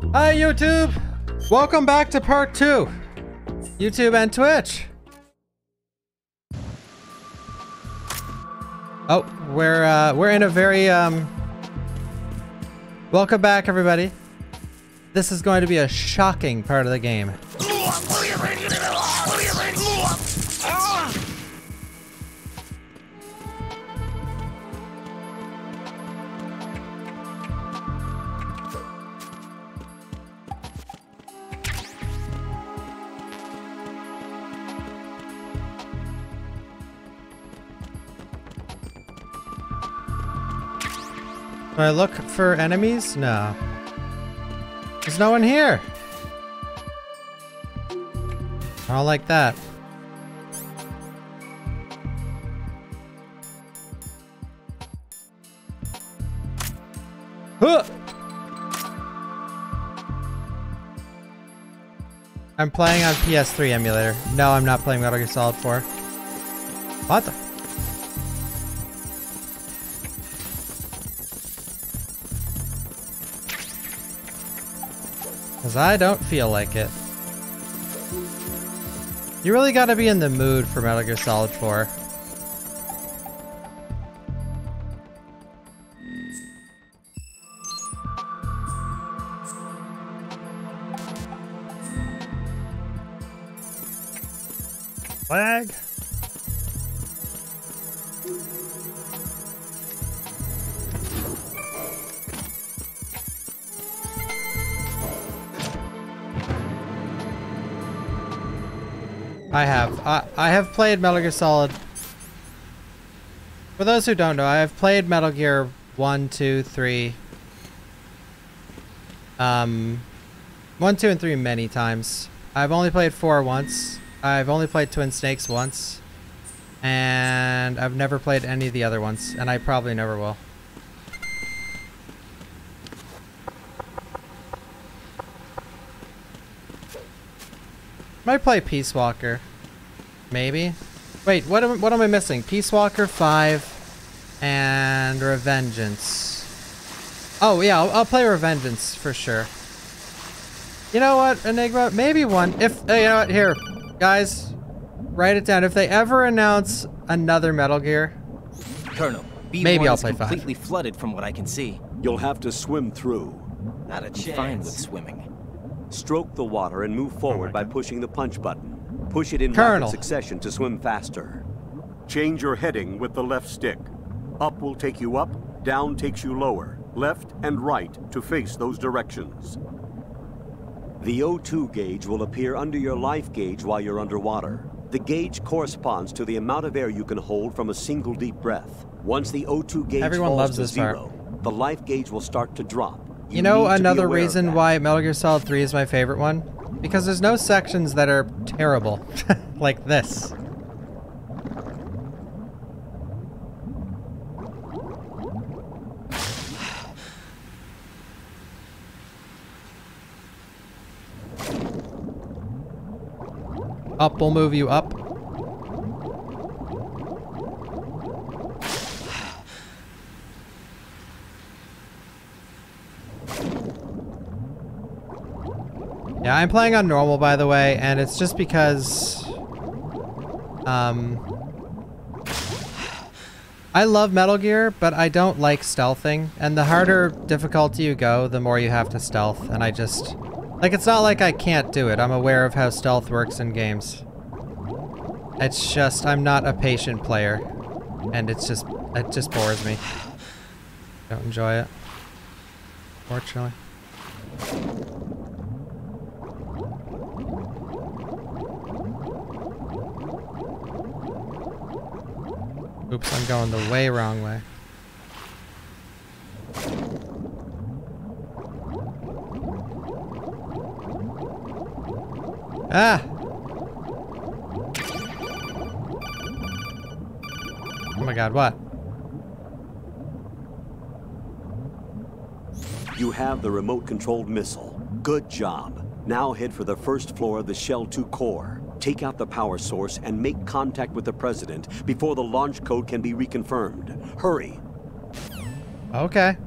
Hi YouTube! Welcome back to part 2. YouTube and Twitch. Oh, we're in a very welcome back everybody. This is going to be a shocking part of the game. Do I look for enemies? No. There's no one here. I don't like that. Huh! I'm playing on PS3 emulator. No, I'm not playing Metal Gear Solid 4. What the? Because I don't feel like it. You really gotta be in the mood for Metal Gear Solid 4. Flag. I have played Metal Gear Solid. For those who don't know, I have played Metal Gear 1, 2, 3. 1, 2, and 3 many times. I've only played 4 once. I've only played Twin Snakes once. And I've never played any of the other ones, and I probably never will. Might play Peace Walker. Maybe. Wait, what am I missing? Peace Walker 5 and Revengeance. Oh yeah, I'll play Revengeance for sure. You know what, Enigma? Maybe one. If you know what, here, guys, write it down. If they ever announce another Metal Gear, Colonel, B1 maybe I'll play 5. Completely flooded from what I can see. You'll have to swim through. Not a chance. I'm fine with swimming. Stroke the water and move forward by pushing the punch button. Push it in Colonel. rapid succession to swim faster. Change your heading with the left stick. Up will take you up, down takes you lower, left and right to face those directions. The O2 gauge will appear under your life gauge while you're underwater. The gauge corresponds to the amount of air you can hold from a single deep breath. Once the O2 gauge falls to 0, the life gauge will start to drop. You know another reason why Metal Gear Solid 3 is my favorite one? Because there's no sections that are terrible. Like this. Up will move you up. Yeah, I'm playing on normal, by the way, and it's just because, I love Metal Gear, but I don't like stealthing, and the harder difficulty you go, the more you have to stealth, and I just, like, it's not like I can't do it. I'm aware of how stealth works in games. It's just, I'm not a patient player, and it just bores me. Don't enjoy it, fortunately. Oops, I'm going the way wrong way. Ah! Oh my god, what? You have the remote-controlled missile. Good job. Now head for the first floor of the Shell 2 core. Take out the power source and make contact with the President before the launch code can be reconfirmed. Hurry. Okay.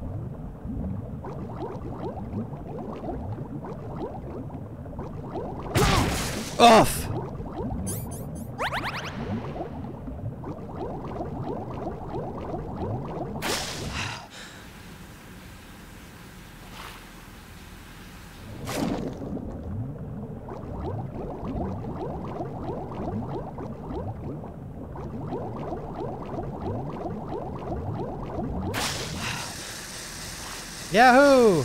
Oof! Yahoo!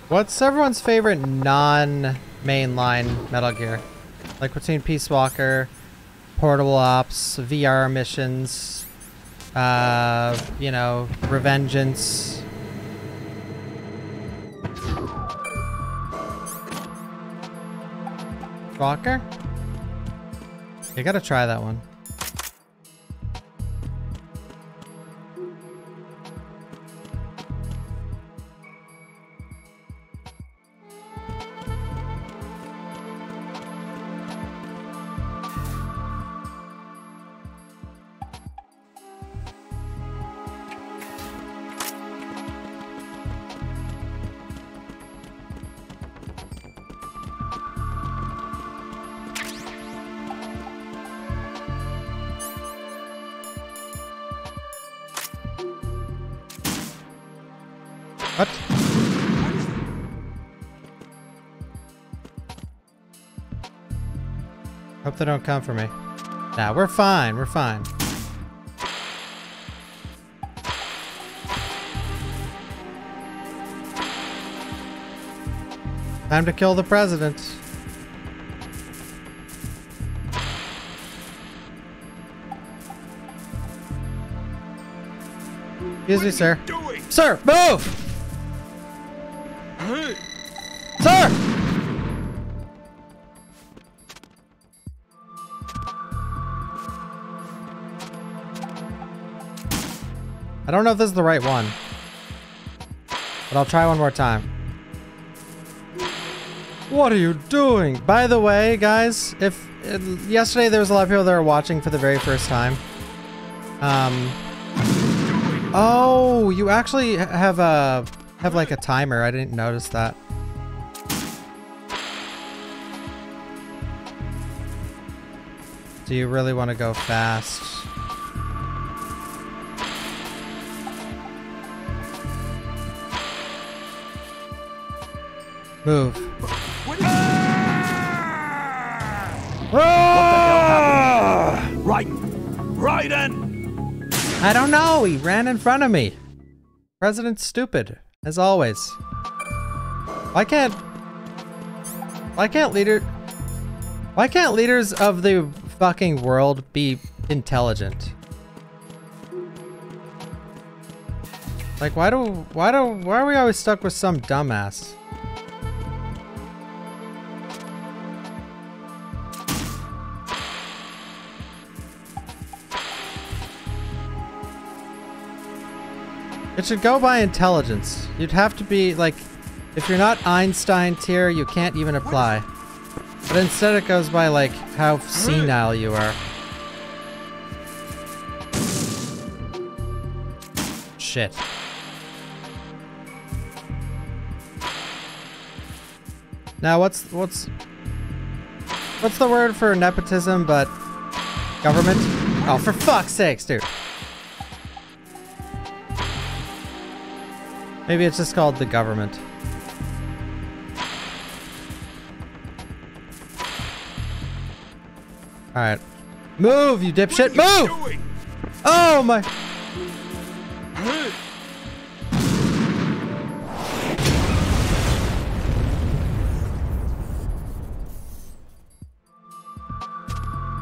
What's everyone's favorite non-mainline Metal Gear? Like between Peace Walker, Portable Ops, VR missions, you know, Revengeance. Walker? You gotta try that one. What? Hope they don't come for me. Nah, we're fine. We're fine. Time to kill the president. Excuse me, sir. Sir, move! Sir! I don't know if this is the right one, but I'll try one more time. What are you doing? By the way, guys, yesterday there was a lot of people that were watching for the very first time. Oh, you actually have like a timer. I didn't notice that. Do you really want to go fast? Move. What the hell happened? Raiden! I don't know. He ran in front of me. President's stupid, as always. Why can't leaders of the fucking world be intelligent? Like, why are we always stuck with some dumbass? It should go by intelligence. You'd have to be like, if you're not Einstein tier, you can't even apply. But instead it goes by like how senile you are. Shit. Now what's the word for nepotism but government? Oh, for fuck's sakes, dude. Maybe it's just called the government. Alright. Move, you dipshit! Move! Oh my...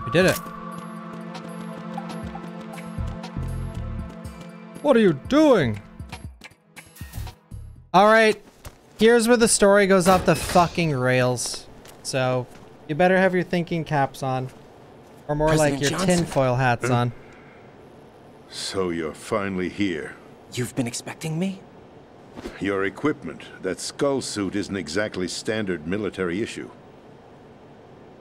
You did it. What are you doing? Alright, here's where the story goes off the fucking rails. So, you better have your thinking caps on. Or more like your tinfoil hats on. So you're finally here. You've been expecting me? Your equipment, that skull suit isn't exactly standard military issue.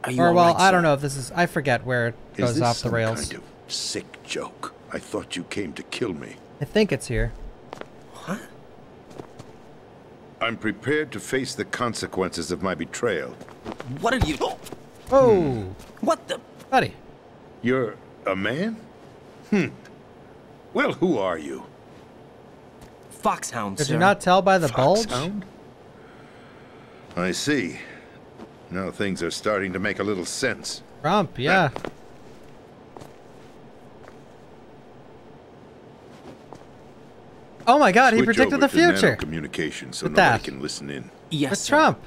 Are you Or, all well, right, I don't sir? know if this is... I forget where it Is goes this off the some rails. kind of sick joke? I thought you came to kill me. I think it's here. What? I'm prepared to face the consequences of my betrayal. What are you... Oh! What the... Buddy. You're a man? Well, who are you? Foxhound, Did sir. you not tell by the bulge? Foxhound? I see. Now things are starting to make a little sense. Trump, yeah. Oh my god, he Switch predicted over the to future! communication so With nobody that. can listen in. Yes, With sir. Trump!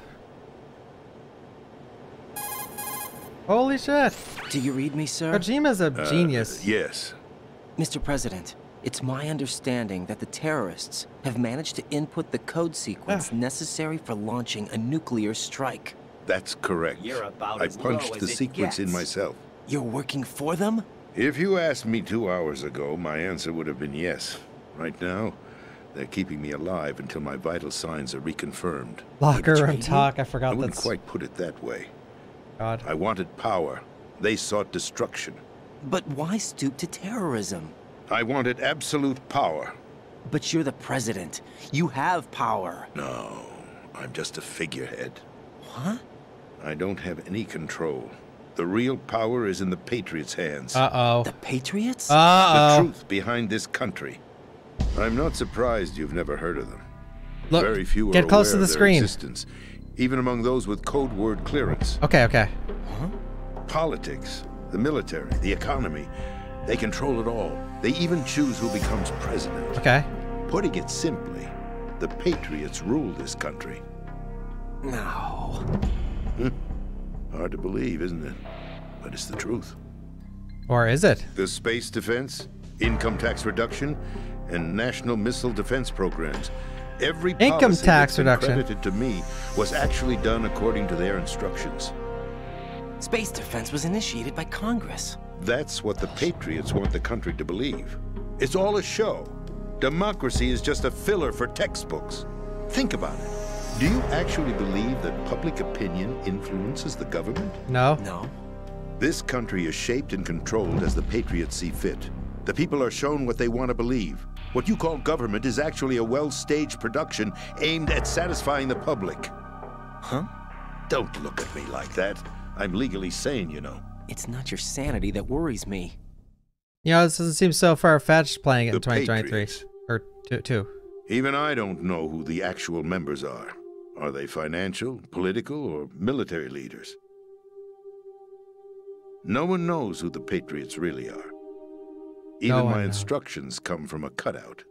Holy shit! Do you read me, sir? Kojima's a genius. Yes. Mr. President, it's my understanding that the terrorists have managed to input the code sequence necessary for launching a nuclear strike. That's correct. You're about I as low punched as the it sequence in gets. myself. You're working for them? If you asked me 2 hours ago, my answer would have been yes. Right now, they're keeping me alive until my vital signs are reconfirmed. Locker room betrayed you? talk, I I forgot wouldn't that's... quite put it that way. God. I wanted power. They sought destruction. But why stoop to terrorism? I wanted absolute power. But you're the president. You have power. No, I'm just a figurehead. What? I don't have any control. The real power is in the Patriots' hands. Uh-oh. The Patriots? The Uh-oh. truth behind this country. I'm not surprised you've never heard of them. Look, Very few are get close aware to the of their screen. existence, even among those with code word clearance. Okay, okay. Politics, the military, the economy, they control it all. They even choose who becomes president. Okay. Putting it simply, the Patriots rule this country. No. Hard to believe, isn't it? But it's the truth. Or is it? The space defense, income tax reduction, and national missile defense programs. Every Income policy tax that's been reduction. credited to me was actually done according to their instructions. Space defense was initiated by Congress. That's what the Patriots want the country to believe. It's all a show. Democracy is just a filler for textbooks. Think about it. Do you actually believe that public opinion influences the government? No. No. This country is shaped and controlled as the Patriots see fit. The people are shown what they want to believe. What you call government is actually a well-staged production aimed at satisfying the public. Huh? Don't look at me like that. I'm legally sane, you know. It's not your sanity that worries me. You know, this doesn't seem so far-fetched playing it in The 2023. Patriots. Or two. Even I don't know who the actual members are. Are they financial, political, or military leaders? No one knows who the Patriots really are. Even one my knows. instructions come from a cutout.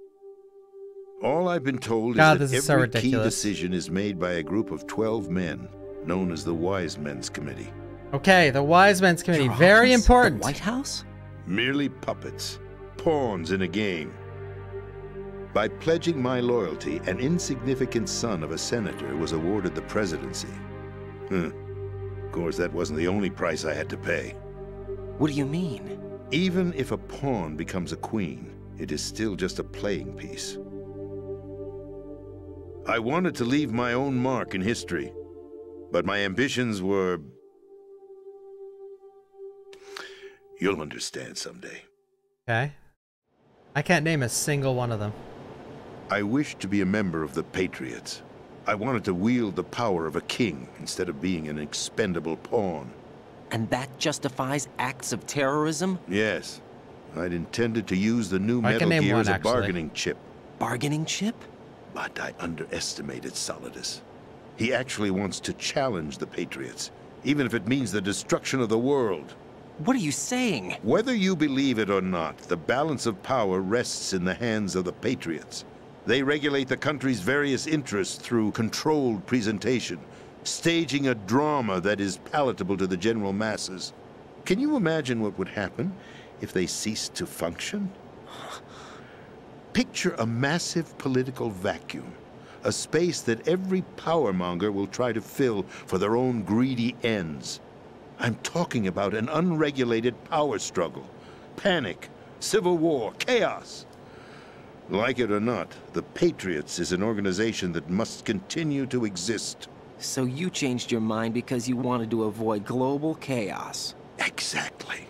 All I've been told God, is this that is so every key ridiculous. decision is made by a group of 12 men, known as the Wise Men's Committee. Okay, the Wise Men's Committee. Your Very office? important. The White House? Merely puppets, pawns in a game. By pledging my loyalty, an insignificant son of a senator was awarded the presidency. Of course, that wasn't the only price I had to pay. What do you mean? Even if a pawn becomes a queen, it is still just a playing piece. I wanted to leave my own mark in history, but my ambitions were... You'll understand someday. Okay. I can't name a single one of them. I wished to be a member of the Patriots. I wanted to wield the power of a king instead of being an expendable pawn. And that justifies acts of terrorism? Yes, I'd intended to use the new I can Metal name Gear one, as a actually. bargaining chip, Bargaining chip? but I underestimated Solidus. He actually wants to challenge the Patriots, even if it means the destruction of the world. What are you saying? Whether you believe it or not, the balance of power rests in the hands of the Patriots. They regulate the country's various interests through controlled presentation, staging a drama that is palatable to the general masses. Can you imagine what would happen if they ceased to function? Picture a massive political vacuum, a space that every powermonger will try to fill for their own greedy ends. I'm talking about an unregulated power struggle, panic, civil war, chaos. Like it or not, the Patriots is an organization that must continue to exist. So you changed your mind because you wanted to avoid global chaos. Exactly.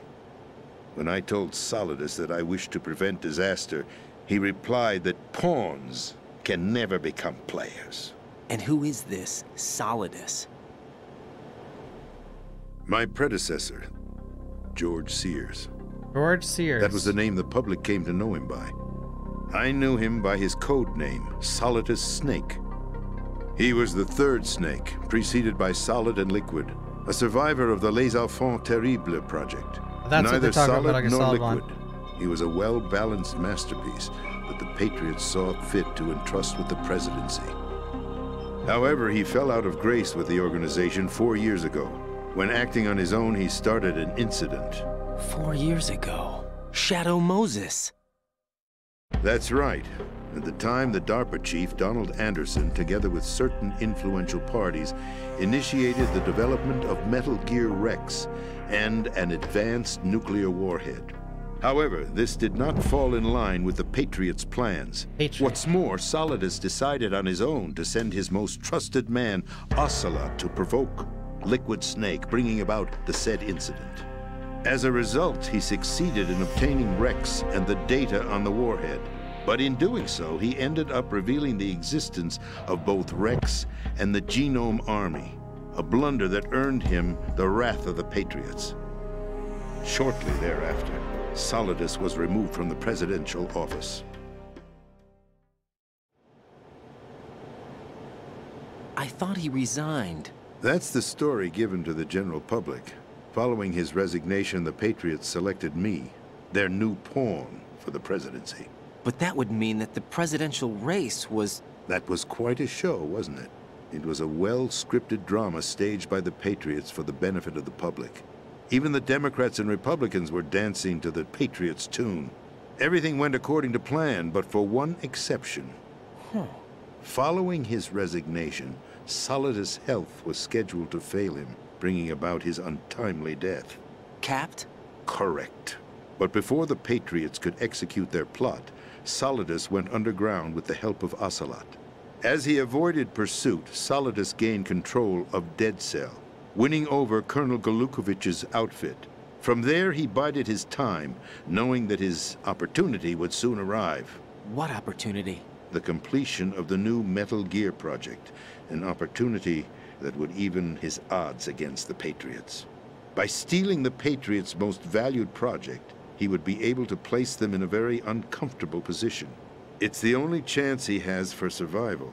When I told Solidus that I wished to prevent disaster, he replied that pawns can never become players. And who is this Solidus? My predecessor, George Sears. George Sears. That was the name the public came to know him by. I knew him by his code name, Solidus Snake. He was the third snake, preceded by Solid and Liquid, a survivor of the Les Enfants Terribles project. That's what Neither they're talking solid about, like a nor solid liquid. one. He was a well-balanced masterpiece that the Patriots saw fit to entrust with the presidency. However, he fell out of grace with the organization 4 years ago. When acting on his own, he started an incident. 4 years ago. Shadow Moses. That's right. At the time, the DARPA chief, Donald Anderson, together with certain influential parties, initiated the development of Metal Gear Rex and an advanced nuclear warhead. However, this did not fall in line with the Patriots' plans. What's more, Solidus decided on his own to send his most trusted man, Ocelot, to provoke Liquid Snake, bringing about the said incident. As a result, he succeeded in obtaining Rex and the data on the warhead. But in doing so, he ended up revealing the existence of both Rex and the Genome Army, a blunder that earned him the wrath of the Patriots. Shortly thereafter, Solidus was removed from the presidential office. I thought he resigned. That's the story given to the general public. Following his resignation, the Patriots selected me, their new pawn, for the presidency. But that would mean that the presidential race was... That was quite a show, wasn't it? It was a well-scripted drama staged by the Patriots for the benefit of the public. Even the Democrats and Republicans were dancing to the Patriots' tune. Everything went according to plan, but for one exception. Following his resignation, Solidus' health was scheduled to fail him, bringing about his untimely death. Capped? Correct. But before the Patriots could execute their plot, Solidus went underground with the help of Ocelot. As he avoided pursuit, Solidus gained control of Dead Cell, winning over Colonel Golukovich's outfit. From there, he bided his time, knowing that his opportunity would soon arrive. What opportunity? The completion of the new Metal Gear project, an opportunity that would even his odds against the Patriots. By stealing the Patriots' most valued project, he would be able to place them in a very uncomfortable position. It's the only chance he has for survival.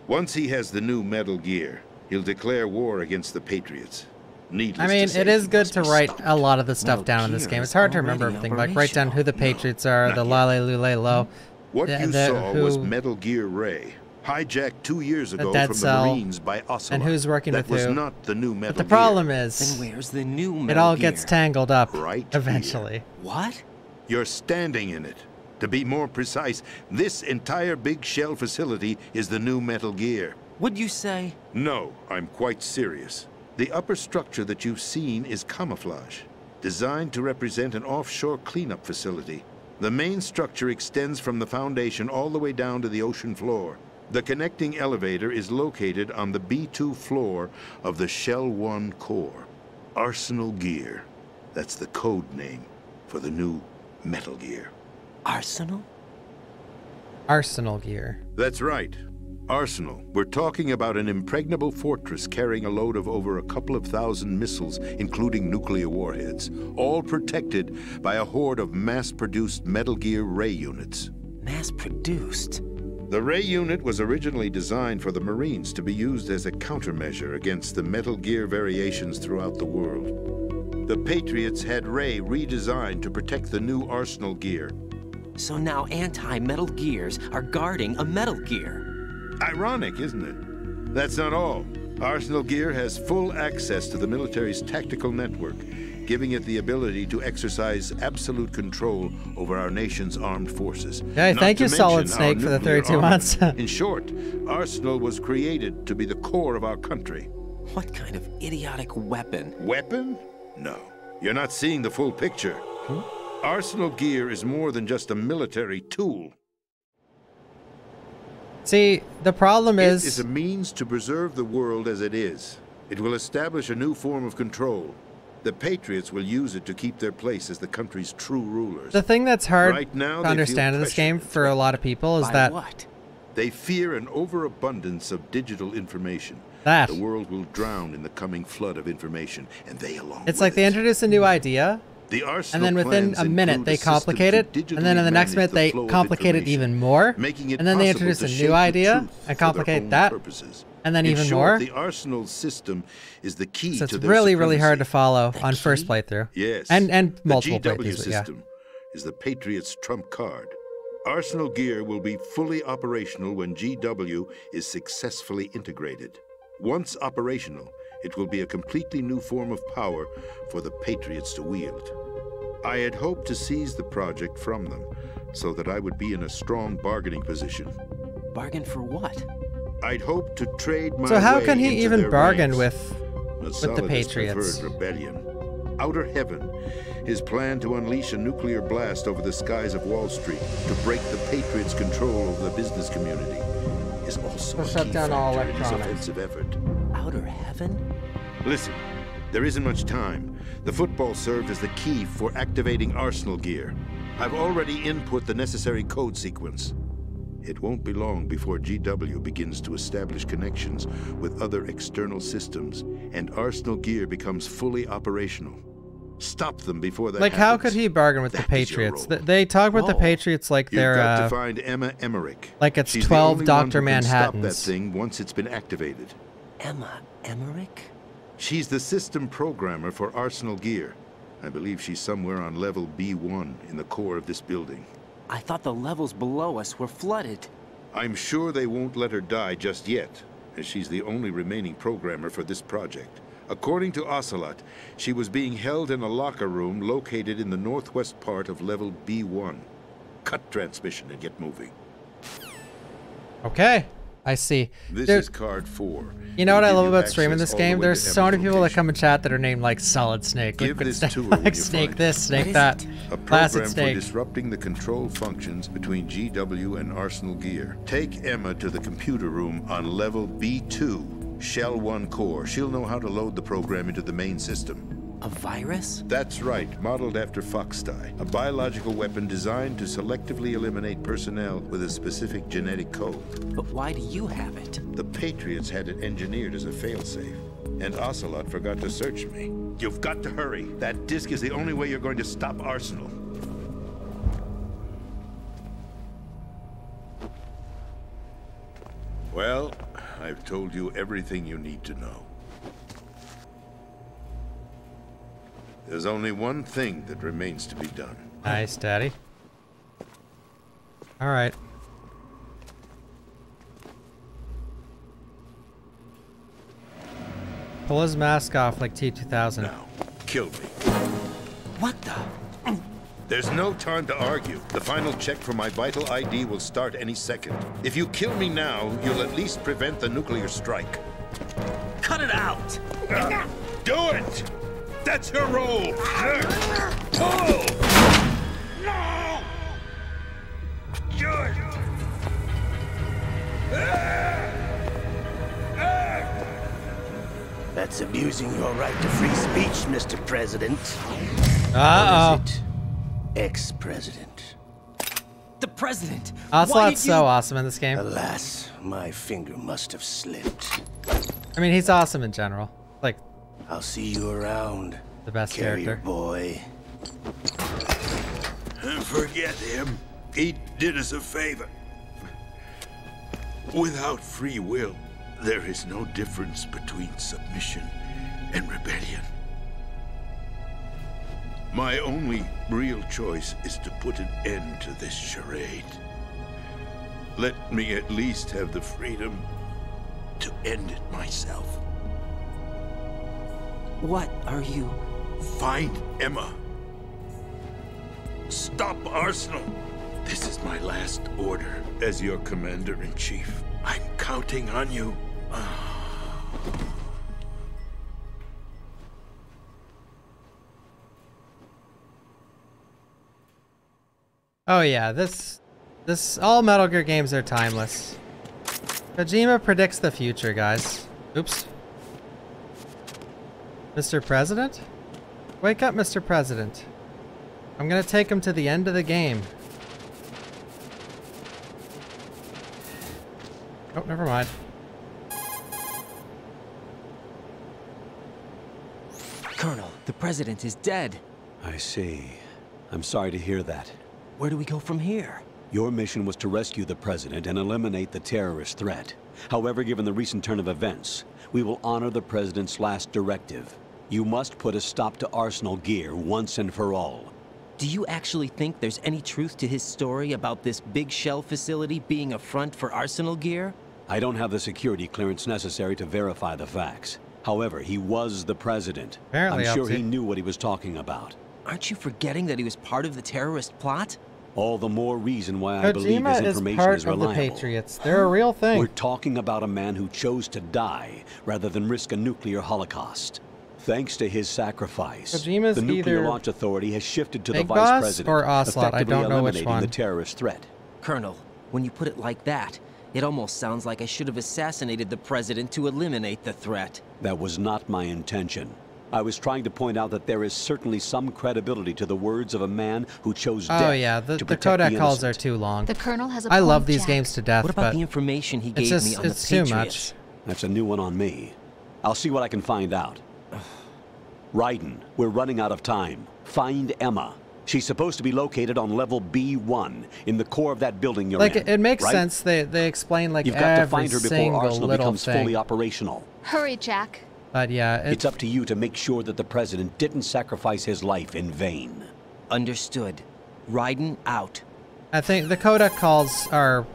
Once he has the new Metal Gear, he'll declare war against the Patriots. Needless I mean, to say, it is he good must to be write stopped. a lot of the stuff Metal down in this Gear game. is It's hard to remember already everything. Like, write down who the operational. Patriots are, not the yet. Lale Lule Lo. What the- you the- saw was who- Metal Gear Ray, hijacked 2 years ago Dead from Cell, the Marines by Ocelot. and who's working that with was who. not the new Metal But the Gear. problem Then is, where's the new Metal it all Gear? gets tangled up Right eventually. What? You're standing in it. To be more precise, this entire big shell facility is the new Metal Gear. What'd you say? No, I'm quite serious. The upper structure that you've seen is camouflage, designed to represent an offshore cleanup facility. The main structure extends from the foundation all the way down to the ocean floor. The connecting elevator is located on the B2 floor of the Shell 1 core. Arsenal Gear. That's the code name for the new Metal Gear. Arsenal? Arsenal Gear. That's right. Arsenal. We're talking about an impregnable fortress carrying a load of over a couple of thousand missiles, including nuclear warheads, all protected by a horde of mass-produced Metal Gear Ray units. Mass-produced? The Ray unit was originally designed for the Marines to be used as a countermeasure against the Metal Gear variations throughout the world. The Patriots had Ray redesigned to protect the new Arsenal Gear. So now anti-Metal Gears are guarding a Metal Gear. Ironic, isn't it? That's not all. Arsenal Gear has full access to the military's tactical network, giving it the ability to exercise absolute control over our nation's armed forces. Yeah, Not thank to you, Solid mention our Snake, for the nuclear 32 months. armament. In short, Arsenal was created to be the core of our country. What kind of idiotic weapon? Weapon? No. You're not seeing the full picture. Arsenal Gear is more than just a military tool. See, the problem It is... is a means to preserve the world as it is. It will establish a new form of control. The Patriots will use it to keep their place as the country's true rulers. The thing that's hard Right now, to they understand feel in this pressure game and for a lot of people is By that... what? They fear an overabundance of digital information. That. The world will drown in the coming flood of information, and they along It's with like they it. introduce a new idea, The and arsenal then within plans a minute include they a system complicate to it, digitally and then in the next manage minute the they flow of complicate it information, even more, making it and then they possible introduce to a shape new the idea truth and for their complicate own that, purposes. and then In even short, more. the arsenal system is the key So it's to their really, really hard to supremacy. follow on key? first playthrough. Yes. And multiple the GW playthroughs, but yeah. system is the Patriots' trump card. Arsenal gear will be fully operational when GW is successfully integrated. Once operational, it will be a completely new form of power for the Patriots to wield. I had hoped to seize the project from them so that I would be in a strong bargaining position. Bargain for what? I'd hoped to trade my So how way can he into even their bargain ranks. with the Solidus Patriots? preferred rebellion. Outer Heaven, his plan to unleash a nuclear blast over the skies of Wall Street to break the Patriots' control over the business community, is also To a shut key down all factor in his electronics. offensive effort. Outer heaven? Listen, there isn't much time. The football served as the key for activating Arsenal gear. I've already input the necessary code sequence. It won't be long before GW begins to establish connections with other external systems, and Arsenal gear becomes fully operational. Stop them before that Like, happens. how could he bargain with the That is your Patriots? role. They talk about the Whoa. Patriots like You've they're, got to find Emma Emmerich. like it's She's the 12 only Dr. one who can stop that Manhattans. thing once it's been activated. Emma Emmerich? She's the system programmer for Arsenal gear. I believe she's somewhere on level B1 in the core of this building. I thought the levels below us were flooded. I'm sure they won't let her die just yet, as she's the only remaining programmer for this project. According to Ocelot, she was being held in a locker room located in the northwest part of level B1. Cut transmission and get moving. Okay, I see. This Dude, is card 4. you know what I It'll love give you about streaming access this all the game? way There's to so many Emma's people that location. come in chat that are named like Solid Snake, Give Liquid this Snake, to her when like you Snake find this, it. Snake What is that, it? A Placid program for Snake. disrupting the control functions between GW and Arsenal gear. Take Emma to the computer room on level B2, Shell 1 core. She'll know how to load the program into the main system. A virus? That's right, modeled after Foxdie, a biological weapon designed to selectively eliminate personnel with a specific genetic code. But why do you have it? The Patriots had it engineered as a failsafe, and Ocelot forgot to search me. You've got to hurry. That disk is the only way you're going to stop Arsenal. Well, I've told you everything you need to know. There's only one thing that remains to be done. Nice, Daddy. All right. Pull his mask off like T-2000. Now, kill me. What the? There's no time to argue. The final check for my vital ID will start any second. If you kill me now, you'll at least prevent the nuclear strike. Cut it out! Do it! That's your role! Pull! No! Do it! That's abusing your right to free speech, Mr. President. Uh-oh. Or is it ex-president? The president! Why Ocelot's did you... so awesome in this game. Alas, my finger must have slipped. I mean, he's awesome in general. Like, I'll see you around, the best carrier character. boy. Forget him. He did us a favor. Without free will, there is no difference between submission and rebellion. My only real choice is to put an end to this charade. Let me at least have the freedom to end it myself. What are you... Find Emma. Stop Arsenal. This is my last order as your commander-in-chief. I'm counting on you. Oh yeah, this all Metal Gear games are timeless. Kojima predicts the future, guys. Oops. Mr. President? Wake up, Mr. President. I'm gonna take him to the end of the game. Oh, never mind. Colonel, the president is dead. I see. I'm sorry to hear that. Where do we go from here? Your mission was to rescue the president and eliminate the terrorist threat. However, given the recent turn of events, we will honor the president's last directive. You must put a stop to Arsenal Gear once and for all. Do you actually think there's any truth to his story about this big shell facility being a front for Arsenal Gear? I don't have the security clearance necessary to verify the facts. However, he was the president. Apparently, I'm sure he knew what he was talking about. Aren't you forgetting that he was part of the terrorist plot? All the more reason why I believe his Kojima is information part is of the reliable. Patriots. They're a real thing. We're talking about a man who chose to die rather than risk a nuclear holocaust. Thanks to his sacrifice, Kojima's the Nuclear either Launch Authority has shifted to the Big Vice Boss President, or Ocelot. I effectively don't know which eliminating one. the terrorist threat. Colonel, when you put it like that, it almost sounds like I should have assassinated the president to eliminate the threat. That was not my intention. I was trying to point out that there is certainly some credibility to the words of a man who chose death. Oh yeah, the to protect codec the calls are innocent. too long. The Colonel has a I love point, these Jack. games to death, What about but the information he it's gave just me on the it's too Patriots? much. That's a new one on me. I'll see what I can find out. Raiden, we're running out of time. Find Emma. She's supposed to be located on level B1 in the core of that building you're Like in. it makes right? sense. They explain like You've got to every find her before single Arsenal little becomes thing. fully operational. Hurry, Jack. But yeah, It's up to you to make sure that the president didn't sacrifice his life in vain. Understood. Raiden out. I think the codec calls are,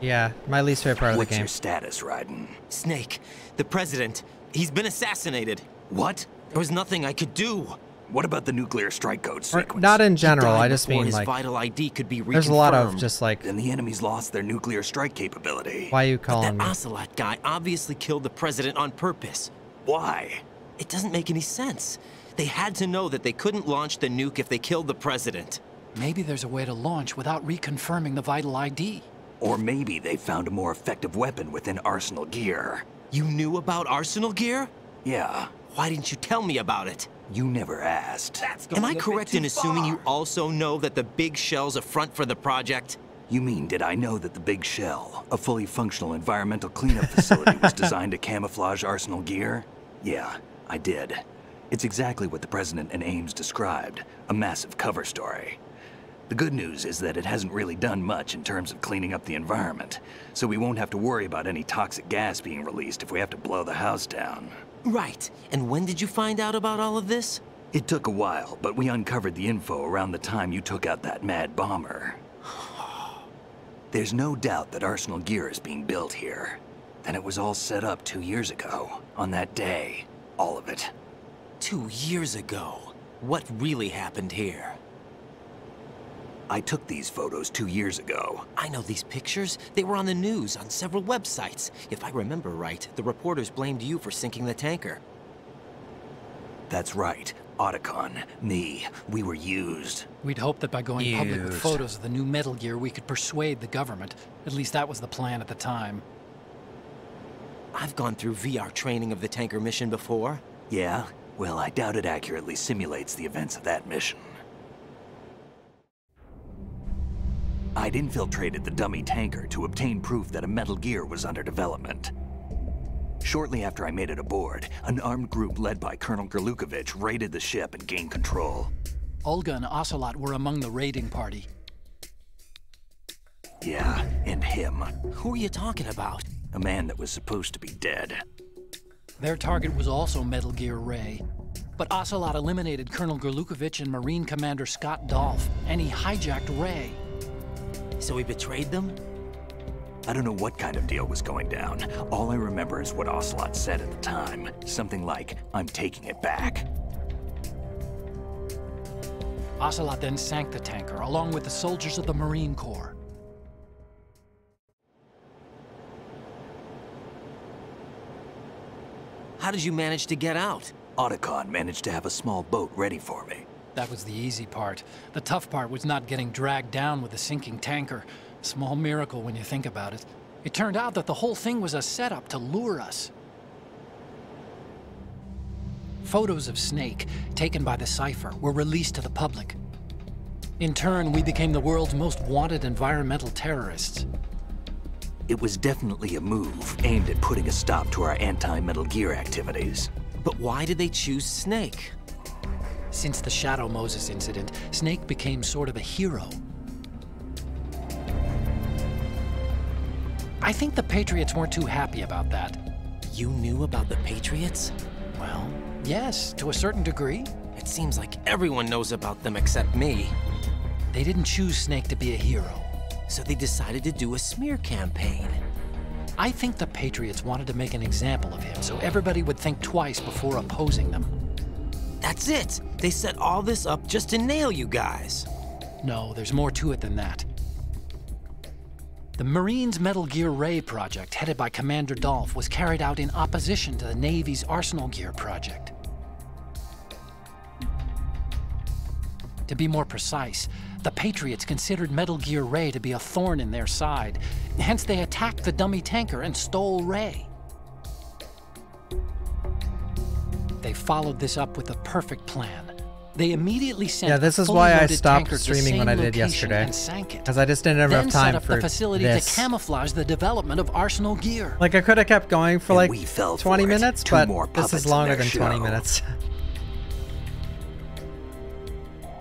yeah, my least favorite part of the What's game. your status, Raiden? Snake, the president, he's been assassinated. What? There was nothing I could do. What about the nuclear strike code Or sequence? not in He general. died I just before mean his like vital ID could be reconfirmed. there's a lot of just like Then the enemy's lost their nuclear strike capability. why you But calling that me? Ocelot guy obviously killed the president on purpose. Why? It doesn't make any sense. They had to know that they couldn't launch the nuke if they killed the president. Maybe there's a way to launch without reconfirming the vital ID. Or maybe they found a more effective weapon within Arsenal Gear. You knew about Arsenal Gear? Yeah, Why didn't you tell me about it? you never asked. Am I correct in assuming you also know that the big shell's a front for the project? You mean, did I know that the Big Shell, a fully functional environmental cleanup facility, was designed to camouflage Arsenal Gear? Yeah, I did. It's exactly what the President and Ames described, a massive cover story. The good news is that it hasn't really done much in terms of cleaning up the environment, so we won't have to worry about any toxic gas being released if we have to blow the house down. Right. And when did you find out about all of this? It took a while, but we uncovered the info around the time you took out that mad bomber. There's no doubt that Arsenal Gear is being built here. And it was all set up 2 years ago, on that day. All of it. 2 years ago. What really happened here? I took these photos 2 years ago. I know these pictures. They were on the news on several websites. If I remember right, the reporters blamed you for sinking the tanker. That's right. Otacon, me, we were used. We'd hoped that by going public with Used. photos of the new Metal Gear, we could persuade the government. At least that was the plan at the time. I've gone through VR training of the tanker mission before. Yeah? Well, I doubt it accurately simulates the events of that mission. I'd infiltrated the dummy tanker to obtain proof that a Metal Gear was under development. Shortly after I made it aboard, an armed group led by Colonel Gerlukovich raided the ship and gained control. Olga and Ocelot were among the raiding party. Yeah, and him. Who are you talking about? A man that was supposed to be dead. Their target was also Metal Gear Ray. But Ocelot eliminated Colonel Gerlukovich and Marine Commander Scott Dolph, and he hijacked Ray. So he betrayed them? I don't know what kind of deal was going down. All I remember is what Ocelot said at the time. Something like, "I'm taking it back." Ocelot then sank the tanker, along with the soldiers of the Marine Corps. How did you manage to get out? Otacon managed to have a small boat ready for me. That was the easy part. The tough part was not getting dragged down with the sinking tanker. Small miracle when you think about it. It turned out that the whole thing was a setup to lure us. Photos of Snake, taken by the Cypher, were released to the public. In turn, we became the world's most wanted environmental terrorists. It was definitely a move aimed at putting a stop to our anti-Metal Gear activities. But why did they choose Snake? Since the Shadow Moses incident, Snake became sort of a hero. I think the Patriots weren't too happy about that. You knew about the Patriots? Well, yes, to a certain degree. It seems like everyone knows about them except me. They didn't choose Snake to be a hero. So they decided to do a smear campaign. I think the Patriots wanted to make an example of him so everybody would think twice before opposing them. That's it! They set all this up just to nail you guys. No, there's more to it than that. The Marines' Metal Gear Ray project, headed by Commander Dolph, was carried out in opposition to the Navy's Arsenal Gear project. To be more precise, the Patriots considered Metal Gear Ray to be a thorn in their side. Hence, they attacked the dummy tanker and stole Ray. They followed this up with a perfect plan. They immediately sent Yeah, this is why I stopped streaming when I did yesterday. Because I just didn't have enough time for the facility this. to camouflage the development of Arsenal Gear. Like, I could have kept going for like we fell 20 for it. minutes, Two but more this is puppets in longer their than 20 show. minutes.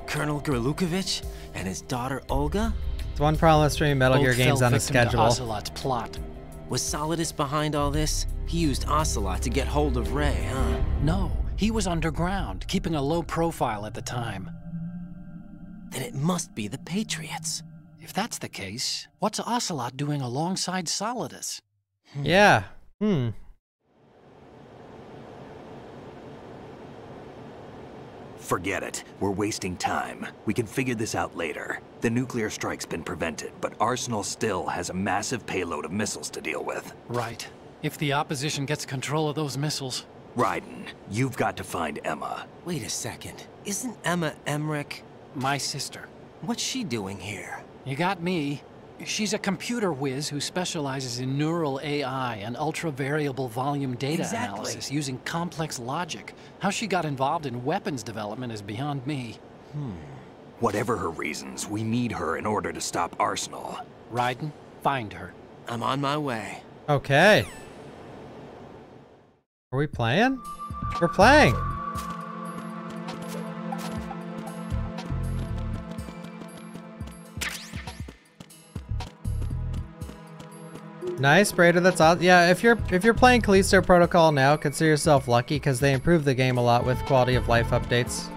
Colonel Gerlukovich and his daughter Olga? It's one problem with streaming Metal Gear Both games fell on a victim to schedule. Ocelot's plot. Was Solidus behind all this? He used Ocelot to get hold of Ray, huh? No, he was underground, keeping a low profile at the time. Then it must be the Patriots. If that's the case, what's Ocelot doing alongside Solidus? Yeah. Forget it. We're wasting time. We can figure this out later. The nuclear strike's been prevented, but Arsenal still has a massive payload of missiles to deal with. Right. If the opposition gets control of those missiles. Raiden, you've got to find Emma. Wait a second. Isn't Emma Emmerich? My sister. What's she doing here? You got me. She's a computer whiz who specializes in neural AI and ultra-variable volume data analysis using complex logic. How she got involved in weapons development is beyond me. Whatever her reasons, we need her in order to stop Arsenal. Raiden, find her. I'm on my way. Okay. Are we playing? We're playing. Nice, Braider. That's awesome. Yeah, if you're playing Callisto Protocol now, consider yourself lucky because they improved the game a lot with quality of life updates.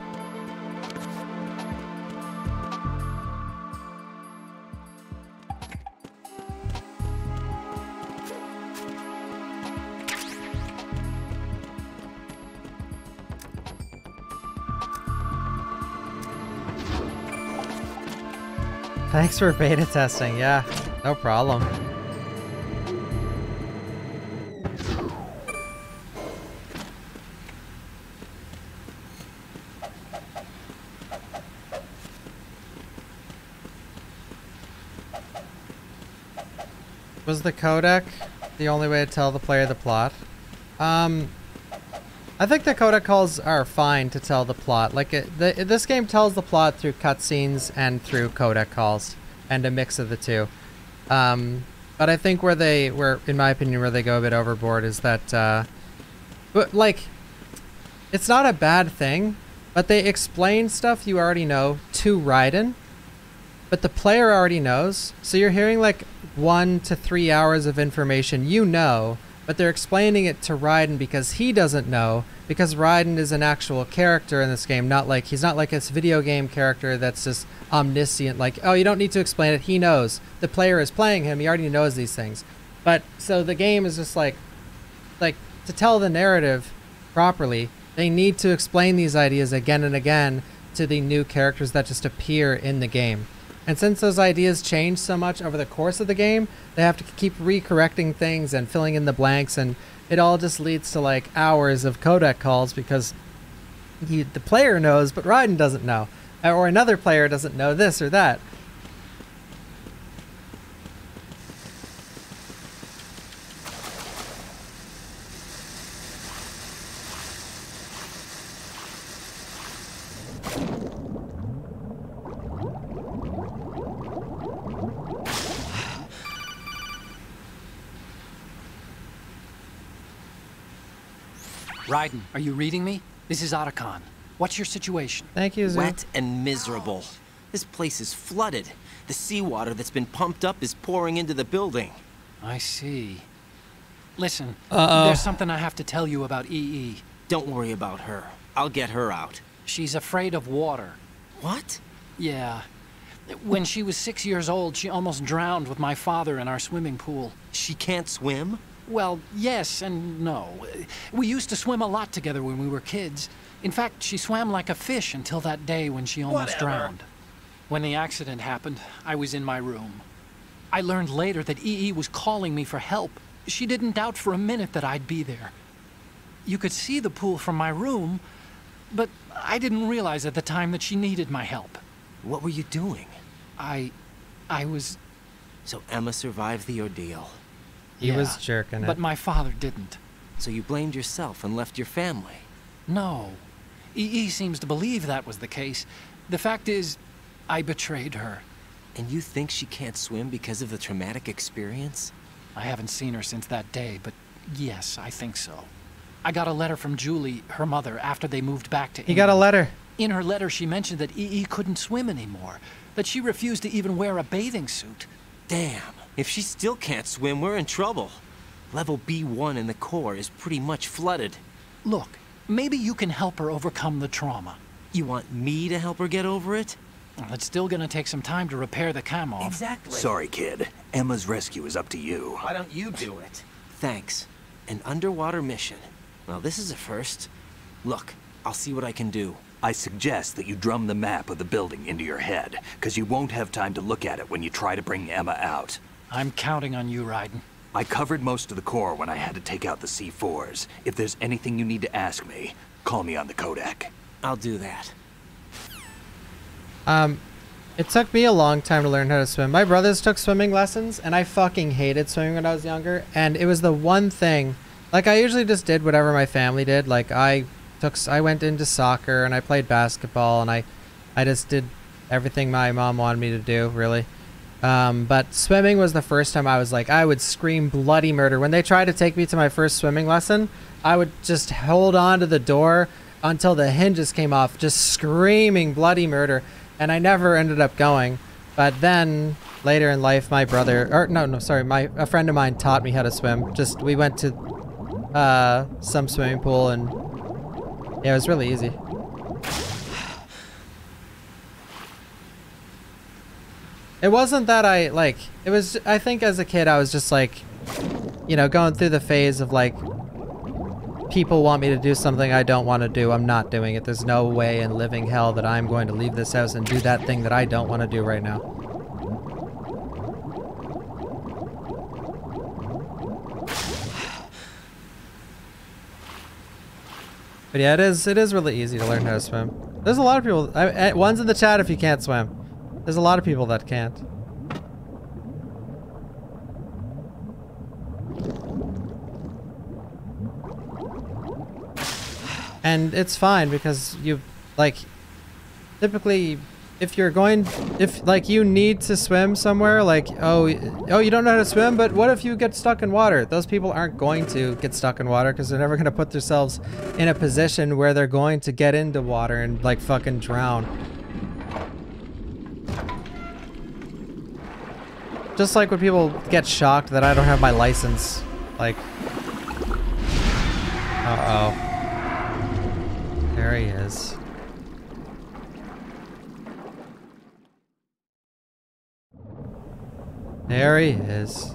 Thanks for beta testing. Yeah, no problem. Was the codec the only way to tell the player the plot? I think the codec calls are fine to tell the plot. Like, this game tells the plot through cutscenes and through codec calls, and a mix of the two. But I think where in my opinion, where they go a bit overboard is that, but like, it's not a bad thing, but they explain stuff you already know to Raiden, but the player already knows. So you're hearing like 1 to 3 hours of information you know, but they're explaining it to Raiden because he doesn't know, because Raiden is an actual character in this game, he's not like this video game character that's just omniscient, like, oh, you don't need to explain it, he knows. The player is playing him, he already knows these things. But, so the game is just like, to tell the narrative properly, they need to explain these ideas again and again to the new characters that just appear in the game. And since those ideas change so much over the course of the game, they have to keep recorrecting things and filling in the blanks, and it all just leads to like hours of codec calls because the player knows, but Raiden doesn't know. Or another player doesn't know this or that. Raiden, are you reading me? This is Otacon. What's your situation? Thank you, Zoo. Wet and miserable. This place is flooded. The seawater that's been pumped up is pouring into the building. I see. Listen, Uh-oh. there's something I have to tell you about EE. Don't worry about her. I'll get her out. She's afraid of water. What? Yeah. When she was 6 years old, she almost drowned with my father in our swimming pool. She can't swim? Well, yes and no. We used to swim a lot together when we were kids. In fact, she swam like a fish until that day when she almost drowned. When the accident happened, I was in my room. I learned later that EE was calling me for help. She didn't doubt for a minute that I'd be there. You could see the pool from my room, but I didn't realize at the time that she needed my help. What were you doing? I was... So Emma survived the ordeal. He was jerking it. But my father didn't. So you blamed yourself and left your family? No. EE seems to believe that was the case. The fact is, I betrayed her. And you think she can't swim because of the traumatic experience? I haven't seen her since that day, but yes, I think so. I got a letter from Julie, her mother, after they moved back to England. He got a letter. In her letter, she mentioned that EE couldn't swim anymore, that she refused to even wear a bathing suit. Damn, if she still can't swim, we're in trouble. Level B1 in the core is pretty much flooded. Look, maybe you can help her overcome the trauma. You want me to help her get over it? Well, it's still gonna take some time to repair the cam-off. Exactly. Sorry, kid. Emma's rescue is up to you. Why don't you do it? Thanks. An underwater mission. Well, this is a first. Look, I'll see what I can do. I suggest that you drum the map of the building into your head, because you won't have time to look at it when you try to bring Emma out. I'm counting on you, Raiden. I covered most of the core when I had to take out the C4s. If there's anything you need to ask me, call me on the codec. I'll do that. It took me a long time to learn how to swim. My brothers took swimming lessons, and I fucking hated swimming when I was younger. And it was the one thing, like I usually just did whatever my family did. Like I went into soccer and I played basketball and I just did everything my mom wanted me to do, really. But swimming was the first time I was like, I would scream bloody murder. When they tried to take me to my first swimming lesson, I would just hold on to the door until the hinges came off, just screaming bloody murder. And I never ended up going. But then later in life, my brother, or no, sorry, a friend of mine taught me how to swim. We went to some swimming pool and yeah, it was really easy. It wasn't that it was, I think as a kid I was just like, you know, going through the phase of like, people want me to do something I don't want to do. I'm not doing it. There's no way in living hell that I'm going to leave this house and do that thing that I don't want to do right now. But yeah, it is really easy to learn how to swim. There's a lot of people, one's in the chat if you can't swim. There's a lot of people that can't. And it's fine because you, like, typically, if you need to swim somewhere, like, oh, you don't know how to swim, but what if you get stuck in water? Those people aren't going to get stuck in water because they're never going to put themselves in a position where they're going to get into water and, like, fucking drown. Just like when people get shocked that I don't have my license. Like, uh-oh. There he is. There he is.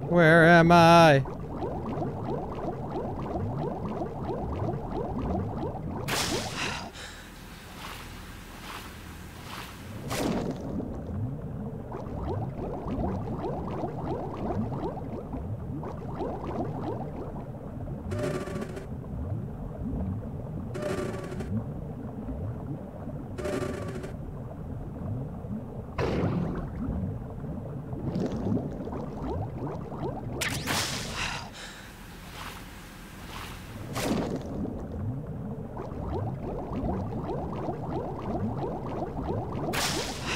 Where am I?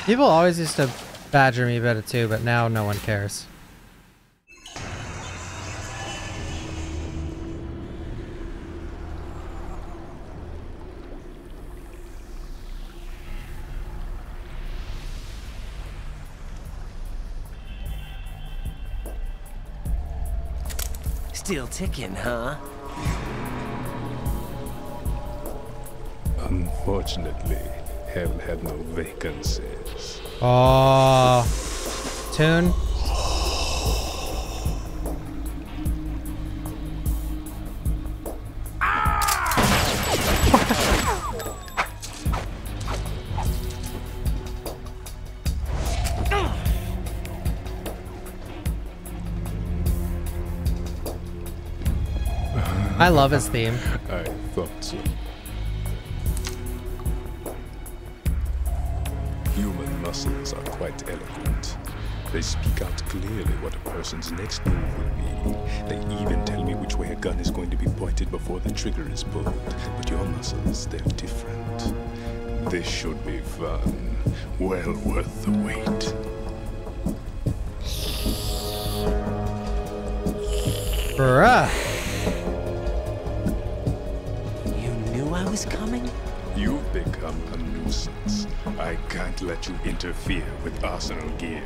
People always used to badger me about it too, but now no one cares. Still ticking, huh? Unfortunately, hell had no vacancies. Oh, Tune. I love his theme. I thought so. Human muscles are quite eloquent. They speak out clearly what a person's next move will be. They even tell me which way a gun is going to be pointed before the trigger is pulled. But your muscles, they're different. This should be fun. Well worth the wait. Bruh. You knew I was coming? You've become a nuisance. I can't let you interfere with Arsenal gear.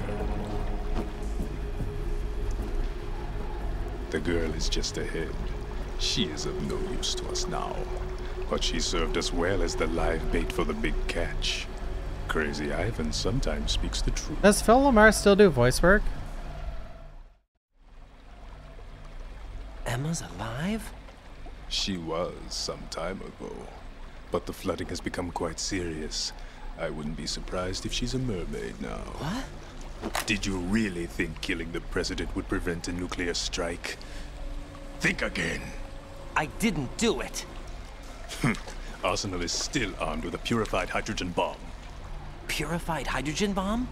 The girl is just ahead. She is of no use to us now. But she served us well as the live bait for the big catch. Crazy Ivan sometimes speaks the truth. Does Phil Lamar still do voice work? Emma's alive? She was some time ago. But the flooding has become quite serious. I wouldn't be surprised if she's a mermaid now. What? Did you really think killing the president would prevent a nuclear strike? Think again. I didn't do it. Arsenal is still armed with a purified hydrogen bomb. Purified hydrogen bomb?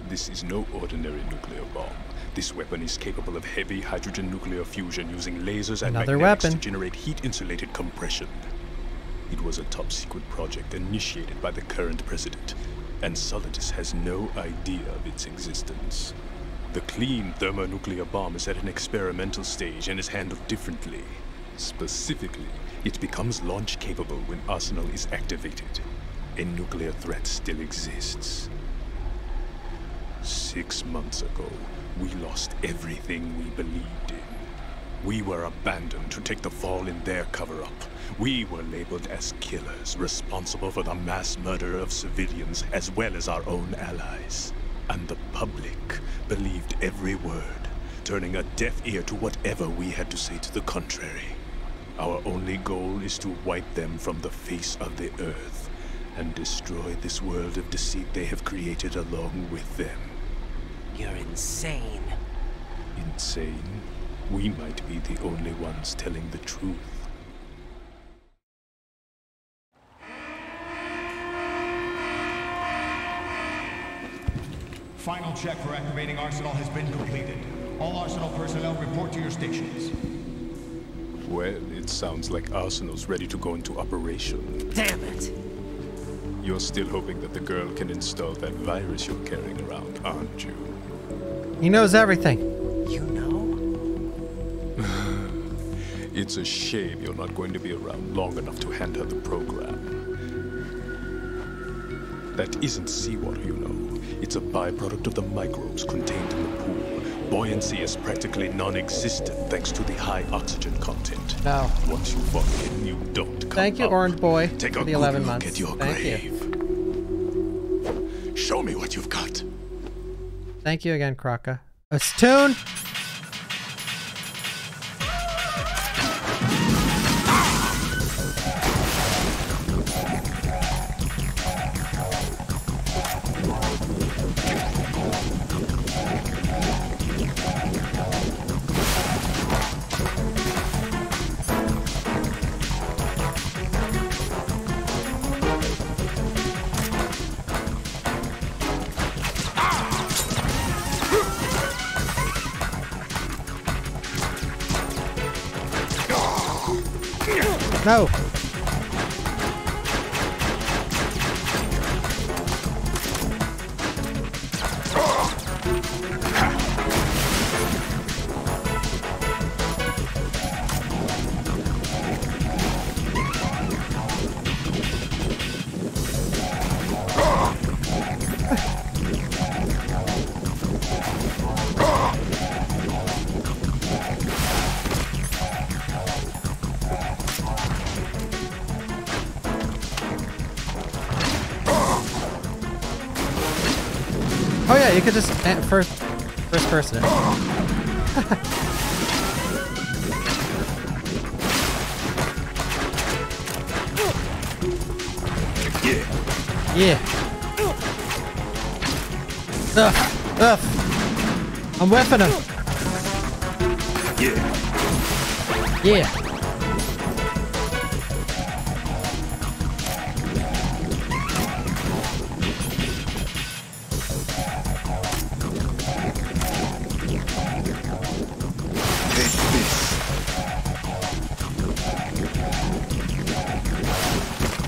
This is no ordinary nuclear bomb. This weapon is capable of heavy hydrogen nuclear fusion using lasers and Another magnetics weapon. to generate heat-insulated compression. It was a top-secret project initiated by the current president, and Solidus has no idea of its existence. The clean thermonuclear bomb is at an experimental stage and is handled differently. Specifically, it becomes launch-capable when Arsenal is activated. A nuclear threat still exists. 6 months ago, we lost everything we believed in. We were abandoned to take the fall in their cover-up. We were labeled as killers, responsible for the mass murder of civilians as well as our own allies. And the public believed every word, turning a deaf ear to whatever we had to say to the contrary. Our only goal is to wipe them from the face of the earth and destroy this world of deceit they have created along with them. You're insane. Insane? We might be the only ones telling the truth. Final check for activating Arsenal has been completed. All Arsenal personnel report to your stations. Well, it sounds like Arsenal's ready to go into operation. Damn it! You're still hoping that the girl can install that virus you're carrying around, aren't you? He knows everything. You know? It's a shame you're not going to be around long enough to hand her the program. That isn't seawater, you know. It's a byproduct of the microbes contained in the pool. Buoyancy is practically non-existent thanks to the high oxygen content. No. Once you fall in, you don't come Thank you, up. Orange Boy, Take for a the good 11 look months. at your Thank grave. you. Show me what you've got. Thank you again, Kraka. Tune. No. Oh yeah, you could just first person it. Yeah. Ugh. I'm whipping him. Yeah.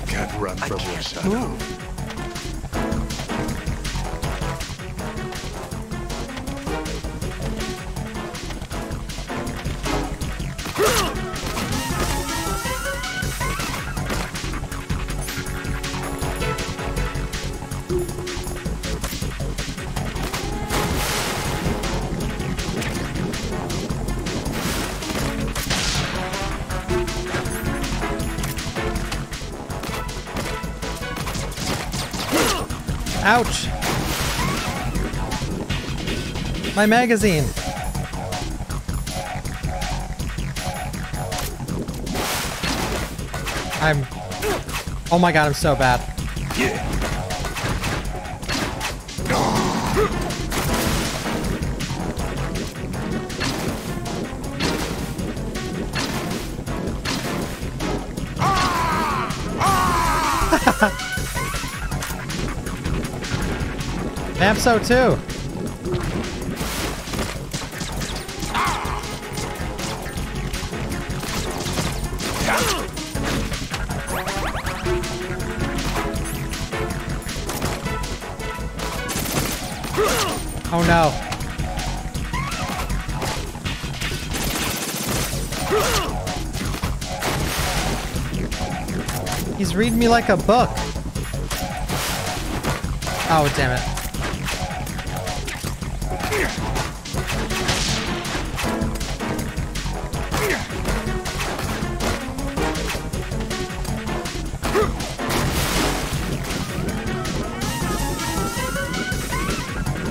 Can't run from your shadow. Ouch! My magazine! Oh my god, I'm so bad. I'm so too. Oh no. He's reading me like a book. Oh, damn it.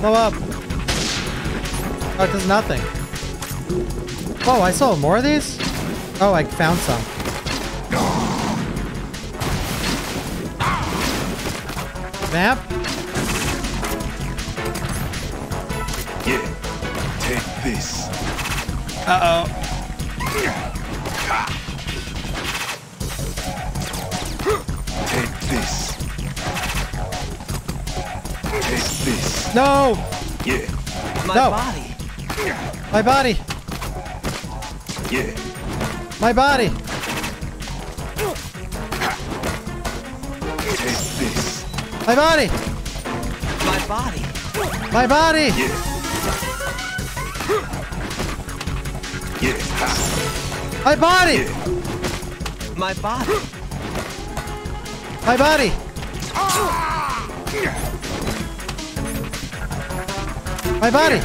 Blow up. Oh, it does nothing. Whoa, I saw more of these? Oh, I found some. Map? Yeah. Take this. Uh-oh. Take this. Take this. No! Yeah. No! My body! Yeah. My body! Take this. My body! My body. My body! Yeah. Yeah. My body! My body. My body! My body!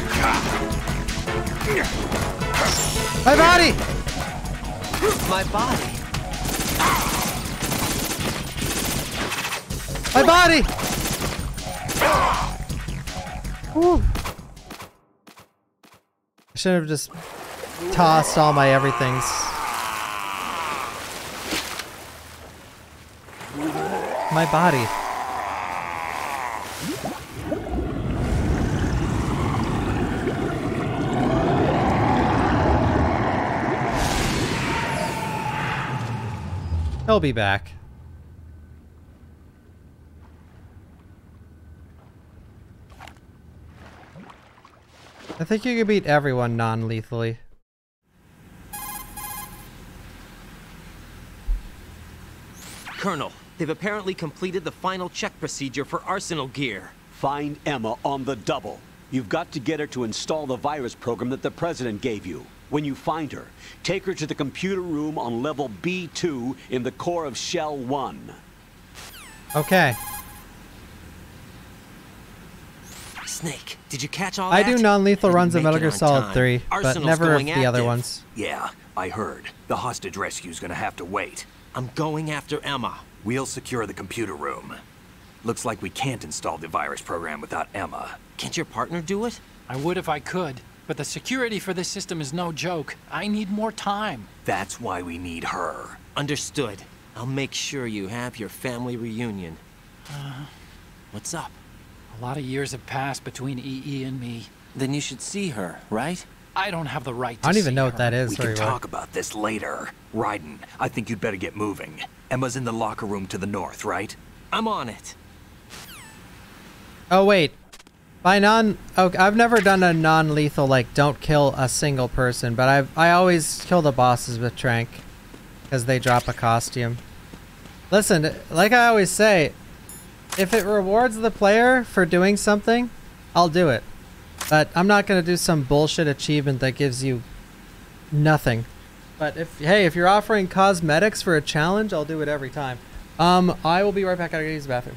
My body! My body. My body! Whew. I should have just tossed all my everythings. My body. He'll be back. I think you can beat everyone non-lethally. Colonel, they've apparently completed the final check procedure for arsenal gear. Find Emma on the double. You've got to get her to install the virus program that the President gave you. When you find her, take her to the computer room on level B2 in the core of Shell 1. Okay. Snake, did you catch all I that? do non-lethal runs of Make Metal it Gear on Solid time. 3, but Arsenal's never of going the other active. ones. Yeah, I heard. The hostage rescue's gonna have to wait. I'm going after Emma. We'll secure the computer room. Looks like we can't install the virus program without Emma. Can't your partner do it? I would if I could, but the security for this system is no joke. I need more time. That's why we need her. Understood. I'll make sure you have your family reunion. What's up? A lot of years have passed between EE and me. Then you should see her, right? I don't have the right to I don't even see know what her. that is. We can talk about this later. Raiden, I think you'd better get moving. Emma's in the locker room to the north, right? I'm on it. Oh wait, I've never done a non-lethal like don't kill a single person, but I always kill the bosses with Trank because they drop a costume. Listen, like I always say, if it rewards the player for doing something, I'll do it. But I'm not gonna do some bullshit achievement that gives you nothing. But if you're offering cosmetics for a challenge, I'll do it every time. I will be right back. I gotta use the bathroom.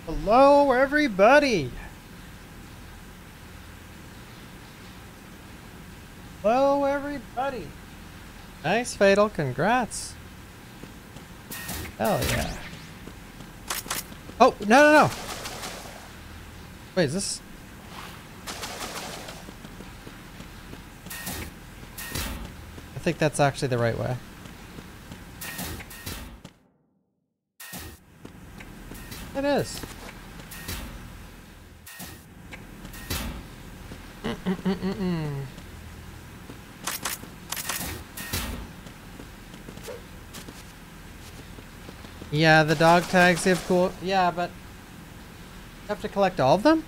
Hello, everybody. Hello, everybody. Nice, Fatal. Congrats. Hell yeah. Oh, no. Wait, is this... I think that's actually the right way. It is. Yeah, the dog tags have cool. Yeah, but you have to collect all of them?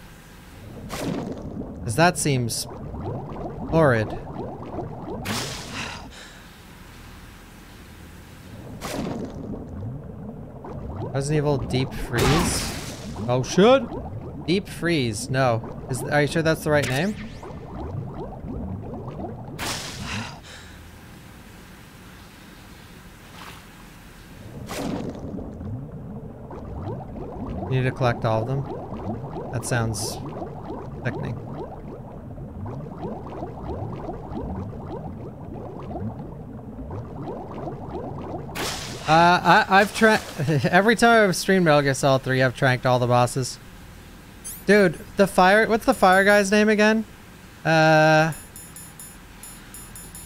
Because that seems horrid. Resident Evil Deep Freeze? Oh shit! Deep Freeze, no. Are you sure that's the right name? You need to collect all of them? That sounds sickening. I've every time I've streamed Metal Gear Solid 3, I've tranked all the bosses. Dude, what's the fire guy's name again? Can't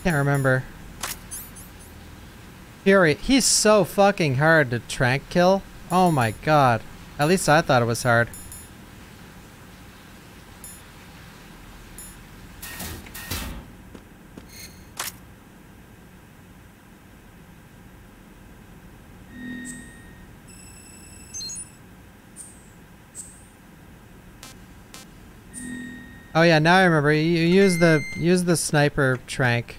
remember. Fury, he's so fucking hard to trank kill. Oh my god. At least I thought it was hard. Oh yeah, now I remember. You use the sniper trank.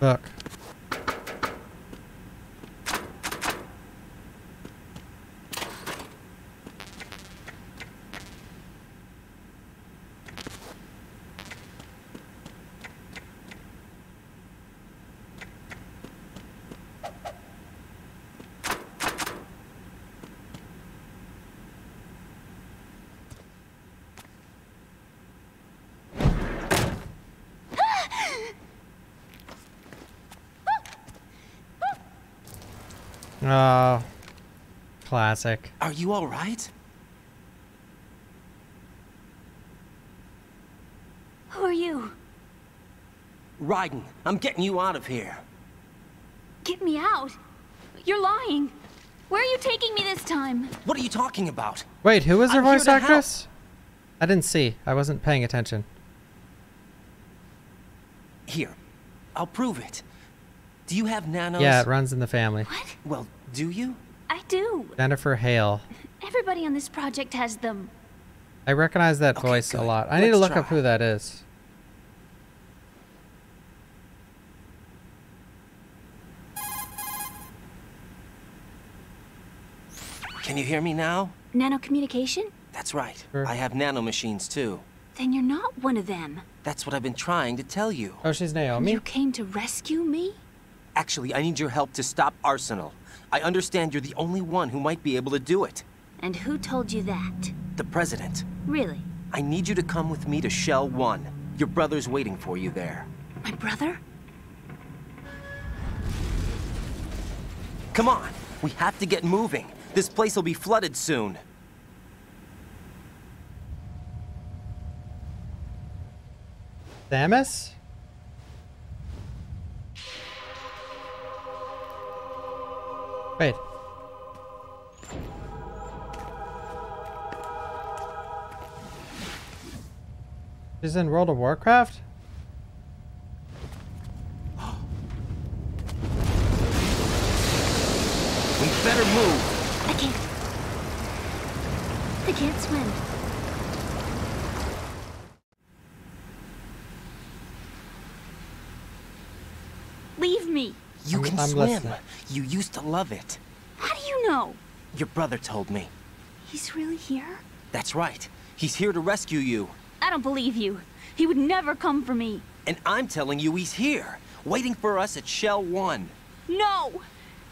Look. Oh, classic. Are you all right? Who are you? Raiden, I'm getting you out of here. Get me out. You're lying. Where are you taking me this time? What are you talking about? Wait, who was her I'm here voice to help. actress? I didn't see. I wasn't paying attention. Here, I'll prove it. Do you have nanos? Yeah, it runs in the family. What? Well, do you? I do. Jennifer Hale. Everybody on this project has them. I recognize that Okay, voice a good. lot. I need to Let's look up try. who that is. Can you hear me now? Nanocommunication? That's right. Sure. I have nanomachines too. Then you're not one of them. That's what I've been trying to tell you. Oh, she's Naomi. You came to rescue me? Actually, I need your help to stop Arsenal. I understand you're the only one who might be able to do it. And who told you that? The President. Really? I need you to come with me to Shell 1. Your brother's waiting for you there. My brother? Come on, we have to get moving. This place will be flooded soon. Samus? Wait. She's in World of Warcraft? We better move. I can't swim. Leave me. You can I'm swim. listening. You used to love it. How do you know? Your brother told me. He's really here? That's right. He's here to rescue you. I don't believe you. He would never come for me. And I'm telling you he's here, waiting for us at Shell 1. No!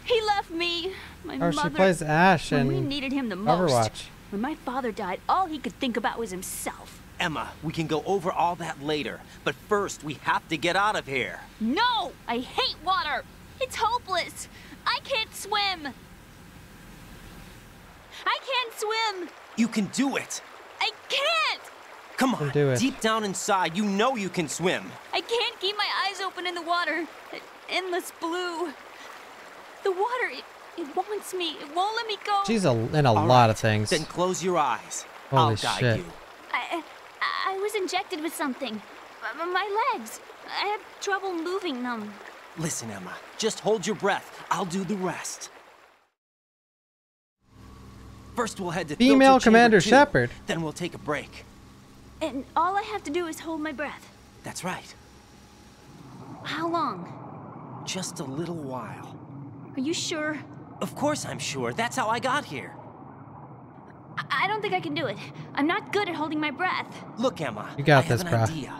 He left me. My Oh, mother. she plays Ash when we in needed him the most. Overwatch. When my father died, all he could think about was himself. Emma, we can go over all that later. But first, we have to get out of here. No! I hate water! It's hopeless! I can't swim! I can't swim! You can do it. I can't! Come on, do it. deep down inside, you know you can swim. I can't keep my eyes open in the water. Endless blue. The water, it wants me. It won't let me go. She's in a All lot right, of things. Then close your eyes. Holy I'll guide shit. you. I was injected with something. My legs. I have trouble moving them. Listen, Emma, just hold your breath. I'll do the rest. First, we'll head to Female filter chamber Commander 2. Shepard. Then we'll take a break. And all I have to do is hold my breath. That's right. How long? Just a little while. Are you sure? Of course I'm sure. That's how I got here. I don't think I can do it. I'm not good at holding my breath. Look, Emma. You got I this, have an bruh. idea.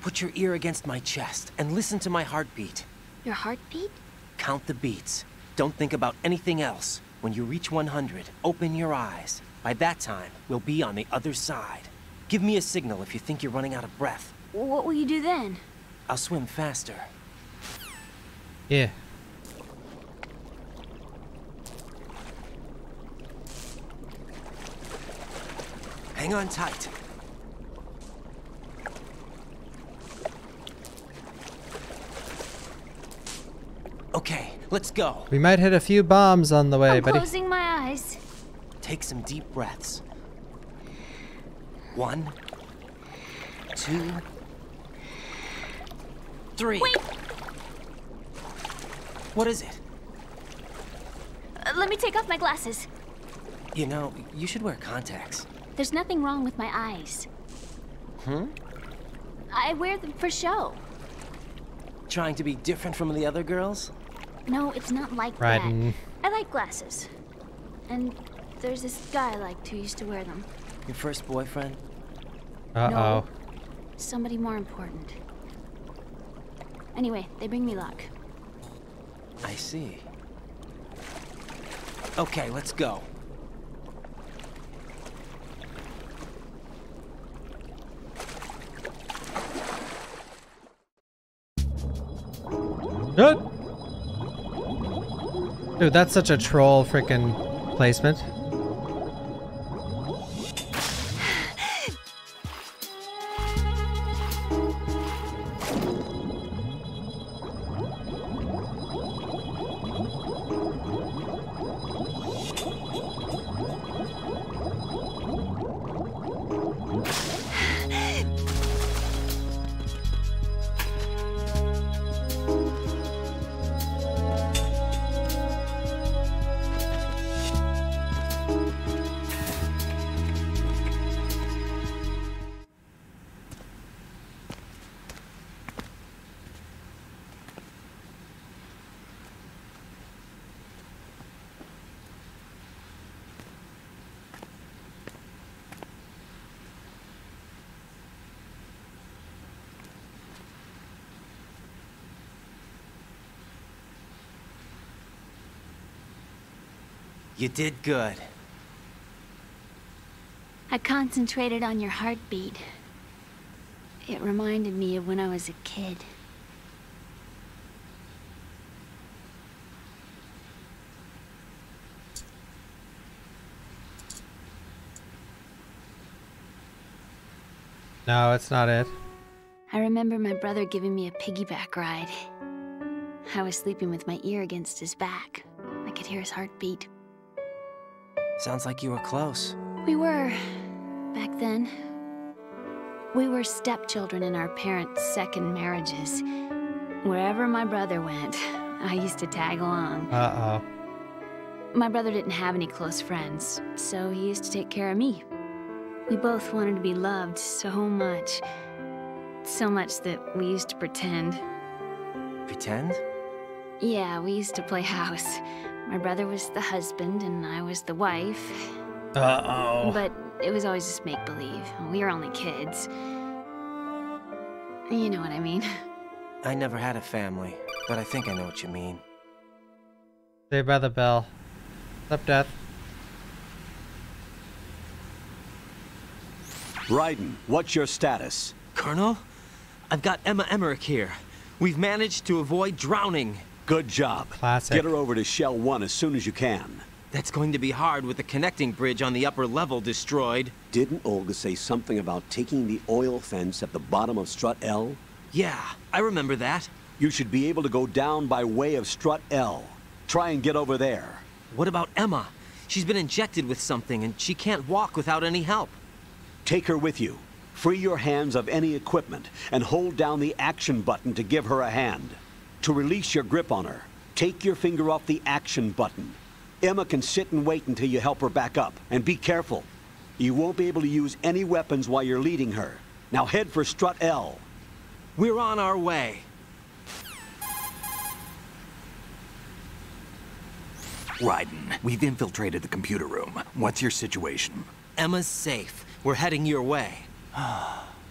Put your ear against my chest and listen to my heartbeat. Your heartbeat? Count the beats. Don't think about anything else. When you reach 100, open your eyes. By that time, we'll be on the other side. Give me a signal if you think you're running out of breath. What will you do then? I'll swim faster. Yeah. Hang on tight. Okay, let's go. We might hit a few bombs on the way, I'm buddy. closing my eyes. Take some deep breaths. 1, 2, 3. Wait! What is it? Let me take off my glasses. You know, you should wear contacts. There's nothing wrong with my eyes. I wear them for show. Trying to be different from the other girls? No, it's not like Right. that. I like glasses. And there's this guy I liked who used to wear them. Your first boyfriend? Uh-oh. No, somebody more important. Anyway, they bring me luck. I see. Okay, let's go. Good. Dude, that's such a troll freaking placement. You did good. I concentrated on your heartbeat. It reminded me of when I was a kid. No, it's not it. I remember my brother giving me a piggyback ride. I was sleeping with my ear against his back. I could hear his heartbeat. Sounds like you were close. We were, back then. We were stepchildren in our parents' second marriages. Wherever my brother went, I used to tag along. Uh-oh. My brother didn't have any close friends, so he used to take care of me. We both wanted to be loved so much. So much that we used to pretend. Pretend? Yeah, we used to play house. My brother was the husband and I was the wife. Uh-oh. But it was always just make-believe. We were only kids. You know what I mean. I never had a family, but I think I know what you mean. Saved by the Bell. What's up, Death? Raiden, what's your status? Colonel, I've got Emma Emmerich here. We've managed to avoid drowning. Good job. Classic. Get her over to Shell 1 as soon as you can. That's going to be hard with the connecting bridge on the upper level destroyed. Didn't Olga say something about taking the oil fence at the bottom of Strut L? Yeah, I remember that. You should be able to go down by way of Strut L. Try and get over there. What about Emma? She's been injected with something and she can't walk without any help. Take her with you. Free your hands of any equipment and hold down the action button to give her a hand. To release your grip on her, take your finger off the action button. Emma can sit and wait until you help her back up. And be careful. You won't be able to use any weapons while you're leading her. Now head for Strut L. We're on our way. Raiden, we've infiltrated the computer room. What's your situation? Emma's safe. We're heading your way.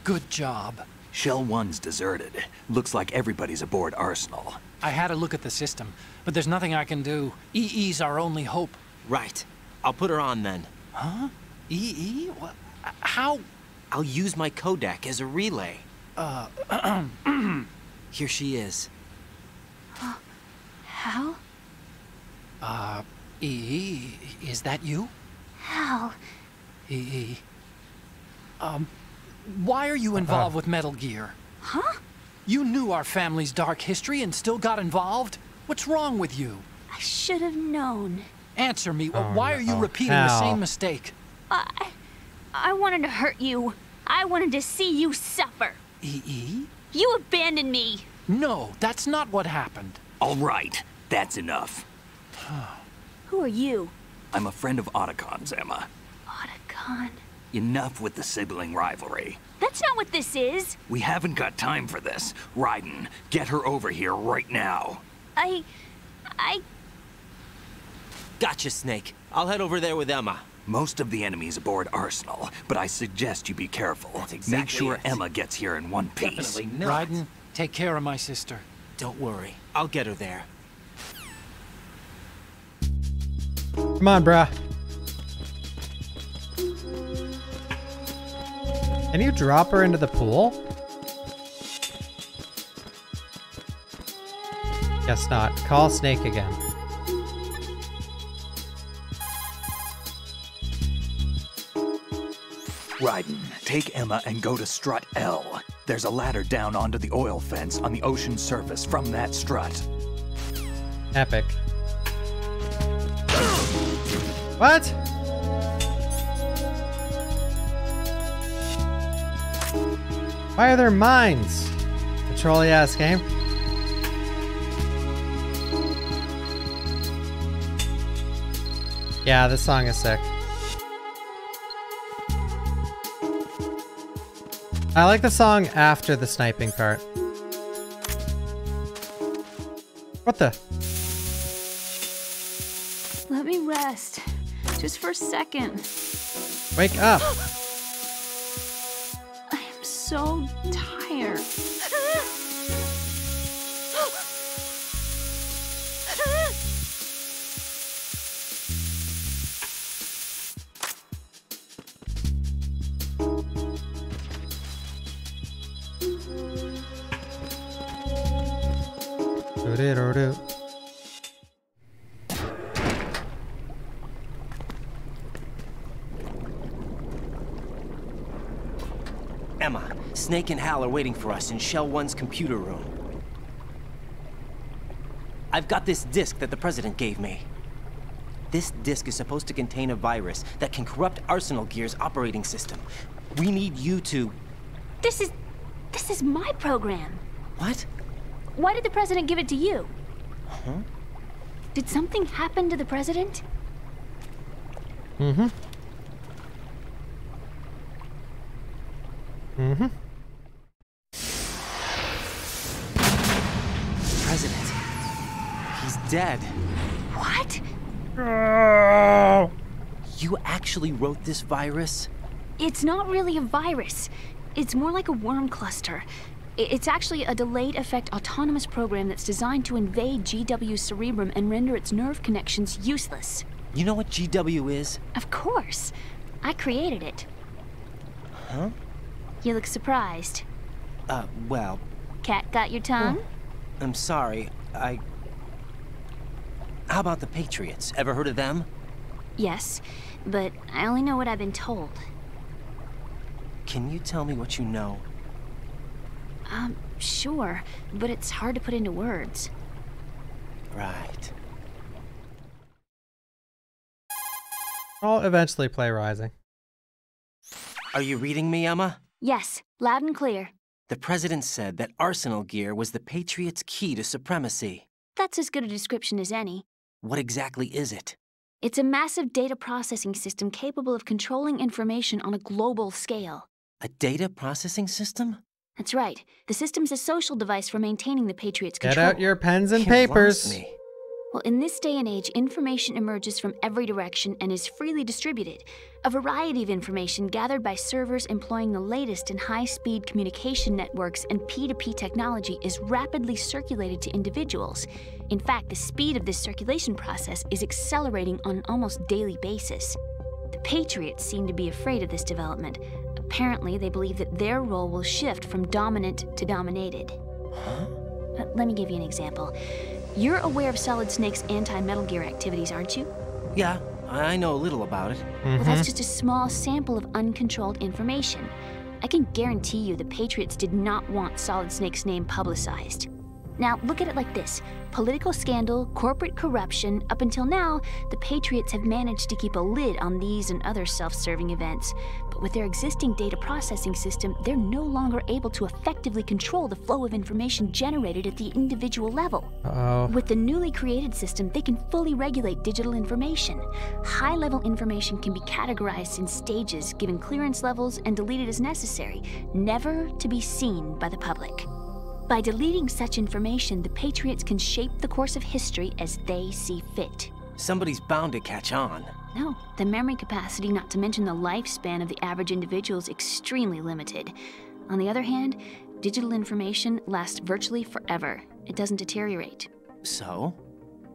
Good job. Shell 1's deserted. Looks like everybody's aboard Arsenal. I had a look at the system, but there's nothing I can do. EE's our only hope. Right. I'll put her on then. Huh? EE? What? How? I'll use my Kodak as a relay. Here she is. Hal? EE, is that you? Hal? EE. Why are you involved with Metal Gear? Huh? You knew our family's dark history and still got involved? What's wrong with you? I should have known. Answer me. Why are you repeating Hal. the same mistake? I wanted to hurt you. I wanted to see you suffer. E.E.? You abandoned me. No, that's not what happened. All right, that's enough. Who are you? I'm a friend of Otacon's, Emma. Otacon? Enough with the sibling rivalry. That's not what this is. We haven't got time for this. Raiden, get her over here right now. I... Gotcha, Snake. I'll head over there with Emma. Most of the enemy's aboard Arsenal, but I suggest you be careful. That's exactly Make sure it. Emma gets here in one piece. Definitely not. Raiden, take care of my sister. Don't worry. I'll get her there. Come on, bruh. Can you drop her into the pool? Guess not. Call Snake again. Raiden, take Emma and go to strut L. There's a ladder down onto the oil fence on the ocean surface from that strut. Epic. What? Why are there mines? A trolly ass game. Yeah, this song is sick. I like the song after the sniping part. What the? Let me rest. Just for a second. Wake up. I am so tired. Do-do-do-do. Emma, Snake and Hal are waiting for us in Shell 1's computer room. I've got this disk that the President gave me. This disk is supposed to contain a virus that can corrupt Arsenal Gear's operating system. We need you to... This is my program. What? Why did the President give it to you? Huh? Did something happen to the President? Mm-hmm. Mm-hmm. President. He's dead. What? You actually wrote this virus? It's not really a virus. It's more like a worm cluster. It's actually a delayed effect autonomous program that's designed to invade GW's cerebrum and render its nerve connections useless. You know what GW is? Of course. I created it. Huh? You look surprised. Well... Cat got your tongue? I'm sorry, How about the Patriots? Ever heard of them? Yes, but I only know what I've been told. Can you tell me what you know? Sure, but it's hard to put into words. Right. I'll eventually play Rising. Are you reading me, Emma? Yes, loud and clear. The President said that Arsenal Gear was the Patriots' key to supremacy. That's as good a description as any. What exactly is it? It's a massive data processing system capable of controlling information on a global scale. A data processing system? That's right. The system's a social device for maintaining the Patriots' control. Get out your pens and You papers. lost me. Well, in this day and age, information emerges from every direction and is freely distributed. A variety of information gathered by servers employing the latest in high-speed communication networks and P2P technology is rapidly circulated to individuals. In fact, the speed of this circulation process is accelerating on an almost daily basis. The Patriots seem to be afraid of this development. Apparently, they believe that their role will shift from dominant to dominated. Huh? Let me give you an example. You're aware of Solid Snake's anti-Metal Gear activities, aren't you? Yeah, I know a little about it. Well, that's just a small sample of uncontrolled information. I can guarantee you the Patriots did not want Solid Snake's name publicized. Now, look at it like this. Political scandal, corporate corruption, up until now, the Patriots have managed to keep a lid on these and other self-serving events. But with their existing data processing system, they're no longer able to effectively control the flow of information generated at the individual level. Uh-oh. With the newly created system, they can fully regulate digital information. High-level information can be categorized in stages, given clearance levels, and deleted as necessary, never to be seen by the public. By deleting such information, the Patriots can shape the course of history as they see fit. Somebody's bound to catch on. No, the memory capacity, not to mention the lifespan of the average individual, is extremely limited. On the other hand, digital information lasts virtually forever. It doesn't deteriorate. So?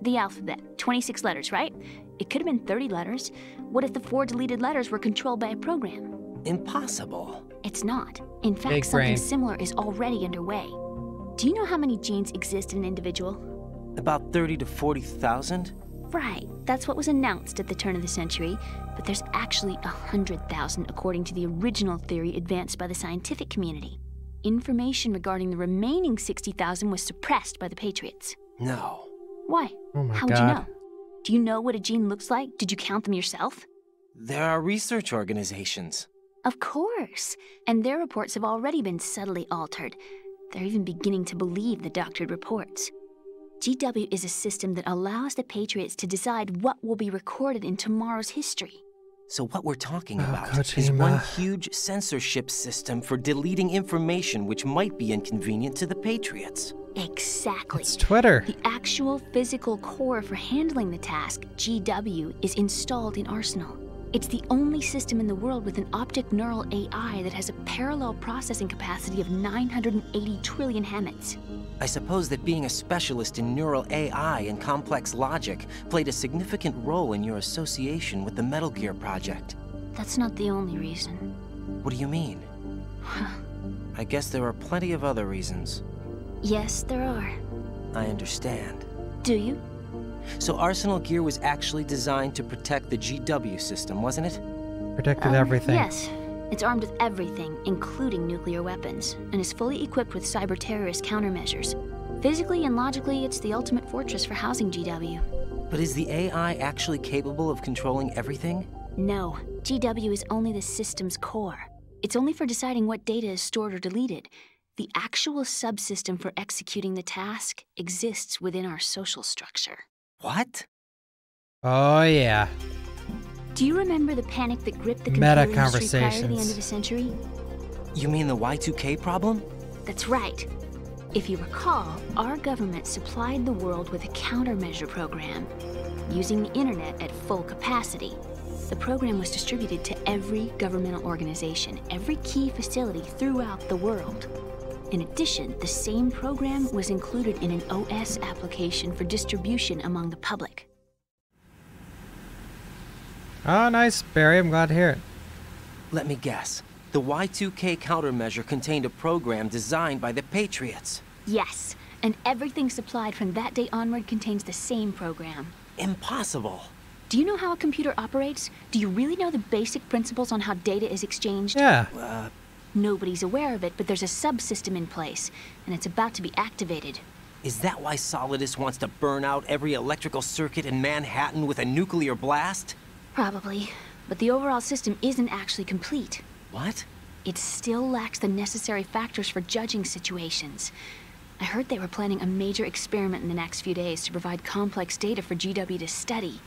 The alphabet, 26 letters, right? It could have been 30 letters. What if the 4 deleted letters were controlled by a program? Impossible. It's not. In fact, Big something brain. similar is already underway. Do you know how many genes exist in an individual? About 30 to 40,000? Right, that's what was announced at the turn of the century, but there's actually 100,000 according to the original theory advanced by the scientific community. Information regarding the remaining 60,000 was suppressed by the Patriots. No. Why? Oh my How would you God. know? Do you know what a gene looks like? Did you count them yourself? There are research organizations. Of course, and their reports have already been subtly altered. They're even beginning to believe the doctored reports. GW is a system that allows the Patriots to decide what will be recorded in tomorrow's history. So what we're talking Oh, about is Kojima. one huge censorship system for deleting information which might be inconvenient to the Patriots. Exactly. It's Twitter. The actual physical core for handling the task, GW, is installed in Arsenal. It's the only system in the world with an optic neural AI that has a parallel processing capacity of 980 trillion Hammets. I suppose that being a specialist in neural AI and complex logic played a significant role in your association with the Metal Gear project. That's not the only reason. What do you mean? I guess there are plenty of other reasons. Yes, there are. I understand. Do you? So Arsenal Gear was actually designed to protect the GW system, wasn't it? Protected everything. Yes. It's armed with everything, including nuclear weapons, and is fully equipped with cyber-terrorist countermeasures. Physically and logically, it's the ultimate fortress for housing GW. But is the AI actually capable of controlling everything? No, GW is only the system's core. It's only for deciding what data is stored or deleted. The actual subsystem for executing the task exists within our social structure. What? Oh, yeah. Do you remember the panic that gripped the Meta computer industry prior to the end conversations. of the century? You mean the Y2K problem? That's right. If you recall, our government supplied the world with a countermeasure program, using the internet at full capacity. The program was distributed to every governmental organization, every key facility throughout the world. In addition, the same program was included in an OS application for distribution among the public. Oh, nice, Barry. I'm glad to hear it. Let me guess. The Y2K countermeasure contained a program designed by the Patriots. Yes, and everything supplied from that day onward contains the same program. Impossible. Do you know how a computer operates? Do you really know the basic principles on how data is exchanged? Yeah. Nobody's aware of it, but there's a subsystem in place, and it's about to be activated. Is that why Solidus wants to burn out every electrical circuit in Manhattan with a nuclear blast? Probably, but the overall system isn't actually complete. What? It still lacks the necessary factors for judging situations. I heard they were planning a major experiment in the next few days to provide complex data for GW to study.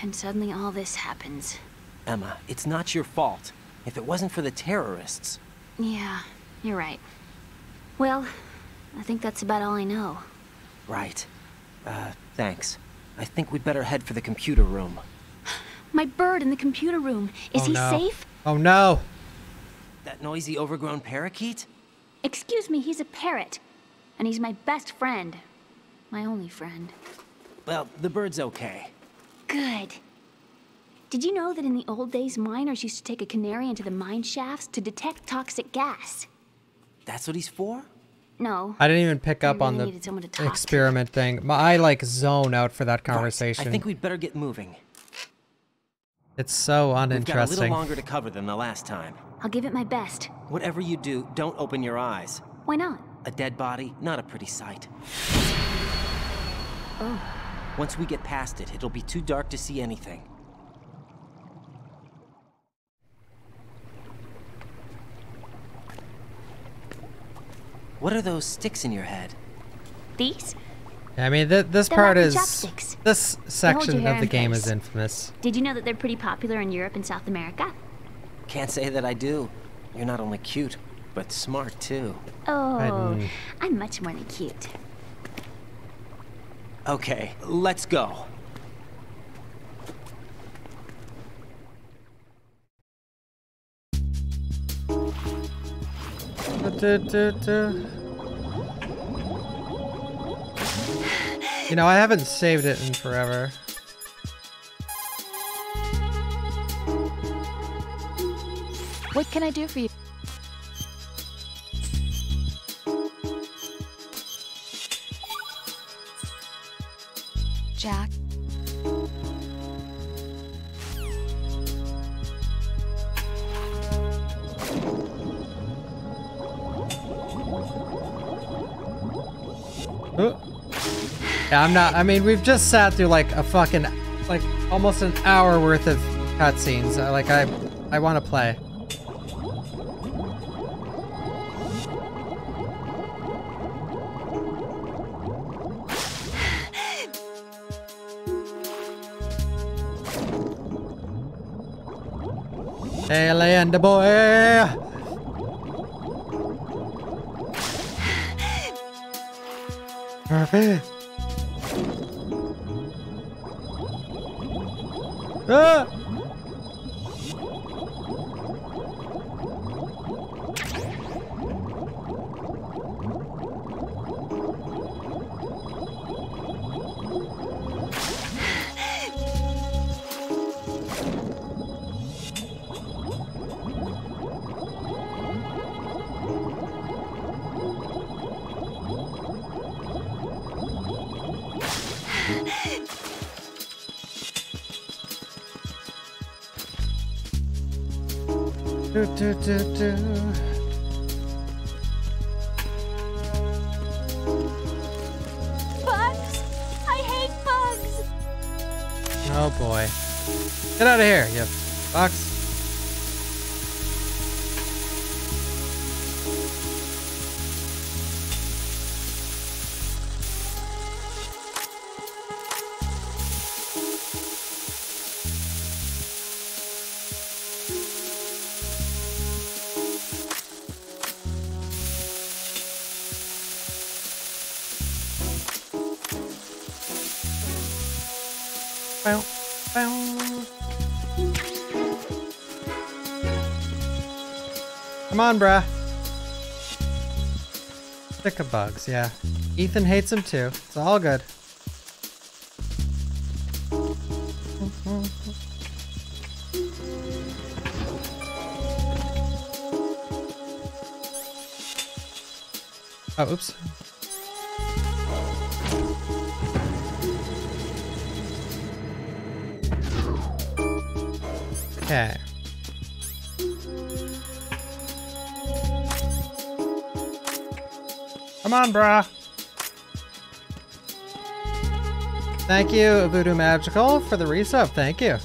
And suddenly all this happens. Emma, it's not your fault. If it wasn't for the terrorists... Yeah, you're right. Well, I think that's about all I know. Right. Thanks. I think we'd better head for the computer room. My bird in the computer room. Is he no. safe? Oh, no. That noisy, overgrown parakeet? Excuse me, he's a parrot. And he's my best friend. My only friend. Well, the bird's okay. Good. Did you know that in the old days, miners used to take a canary into the mine shafts to detect toxic gas? That's what he's for? No. I didn't even pick up I on really the needed someone to talk to. experiment thing. I like zone out for that conversation. Right. I think we'd better get moving. It's so We've got a uninteresting. little longer to cover than the last time. I'll give it my best. Whatever you do, don't open your eyes. Why not? A dead body, not a pretty sight. Oh. Once we get past it, it'll be too dark to see anything. What are those sticks in your head? These? I mean, this They're part like is... chopsticks. This section your hair of the in game place. is infamous. Did you know that they're pretty popular in Europe and South America? Can't say that I do. You're not only cute, but smart too. Oh, I'm much more than cute. Okay, let's go. You know, I haven't saved it in forever. What can I do for you? Jack. Yeah, I'm not. I mean, we've just sat through like a fucking, like almost an hour worth of cutscenes. I want to play. Hey, Leander boy. Perfect. Ah! Bugs! I hate bugs! Oh boy. Get out of here, you fox. Bow, bow. Come on, bruh. Stick of bugs, yeah. Ethan hates them too. It's all good. Oh, oops. Okay. Come on, brah. Thank you, Voodoo Magical, for the resub. Thank you.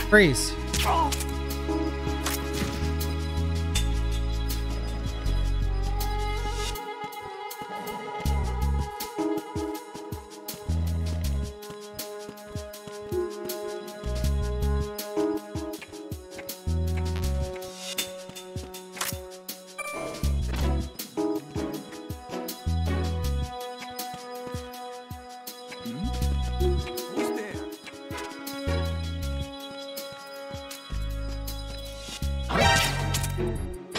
Freeze.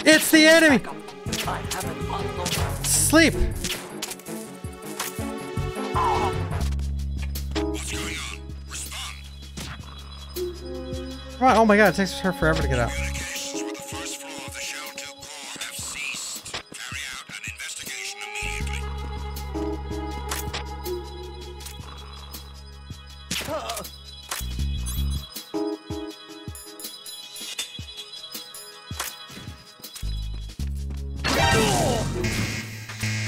It's the enemy! Sleep! What's going on? Come on. Oh my god, it takes her forever to get out.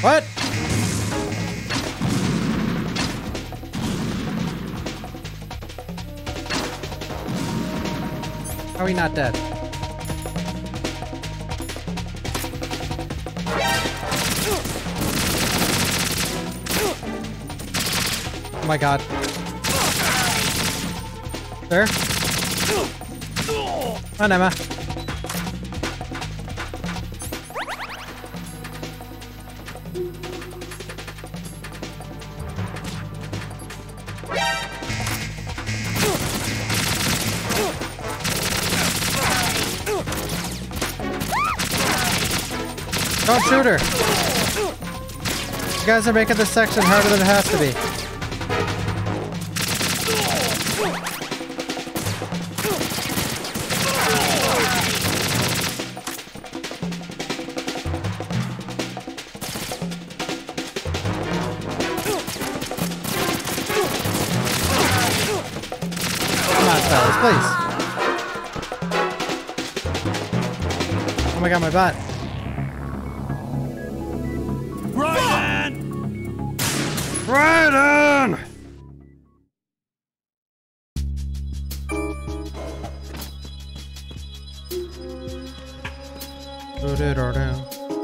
What? How are we not dead? Oh my god. There. Come on, Emma. Don't shoot her! You guys are making this section harder than it has to be. Come on, fellas, please. Oh my god, my butt. Raiden!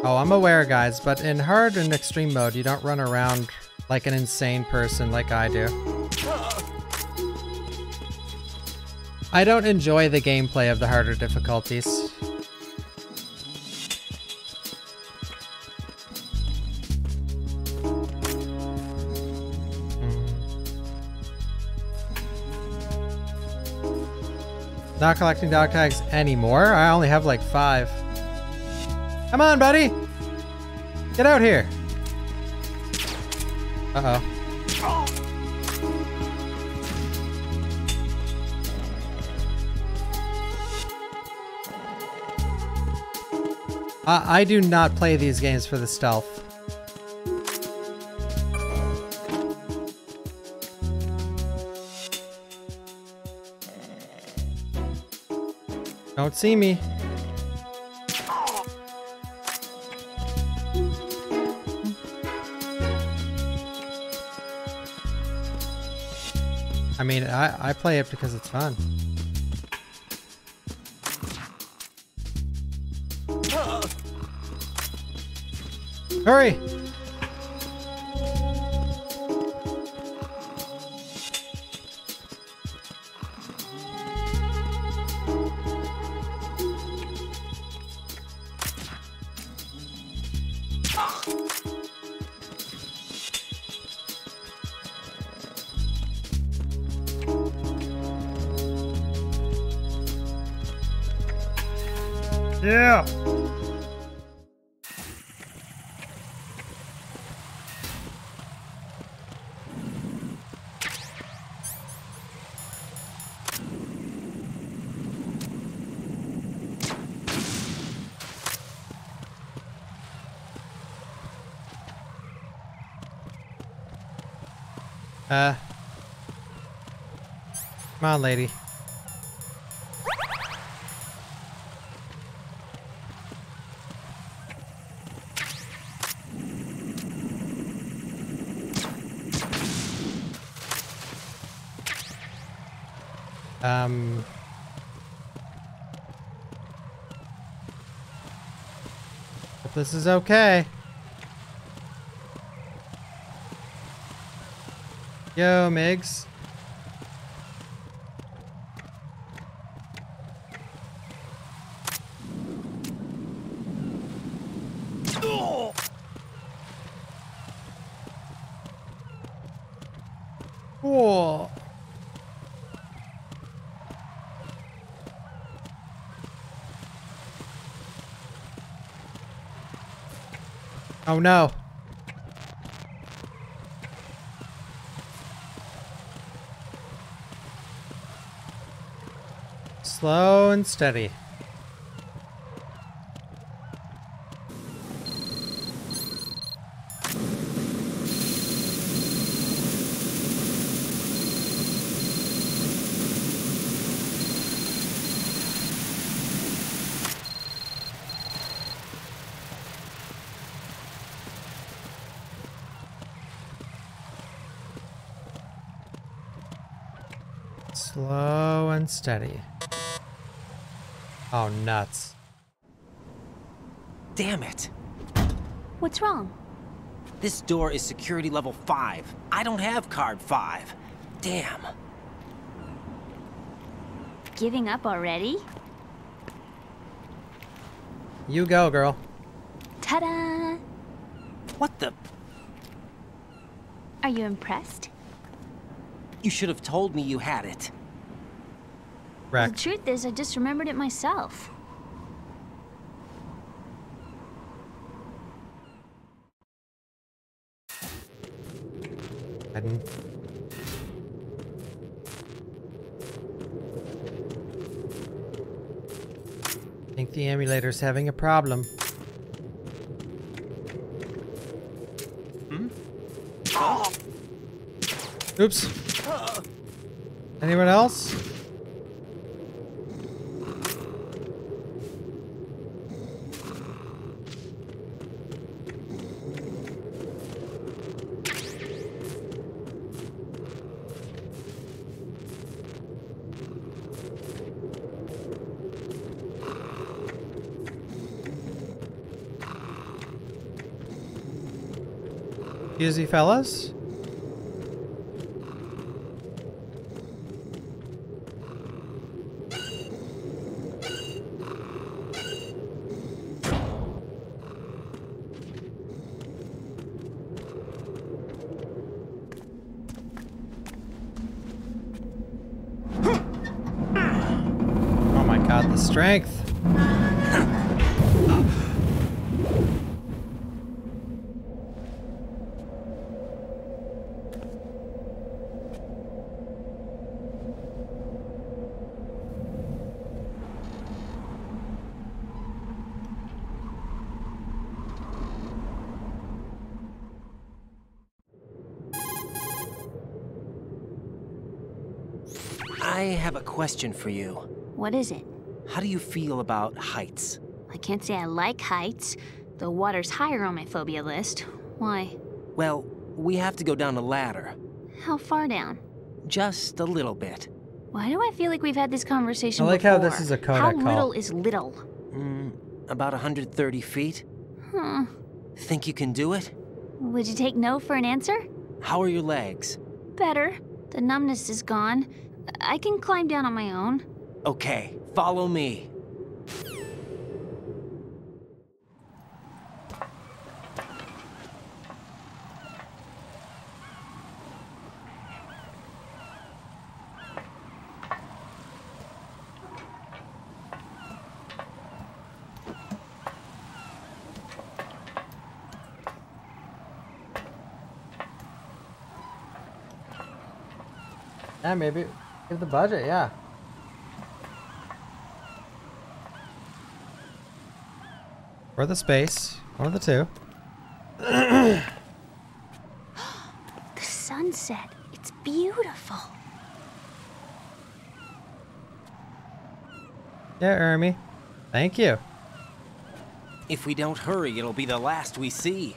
Oh, I'm aware, guys, but in hard and extreme mode, you don't run around like an insane person like I do. I don't enjoy the gameplay of the harder difficulties. Not collecting dog tags anymore. I only have like 5. Come on, buddy! Get out here! Uh-oh. I do not play these games for the stealth. Don't see me. I mean, I play it because it's fun. Hurry! Yeah! Come on, lady. Hope this is okay. Yo, Migs. Whoa. Oh no. Slow and steady. Slow and steady. Oh, nuts. Damn it. What's wrong? This door is security level 5. I don't have card 5. Damn. Giving up already? You go, girl. Ta-da! What the? Are you impressed? You should have told me you had it. The truth is, I just remembered it myself. I think the emulator's having a problem. Oops. Anyone else? Easy, fellas. Oh my god, the strength. I have a question for you. What is it? How do you feel about heights? I can't say I like heights. The water's higher on my phobia list. Why? Well, we have to go down a ladder. How far down? Just a little bit. Why do I feel like we've had this conversation I like before? how this is a codec How call. little is little? About 130 feet. Huh. Think you can do it? Would you take no for an answer? How are your legs? Better. The numbness is gone. I can climb down on my own. Okay, follow me. Yeah, maybe. Give the budget, yeah. Or the space. One of the two. The sunset. It's beautiful. Yeah, Ermi. Thank you. If we don't hurry, it'll be the last we see.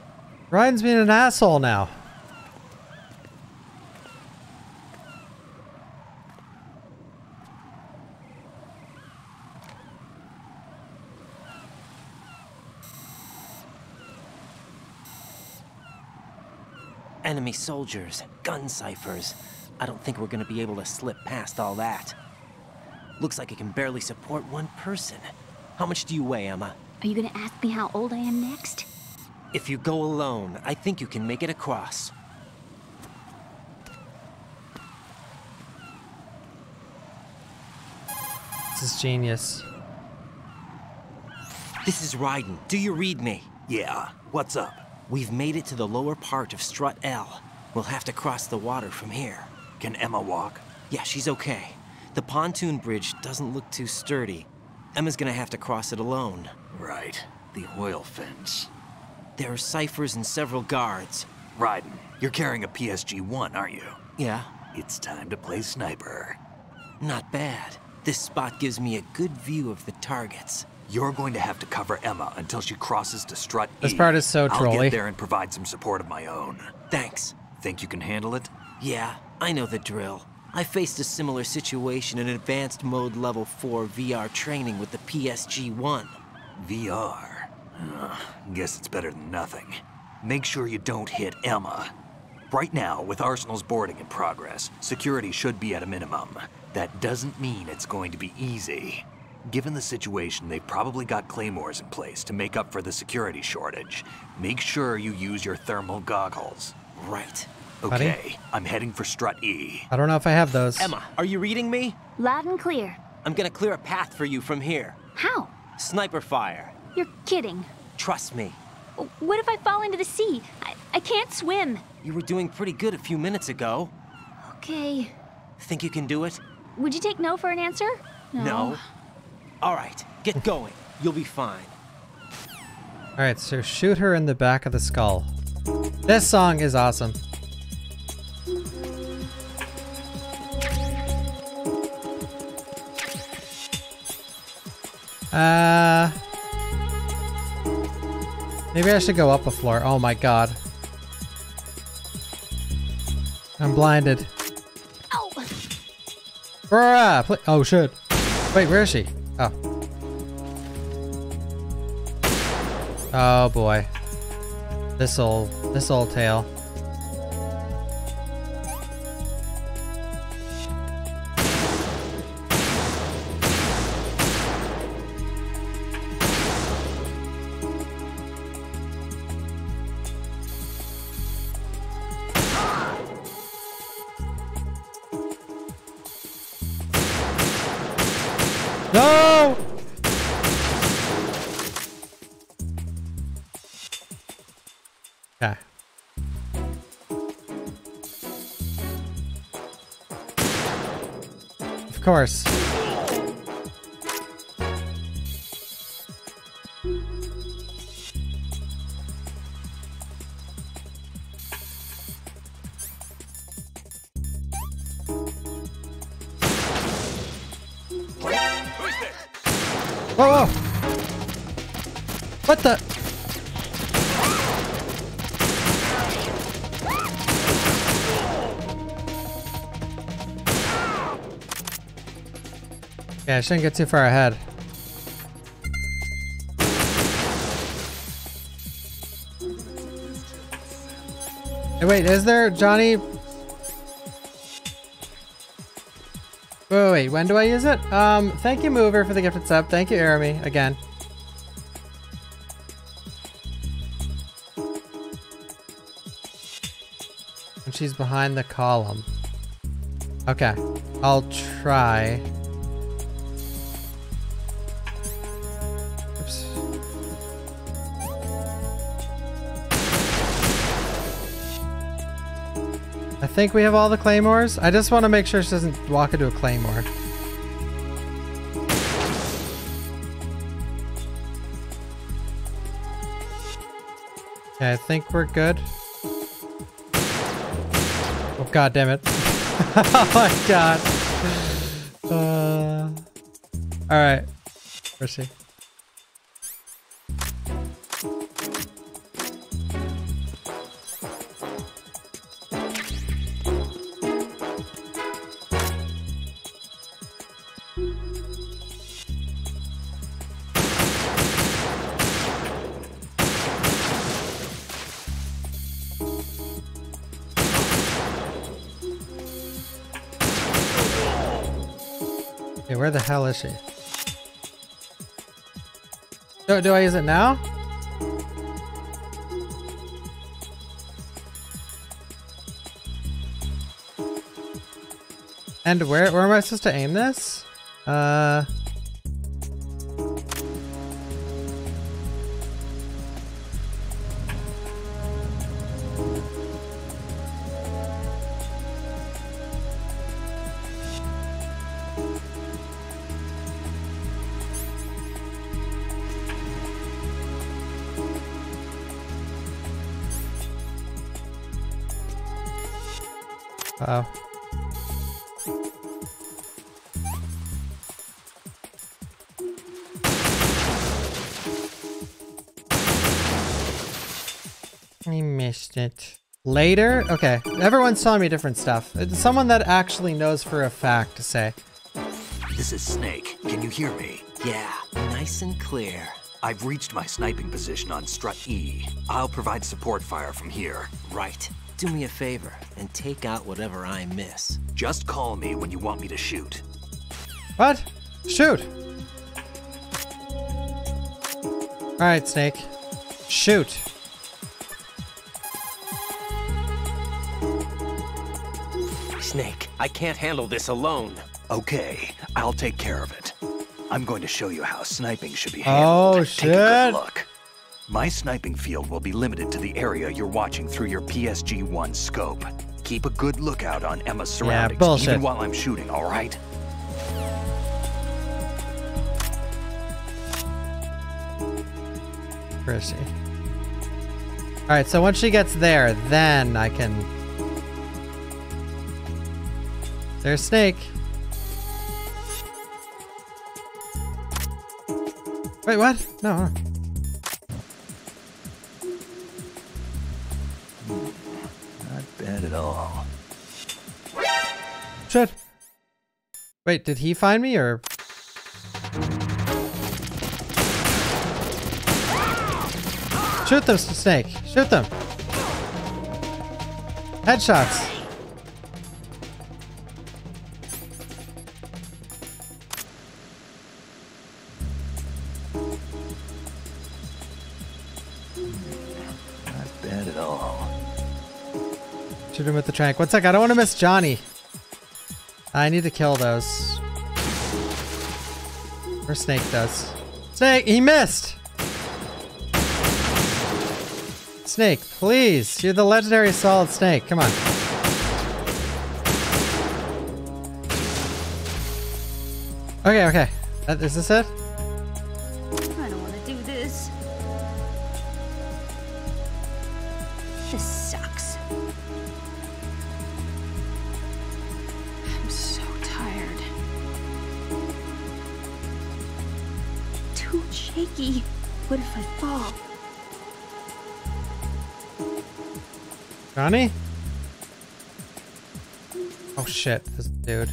Ryan's being an asshole now. Enemy soldiers, gun ciphers. I don't think we're gonna be able to slip past all that. Looks like it can barely support one person. How much do you weigh, Emma? Are you gonna ask me how old I am next? If you go alone, I think you can make it across. This is genius. This is Raiden. Do you read me? Yeah, what's up? We've made it to the lower part of Strut L. We'll have to cross the water from here. Can Emma walk? Yeah, she's okay. The pontoon bridge doesn't look too sturdy. Emma's gonna have to cross it alone. Right. The oil fence. There are ciphers and several guards. Raiden, you're carrying a PSG-1, aren't you? Yeah. It's time to play sniper. Not bad. This spot gives me a good view of the targets. You're going to have to cover Emma until she crosses to strut E. This part is so I'll trolly. get there and provide some support of my own. Thanks. Think you can handle it? Yeah, I know the drill. I faced a similar situation in advanced mode level 4 VR training with the PSG-1. VR? Guess it's better than nothing. Make sure you don't hit Emma. Right now, with Arsenal's boarding in progress, security should be at a minimum. That doesn't mean it's going to be easy. Given the situation, they've probably got claymores in place to make up for the security shortage. Make sure you use your thermal goggles. Right. Okay, Buddy? I'm heading for strut E. I don't know if I have those. Emma, are you reading me? Loud and clear. I'm gonna clear a path for you from here. How? Sniper fire. You're kidding. Trust me. What if I fall into the sea? I can't swim. You were doing pretty good a few minutes ago. Okay. Think you can do it? Would you take no for an answer? No. All right, get going. You'll be fine. All right, so shoot her in the back of the skull. This song is awesome. Maybe I should go up a floor. Oh my god. I'm blinded. Ow! Aurora, oh shit. Wait, where is she? Oh. Oh boy. This old tale. No! Okay. Of course. Whoa, whoa! What the? Yeah, I shouldn't get too far ahead. Hey, wait, is there Johnny? Wait, when do I use it? Thank you, Mover, for the gifted sub. Thank you, Arami, again. And she's behind the column. Okay, I'll try. Oops. I think we have all the claymores. I just want to make sure she doesn't walk into a claymore. Okay, I think we're good. Oh god damn it. Oh my god. Alright. Where's she? Okay, where the hell is she? Do I use it now? And where am I supposed to aim this? Uh-oh. I missed it. Later? Okay. Everyone's telling me different stuff. It's someone that actually knows for a fact to say. This is Snake. Can you hear me? Yeah, nice and clear. I've reached my sniping position on Strut E. I'll provide support fire from here. Right. Do me a favor and take out whatever I miss. Just call me when you want me to shoot. What? Shoot! Alright, Snake. Shoot. Snake, I can't handle this alone. Okay, I'll take care of it. I'm going to show you how sniping should be handled. Oh, shit. Take a good look. My sniping field will be limited to the area you're watching through your PSG-1 scope. Keep a good lookout on Emma's surroundings, bullshit. even while I'm shooting, all right? Where is she? Alright, so once she gets there, then I can... There's Snake. Wait, what? No. Not bad at all. Shit. Wait, did he find me or? Shoot them, Snake. Shoot them. Headshots. Not bad at all. Shoot him with the trank. One sec, I don't want to miss Johnny. I need to kill those. Or Snake does. Snake, he missed! Snake, please. You're the legendary Solid Snake. Come on. Okay, okay. Is this it? I don't want to do this. This sucks. I'm so tired. Too shaky. What if I fall? Johnny? Oh shit, this dude.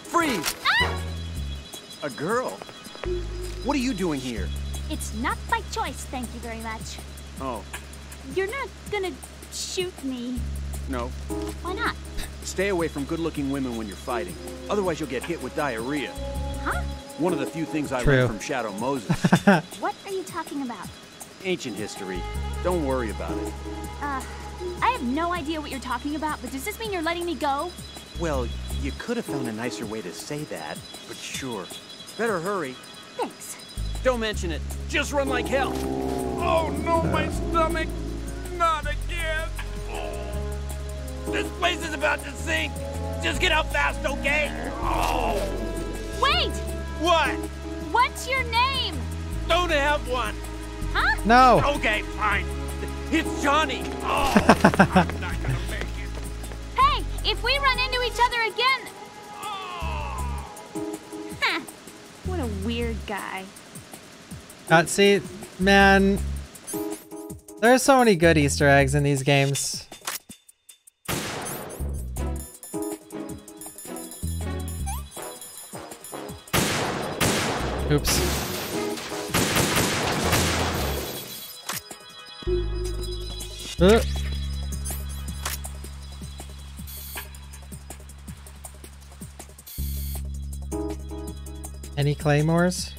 Freeze! Ah! A girl? What are you doing here? It's not by choice, thank you very much. Oh, You're not gonna shoot me. no. Why not? Stay away from good-looking women when you're fighting. Otherwise, you'll get hit with diarrhea. Huh? One of the few things I True. learned from Shadow Moses. What are you talking about? Ancient history. Don't worry about it. I have no idea what you're talking about, but does this mean you're letting me go? Well, you could have found a nicer way to say that, but sure. Better hurry. Thanks. Don't mention it. Just run like hell. Oh no, my stomach! Not again! This place is about to sink! Just get out fast, okay? Oh! Wait! What? What's your name? Don't have one! Huh? No! Okay, fine. It's Johnny! Oh! I'm not gonna make it. Hey, if we run into each other again... Huh. What a weird guy. See, man. There's so many good Easter eggs in these games. Oops. Any claymores?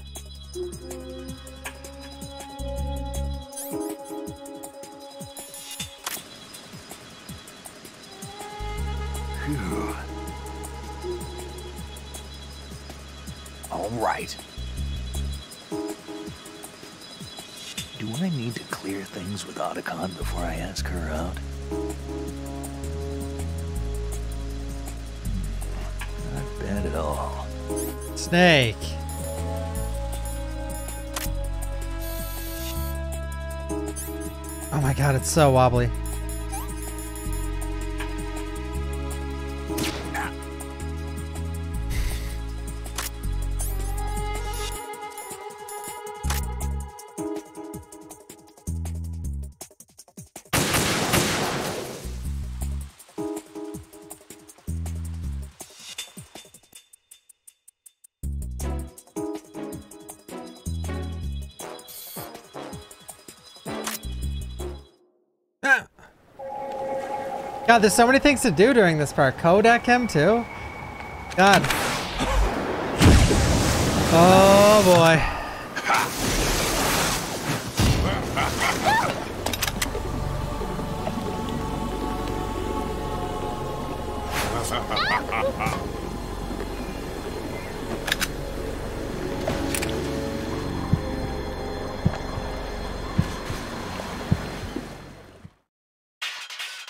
Phew. All right. Do I need to clear things with Otacon before I ask her out? Not bad at all. Snake. Oh my god, it's so wobbly. God, there's so many things to do during this part. Kodak him too? God. Oh boy.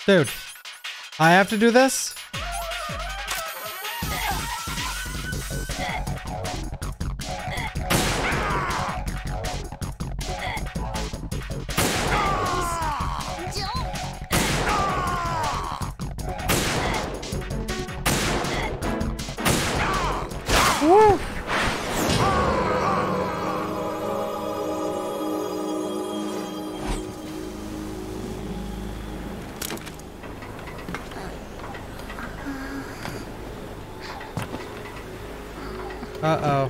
Dude. I have to do this? Woo! Uh-oh.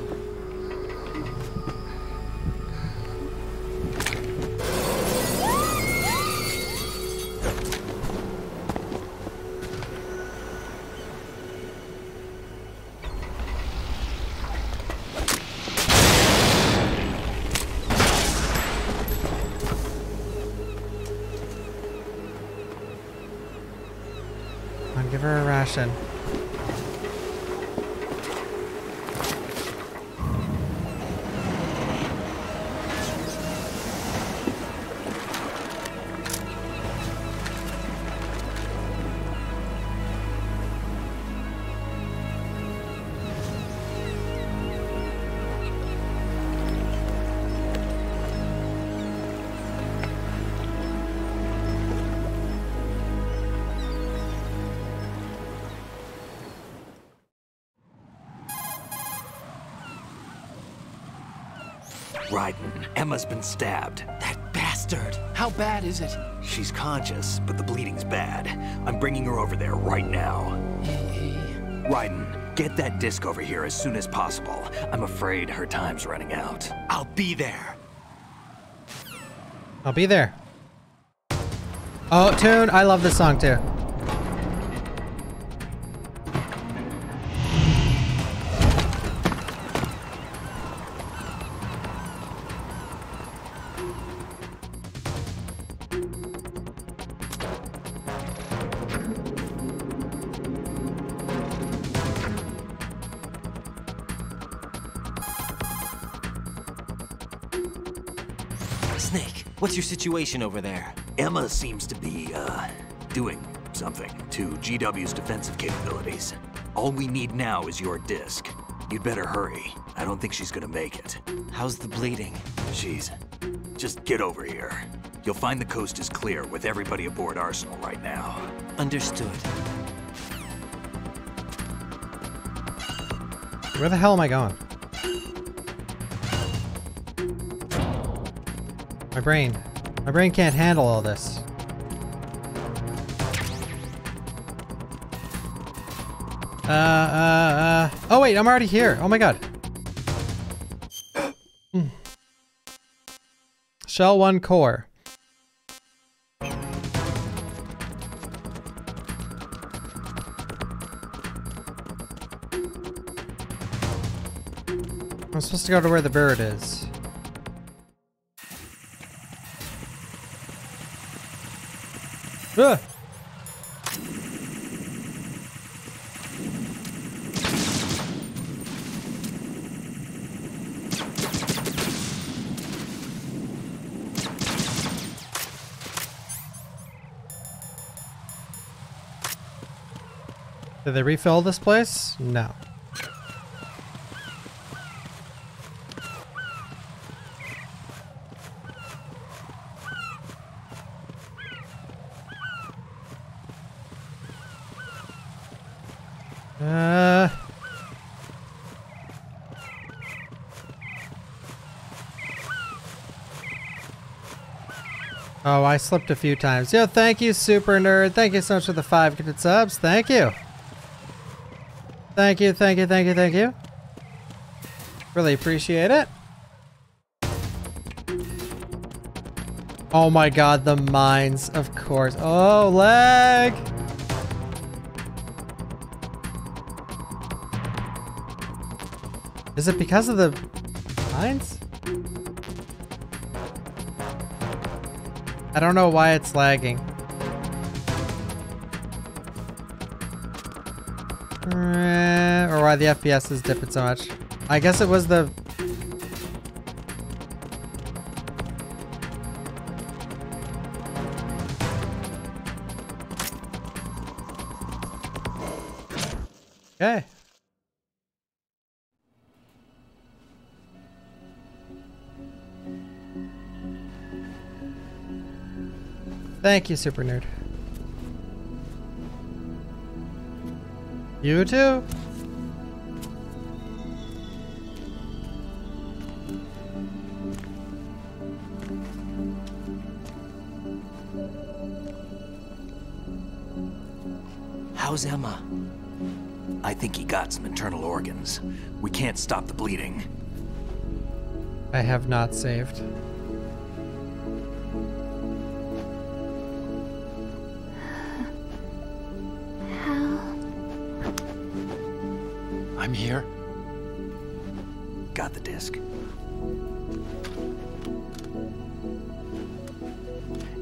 I'll give her a ration. Raiden, Emma's been stabbed. That bastard! How bad is it? She's conscious, but the bleeding's bad. I'm bringing her over there right now. Raiden, get that disc over here as soon as possible. I'm afraid her time's running out. I'll be there. I'll be there. Oh, tune. I love this song too. Snake, what's your situation over there? Emma seems to be, doing something to GW's defensive capabilities. All we need now is your disc. You'd better hurry. I don't think she's gonna make it. How's the bleeding? Just get over here. You'll find the coast is clear with everybody aboard Arsenal right now. Understood. Where the hell am I going? My brain can't handle all this. Oh wait, I'm already here. Oh my god. Shell 1 core. I'm supposed to go to where the bird is. Ugh. Did they refill this place? No. Oh, I slipped a few times. Yo, thank you, Super Nerd. Thank you so much for the 5 gifted subs. Thank you. Thank you, thank you, thank you, thank you. Really appreciate it. Oh my god, the mines, of course. Oh, lag! Is it because of the mines? I don't know why it's lagging. Or why the FPS is dipping so much. I guess it was the... Okay. Thank you, Super Nerd. You too. How's Emma? I think he got some internal organs. We can't stop the bleeding. I have not saved. I'm here. Got the disc.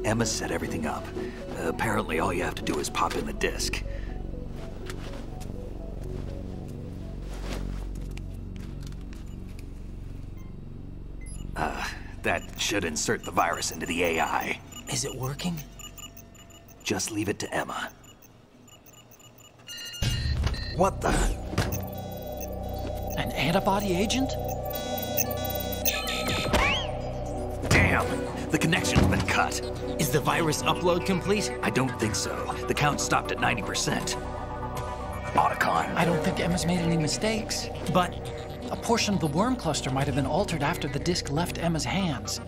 Emma set everything up. Apparently all you have to do is pop in the disc. That should insert the virus into the AI. Is it working? Just leave it to Emma. What the? An antibody agent? Damn! The connection's been cut. Is the virus upload complete? I don't think so. The count stopped at 90%. Otacon. I don't think Emma's made any mistakes. But a portion of the worm cluster might have been altered after the disc left Emma's hands.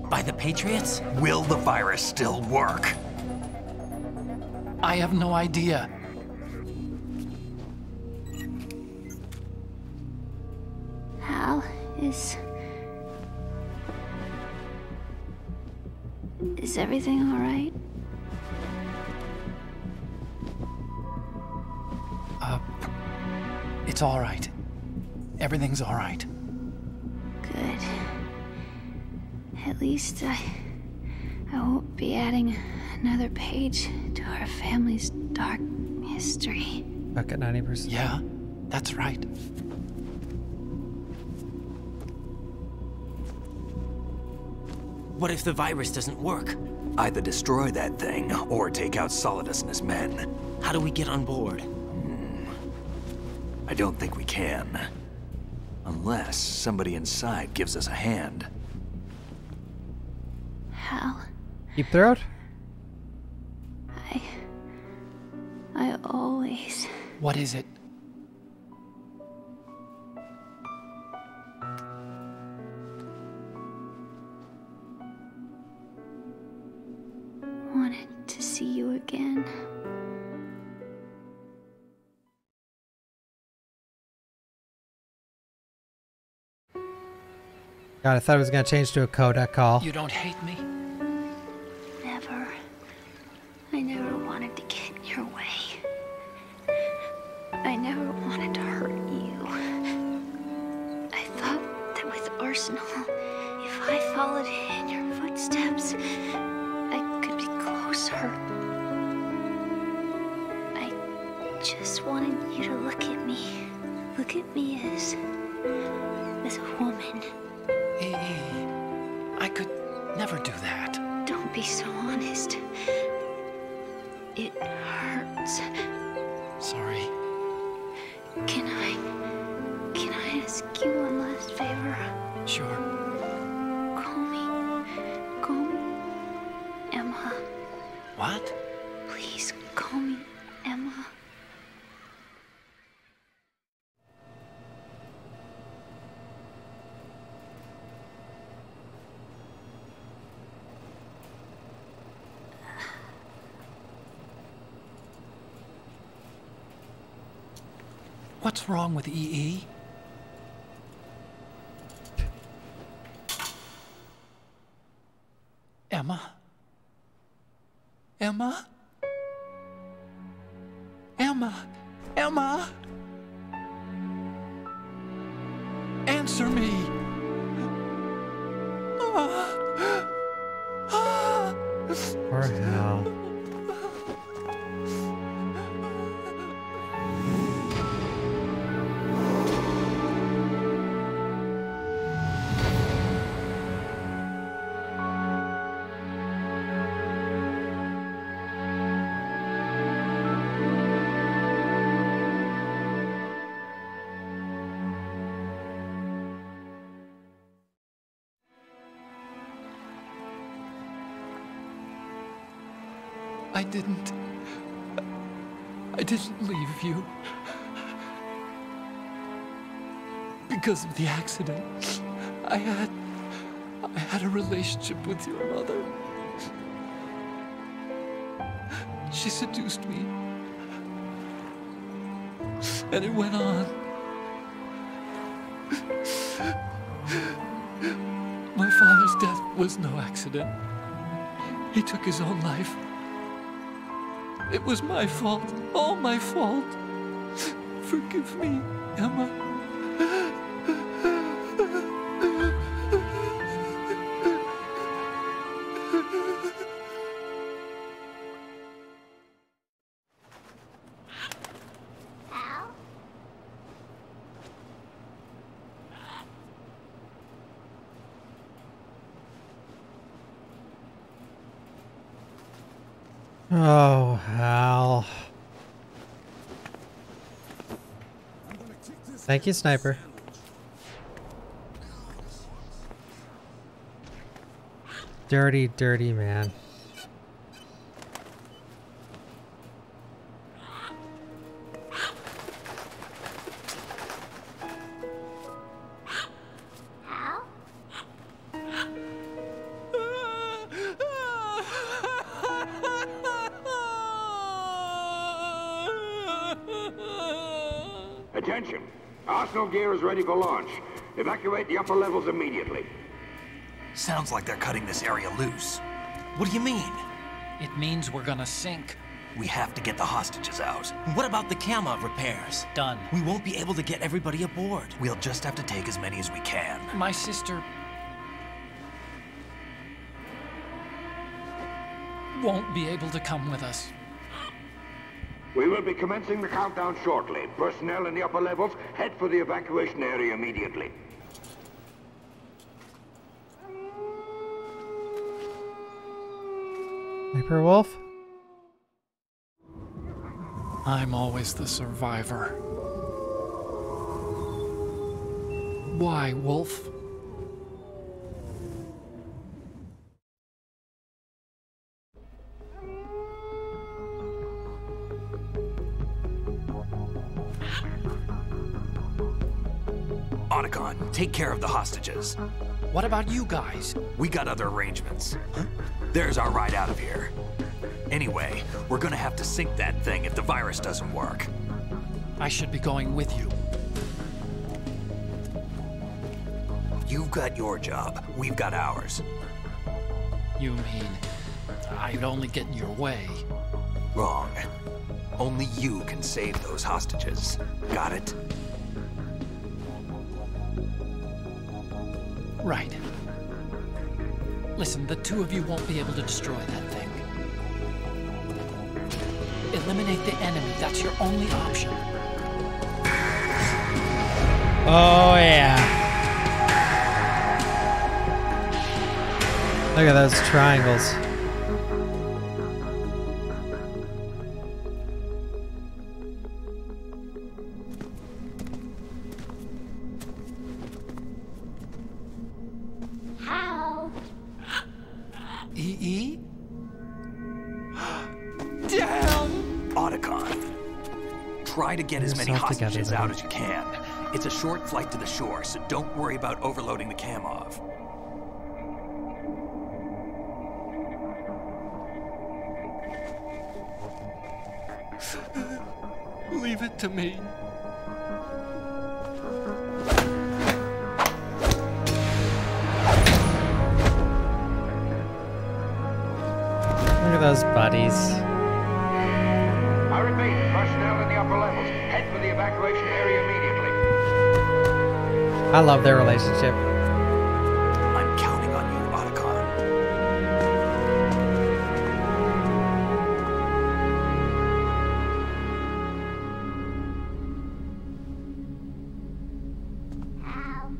By the Patriots? Will the virus still work? I have no idea. Hal, is everything all right? It's all right. Everything's all right. Good. At least I won't be adding another page to our family's dark history. Back at 90%. Yeah, that's right. What if the virus doesn't work? Either destroy that thing, or take out Solidus and his men. How do we get on board? I don't think we can. Unless somebody inside gives us a hand. Hal? Deep throat? I always... What is it? wanted to see you again. God, I thought it was gonna change to a codec call. You don't hate me? Never. I never wanted to get in your way. I never wanted to hurt you. I thought that with Arsenal, if I followed in your footsteps, I could be closer. I just wanted you to look at me. Look at me as a woman. I could never do that. Don't be so honest. It hurts. Sorry. Can I ask you one last favor? Sure. Call me Emma. What? Please call me Emma. What's wrong with EE? Emma? Emma? Emma? Emma? Answer me! Or hell. I didn't leave you. Because of the accident, I had a relationship with your mother. She seduced me. And it went on. My father's death was no accident. He took his own life. It was my fault, all my fault. Forgive me, Emma. Oh, Hal. Thank you, Sniper. Dirty, dirty man. Attention! Arsenal gear is ready for launch. Evacuate the upper levels immediately. Sounds like they're cutting this area loose. What do you mean? It means we're gonna sink. We have to get the hostages out. What about the camo repairs? Done. We won't be able to get everybody aboard. We'll just have to take as many as we can. My sister won't be able to come with us. We will be commencing the countdown shortly. Personnel in the upper levels, head for the evacuation area immediately. Sniper Wolf? I'm always the survivor. Why, Wolf? Otacon, take care of the hostages. What about you guys? We got other arrangements. There's our ride out of here. Anyway, we're gonna have to sink that thing if the virus doesn't work. I should be going with you. You've got your job, we've got ours. You mean I'd only get in your way? Wrong. Only you can save those hostages. Got it? Right. Listen, the two of you won't be able to destroy that thing. Eliminate the enemy. That's your only option. Oh, yeah. Look at those triangles. EE? Damn! Otacon. Try to get as many hostages out as you can. It's a short flight to the shore, so don't worry about overloading the Kamov. Leave it to me. those buddies. I repeat, personnel in the upper levels, head for the evacuation area immediately. I love their relationship. I'm counting on you, Otacon. Hal,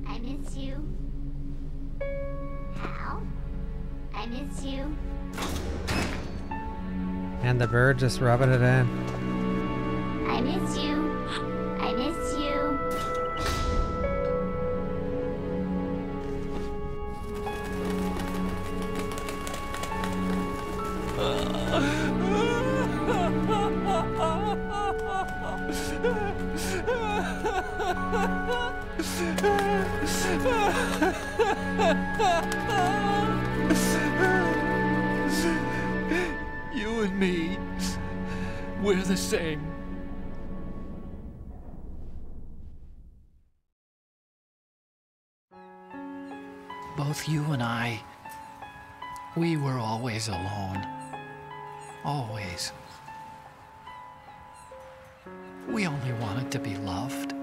I miss you. Hal, I miss you. And the bird just rubbing it in. I miss you. I miss you. You and me, we're the same. Both you and I, we were always alone. Always. We only wanted to be loved.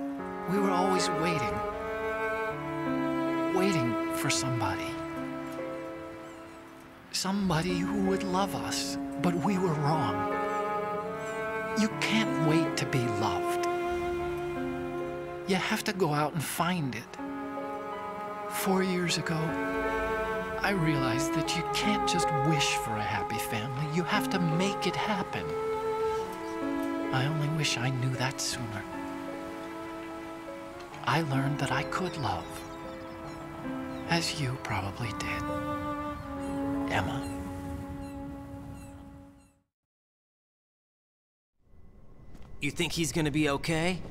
We were always waiting. Waiting for somebody. Somebody who would love us, but we were wrong. You can't wait to be loved. You have to go out and find it. 4 years ago, I realized that you can't just wish for a happy family. You have to make it happen. I only wish I knew that sooner. I learned that I could love, as you probably did, Emma. You think he's gonna be okay?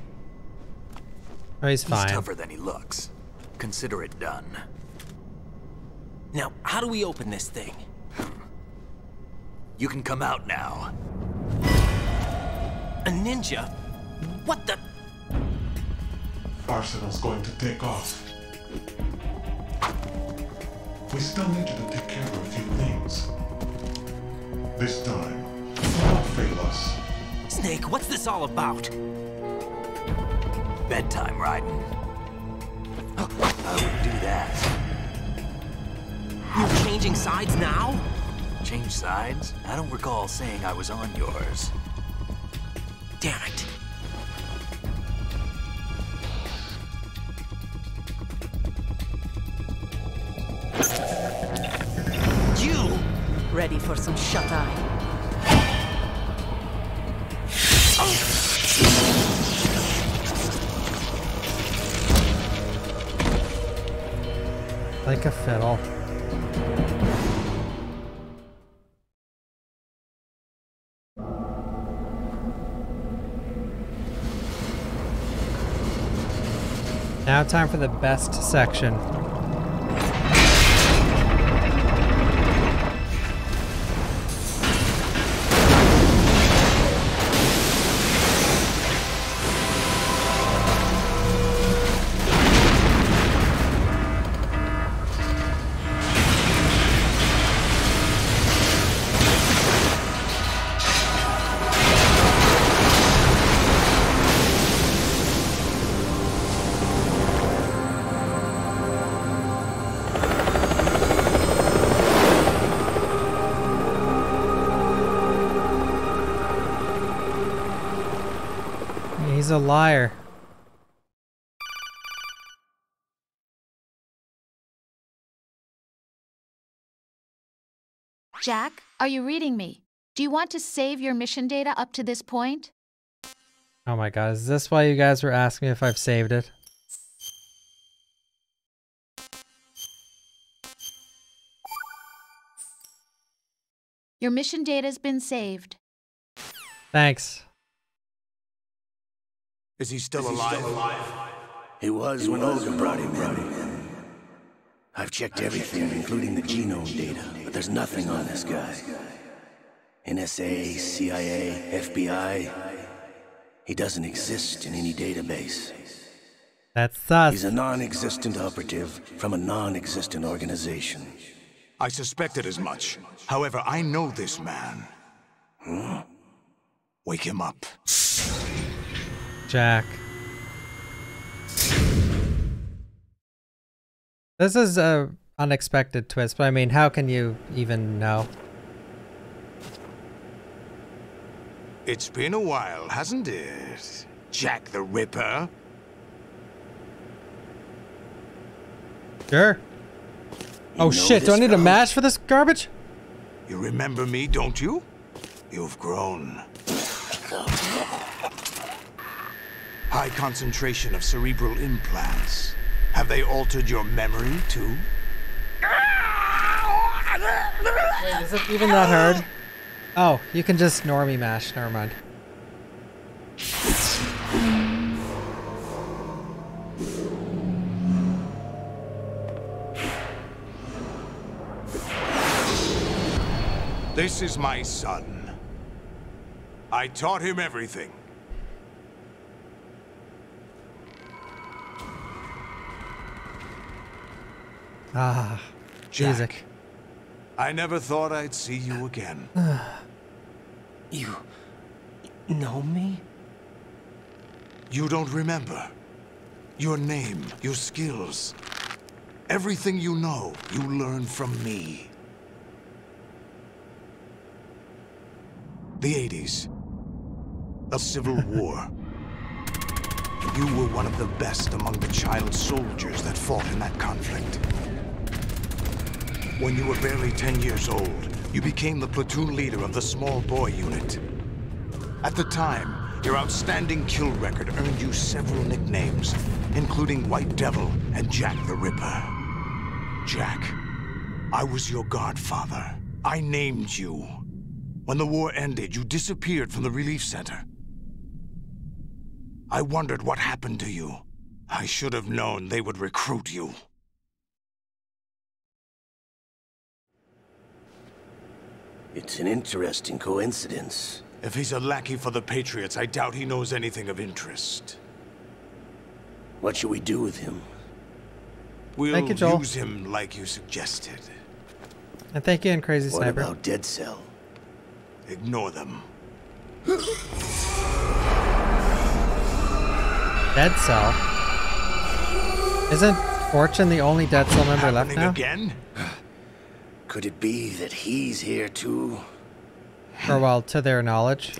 Oh, he's fine. He's tougher than he looks. Consider it done. Now, how do we open this thing? You can come out now. A ninja? What the? Arsenal's going to take off. We still need you to take care of a few things. This time, don't fail us. Snake, what's this all about? Bedtime, Raiden. I wouldn't do that. You're changing sides now? Change sides? I don't recall saying I was on yours. Damn it. You! Ready for some shut-eye? Like a fiddle. Now time for the best section. He's a liar. Jack, are you reading me? Do you want to save your mission data up to this point? Oh my god, is this why you guys were asking me if I've saved it? Your mission data's been saved. Thanks. Is he still alive? He was when Olga brought him in. I've checked everything, including the genome data, but there's nothing on this guy. NSA, CIA, FBI. He doesn't exist in any database. That's sus. He's a non-existent operative from a non-existent organization. I suspected as much. However, I know this man. Wake him up. Jack. This is a unexpected twist, but I mean, how can you even know? It's been a while, hasn't it? Jack the Ripper? Sure. Oh shit, do I need a match for this garbage? You remember me, don't you? You've grown. High concentration of cerebral implants. Have they altered your memory, too? Wait, is it even that hard? Oh, you can just normie mash, never mind. This is my son. I taught him everything. Ah, Jack, music. I never thought I'd see you again. You know me? You don't remember. Your name, your skills. Everything you know, you learned from me. The 80s. A civil war. You were one of the best among the child soldiers that fought in that conflict. When you were barely 10 years old, you became the platoon leader of the small boy unit. At the time, your outstanding kill record earned you several nicknames, including White Devil and Jack the Ripper. Jack, I was your godfather. I named you. When the war ended, you disappeared from the relief center. I wondered what happened to you. I should have known they would recruit you. It's an interesting coincidence. If he's a lackey for the Patriots, I doubt he knows anything of interest. What should we do with him? We'll Thank you, Joel. use him like you suggested. And thank you, and Crazy What Sniper. about Dead Cell? Ignore them. Dead Cell? Isn't Fortune the only Dead Cell member left now? Again? Could it be that he's here too? Or well, to their knowledge.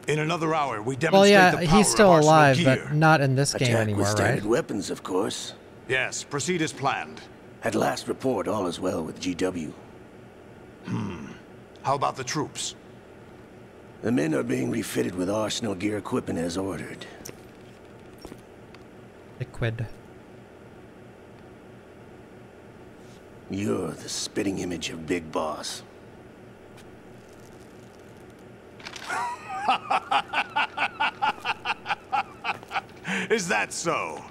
In another hour, we demonstrate Well, yeah, the power he's still of Arsenal alive, gear. but not in this game Attack anymore, with standard right? weapons, of course. Yes, proceed as planned. At last report, all is well with GW. How about the troops? The men are being refitted with Arsenal gear equipment as ordered. Liquid. You're the spitting image of Big Boss. Is that so?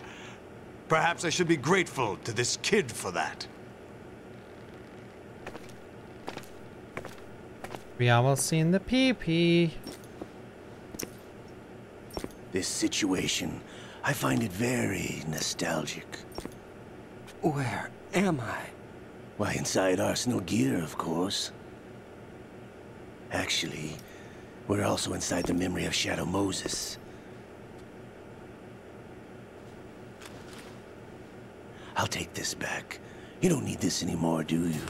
Perhaps I should be grateful to this kid for that. We almost seen the pee-pee. This situation, I find it very nostalgic. Where am I? Why, inside Arsenal gear, of course. Actually, we're also inside the memory of Shadow Moses. I'll take this back. You don't need this anymore, do you?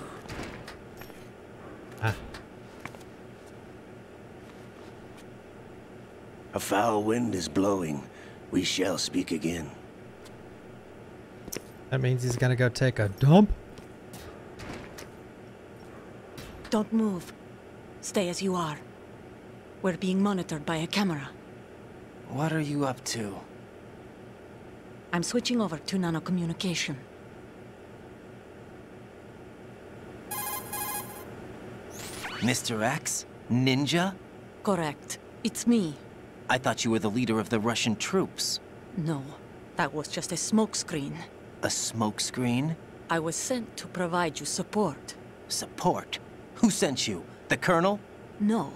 A foul wind is blowing. We shall speak again. That means he's gonna go take a dump? Don't move. Stay as you are. We're being monitored by a camera. What are you up to? I'm switching over to nanocommunication. Mr. X? Ninja? Correct. It's me. I thought you were the leader of the Russian troops. No, that was just a smokescreen. A smokescreen? I was sent to provide you support. Support? Who sent you? The Colonel? No,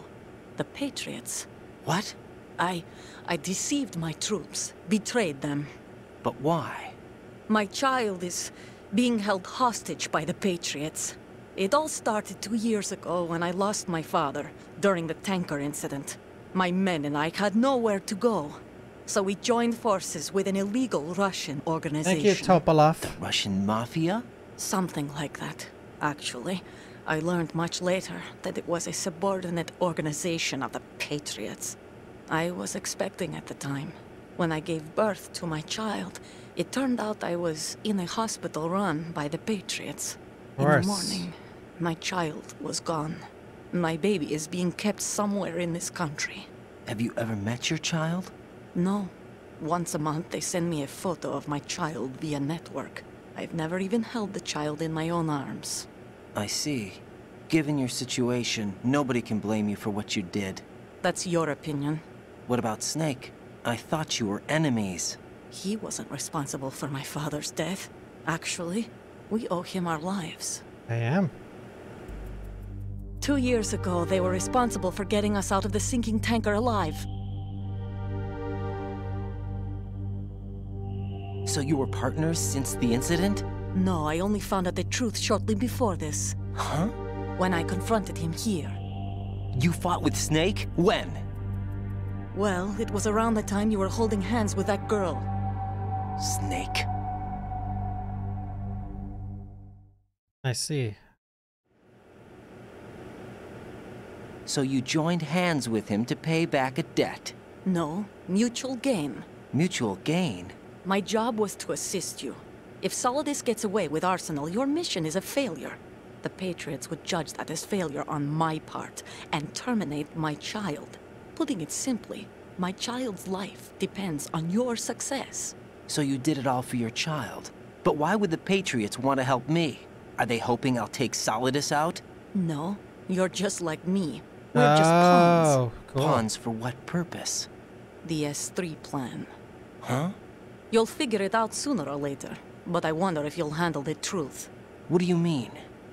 the Patriots. What? I deceived my troops, betrayed them. But why? My child is being held hostage by the Patriots. It all started 2 years ago when I lost my father during the tanker incident. My men and I had nowhere to go, so we joined forces with an illegal Russian organization. Thank you, Topolov. The Russian mafia? Something like that, actually. I learned much later that it was a subordinate organization of the Patriots. I was expecting at the time. When I gave birth to my child, it turned out I was in a hospital run by the Patriots. In the morning, my child was gone. My baby is being kept somewhere in this country. Have you ever met your child? No. Once a month, they send me a photo of my child via network. I've never even held the child in my own arms. I see. Given your situation, nobody can blame you for what you did. That's your opinion. What about Snake? I thought you were enemies. He wasn't responsible for my father's death. Actually, we owe him our lives. I am. 2 years ago, they were responsible for getting us out of the sinking tanker alive. So you were partners since the incident? No, I only found out the truth shortly before this. Huh? When I confronted him here. You fought with Snake? When? Well, it was around the time you were holding hands with that girl. Snake. I see. So you joined hands with him to pay back a debt? No, mutual gain. Mutual gain? My job was to assist you. If Solidus gets away with Arsenal, your mission is a failure. The Patriots would judge that as failure on my part and terminate my child. Putting it simply, my child's life depends on your success. So you did it all for your child. But why would the Patriots want to help me? Are they hoping I'll take Solidus out? No, you're just like me. We're just pawns. Cool. Pawns for what purpose? The S3 plan. Huh? You'll figure it out sooner or later, but I wonder if you'll handle the truth. What do you mean?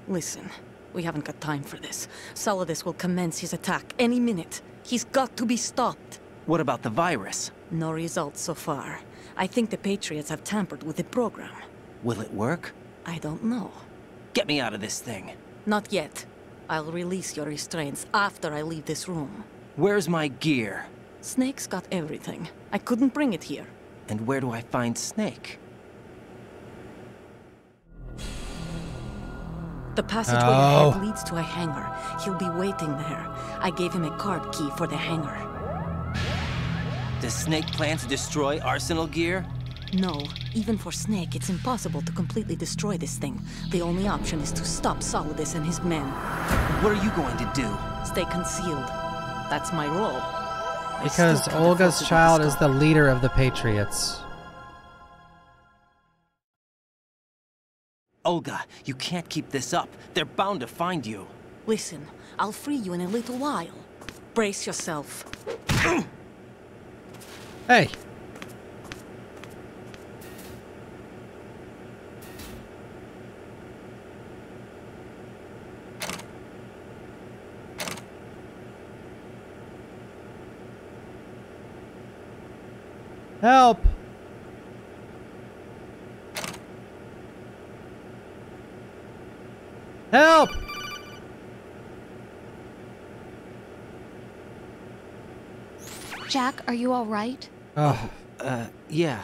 Listen, we haven't got time for this. Solidus will commence his attack any minute. He's got to be stopped. What about the virus? No results so far. I think the Patriots have tampered with the program. Will it work? I don't know. Get me out of this thing. Not yet. I'll release your restraints after I leave this room. Where's my gear? Snake's got everything. I couldn't bring it here. And where do I find Snake? The passageway ahead leads to a hangar. He'll be waiting there. I gave him a card key for the hangar. Does Snake plan to destroy Arsenal gear? No. Even for Snake, it's impossible to completely destroy this thing. The only option is to stop Solidus and his men. What are you going to do? Stay concealed. That's my role. Because Olga's child is the leader of the Patriots. Olga, you can't keep this up. They're bound to find you. Listen, I'll free you in a little while. Brace yourself. Hey! Help! Help! Jack, are you all right? Oh. Yeah.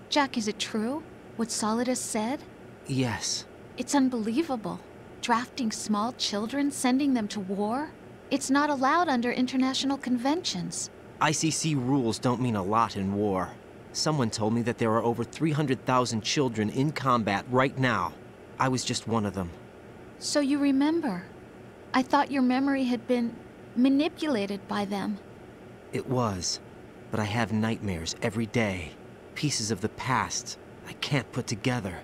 Jack, is it true? What Solidus said? Yes. It's unbelievable. Drafting small children, sending them to war? It's not allowed under international conventions. ICC rules don't mean a lot in war. Someone told me that there are over 300,000 children in combat right now. I was just one of them. So you remember. I thought your memory had been manipulated by them. It was. But I have nightmares every day. Pieces of the past I can't put together.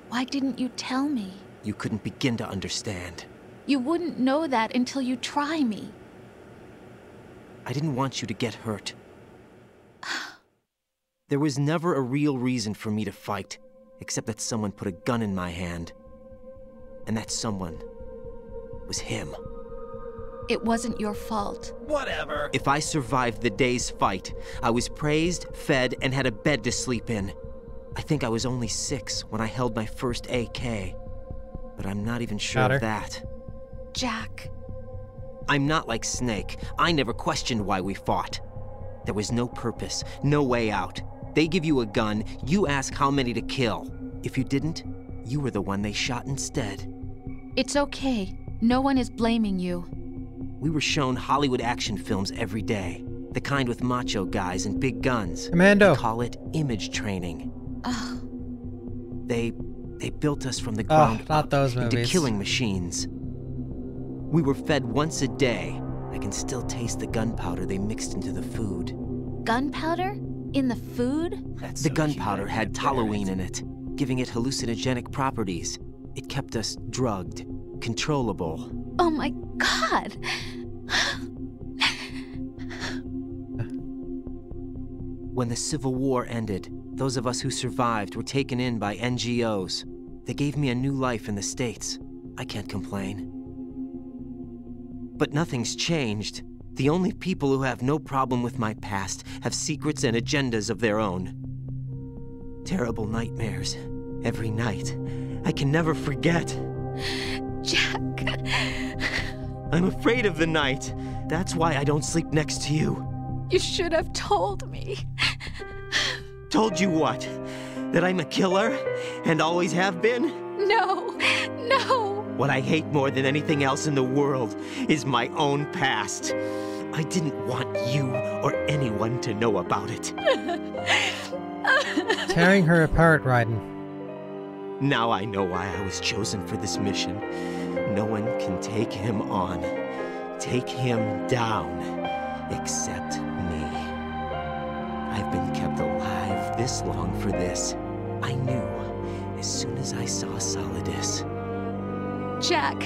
Why didn't you tell me? You couldn't begin to understand. You wouldn't know that until you try me. I didn't want you to get hurt. There was never a real reason for me to fight, except that someone put a gun in my hand. And that someone was him. It wasn't your fault. Whatever. If I survived the day's fight, I was praised, fed, and had a bed to sleep in. I think I was only 6 when I held my first AK. But I'm not even sure of that. Jack. I'm not like Snake. I never questioned why we fought. There was no purpose, no way out. They give you a gun, you ask how many to kill. If you didn't, you were the one they shot instead. It's okay. No one is blaming you. We were shown Hollywood action films every day. The kind with macho guys and big guns. Commando. They call it image training. They built us from the ground not those into movies. killing machines. We were fed once a day. I can still taste the gunpowder they mixed into the food. Gunpowder? In the food? The gunpowder had toluene in it, giving it hallucinogenic properties. It kept us drugged, controllable. Oh my God! When the Civil War ended, those of us who survived were taken in by NGOs. They gave me a new life in the States. I can't complain. But nothing's changed. The only people who have no problem with my past have secrets and agendas of their own. Terrible nightmares. Every night. I can never forget. Jack. I'm afraid of the night. That's why I don't sleep next to you. You should have told me. Told you what? That I'm a killer? And always have been? No, no. What I hate more than anything else in the world is my own past. I didn't want you or anyone to know about it. Tearing her apart, Raiden. Now I know why I was chosen for this mission. No one can take him on, take him down, except me. I've been kept alive this long for this. I knew as soon as I saw Solidus. Jack,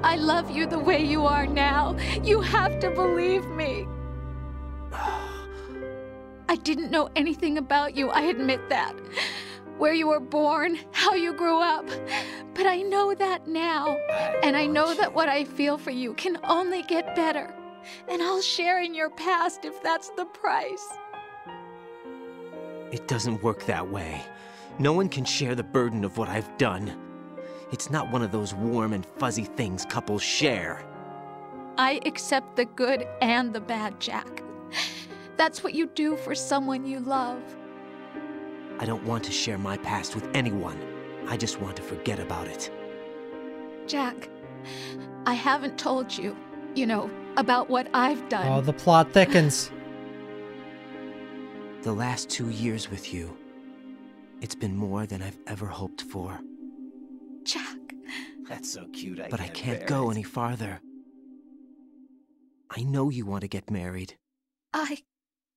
I love you the way you are now. You have to believe me. I didn't know anything about you, I admit that. Where you were born, how you grew up. But I know that now. And I know that what I feel for you can only get better. And I'll share in your past if that's the price. It doesn't work that way. No one can share the burden of what I've done. It's not one of those warm and fuzzy things couples share. I accept the good and the bad, Jack. That's what you do for someone you love. I don't want to share my past with anyone. I just want to forget about it. Jack, I haven't told you, about what I've done. Oh, the plot thickens. The last 2 years with you, it's been more than I've ever hoped for. Jack. That's so cute, but I can't go any farther. I know you want to get married.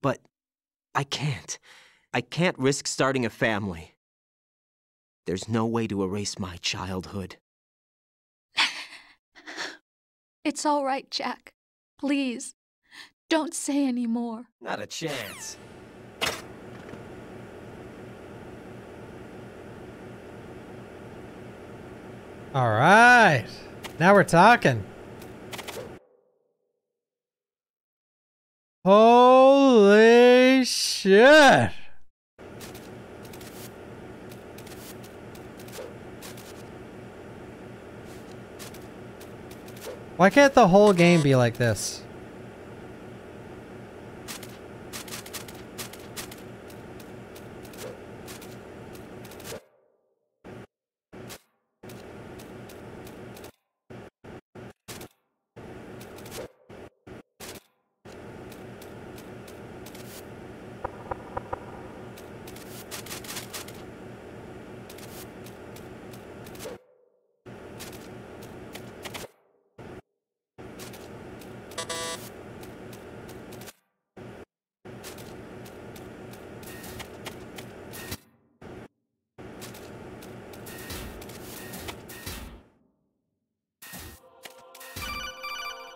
But I can't. I can't risk starting a family. There's no way to erase my childhood. It's all right, Jack. Please, don't say any more. Not a chance. All right. Now we're talking. Holy shit. Why can't the whole game be like this?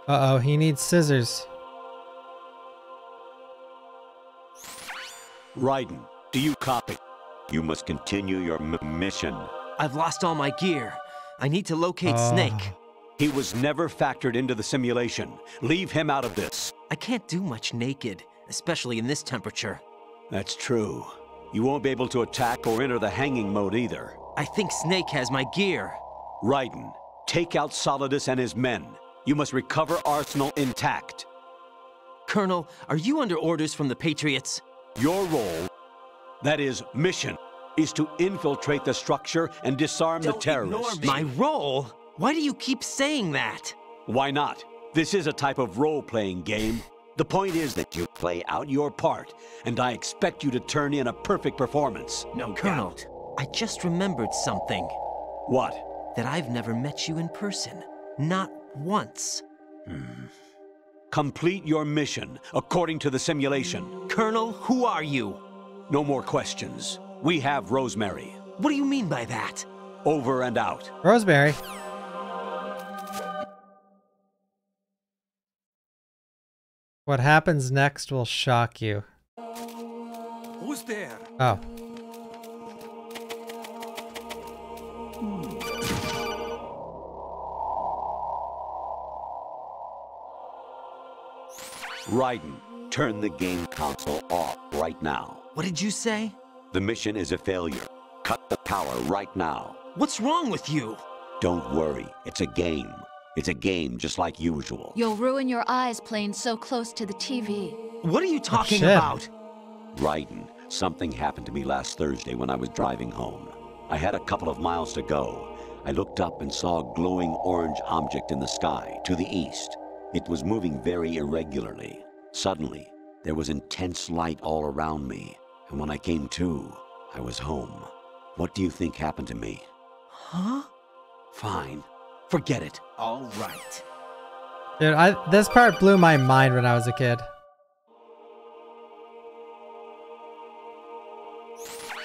Uh-oh, he needs scissors. Raiden, do you copy? You must continue your mission. I've lost all my gear. I need to locate Snake. He was never factored into the simulation. Leave him out of this. I can't do much naked, especially in this temperature. That's true. You won't be able to attack or enter the hanging mode either. I think Snake has my gear. Raiden, take out Solidus and his men. You must recover Arsenal intact. Colonel, are you under orders from the Patriots? Your role, that is, mission, is to infiltrate the structure and disarm the terrorists. My role? Why do you keep saying that? Why not? This is a type of role-playing game. The point is that you play out your part, and I expect you to turn in a perfect performance. No, Colonel, I just remembered something. What? That I've never met you in person. Not once. Complete your mission, according to the simulation. Colonel, who are you? No more questions. We have Rosemary. What do you mean by that? Over and out. Rosemary. What happens next will shock you. Who's there? Oh. Raiden, turn the game console off right now. What did you say? The mission is a failure. Cut the power right now. What's wrong with you? Don't worry, it's a game. It's a game just like usual. You'll ruin your eyes playing so close to the TV. What are you talking about? Raiden, something happened to me last Thursday when I was driving home. I had a couple of miles to go. I looked up and saw a glowing orange object in the sky to the east. It was moving very irregularly. Suddenly, there was intense light all around me, and when I came to, I was home. What do you think happened to me? Huh? Fine. Forget it. All right. Dude, this part blew my mind when I was a kid.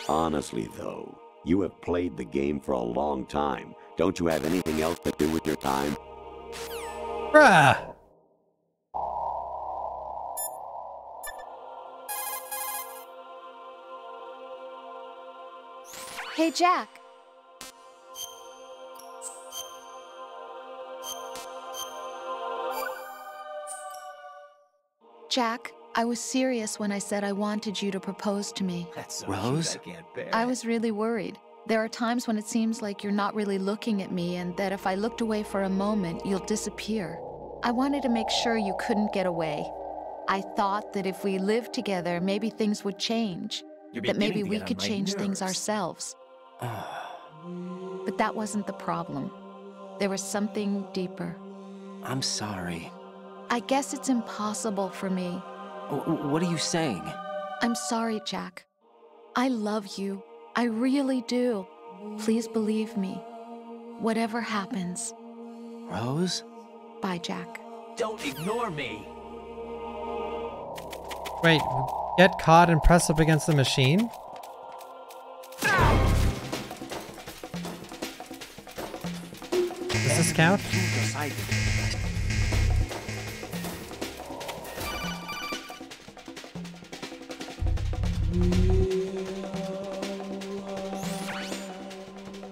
Honestly, though, you have played the game for a long time. Don't you have anything else to do with your time? Bruh! Hey, Jack. Jack, I was serious when I said I wanted you to propose to me. That's so Rose? Cute, I can't bear it. I was really worried. There are times when it seems like you're not really looking at me and that if I looked away for a moment, you'll disappear. I wanted to make sure you couldn't get away. I thought that if we lived together, maybe things would change. That maybe we could change things ourselves. But that wasn't the problem. There was something deeper. I'm sorry. I guess it's impossible for me. What are you saying? I'm sorry, Jack. I love you. I really do. Please believe me. Whatever happens. Rose? Bye, Jack. Don't ignore me. Wait, get caught and press up against the machine? Does this count?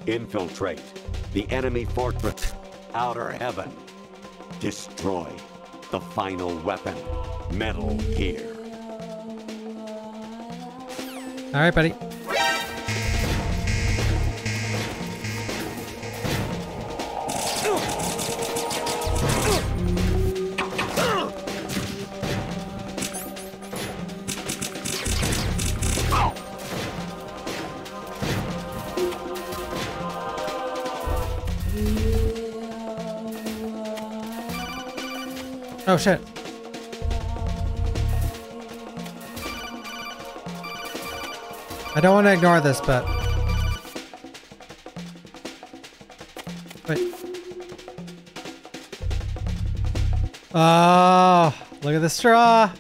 Infiltrate the enemy fortress, Outer Heaven. Destroy the final weapon, Metal Gear. All right, buddy. Oh shit. I don't want to ignore this, but... Wait. Oh, look at the straw.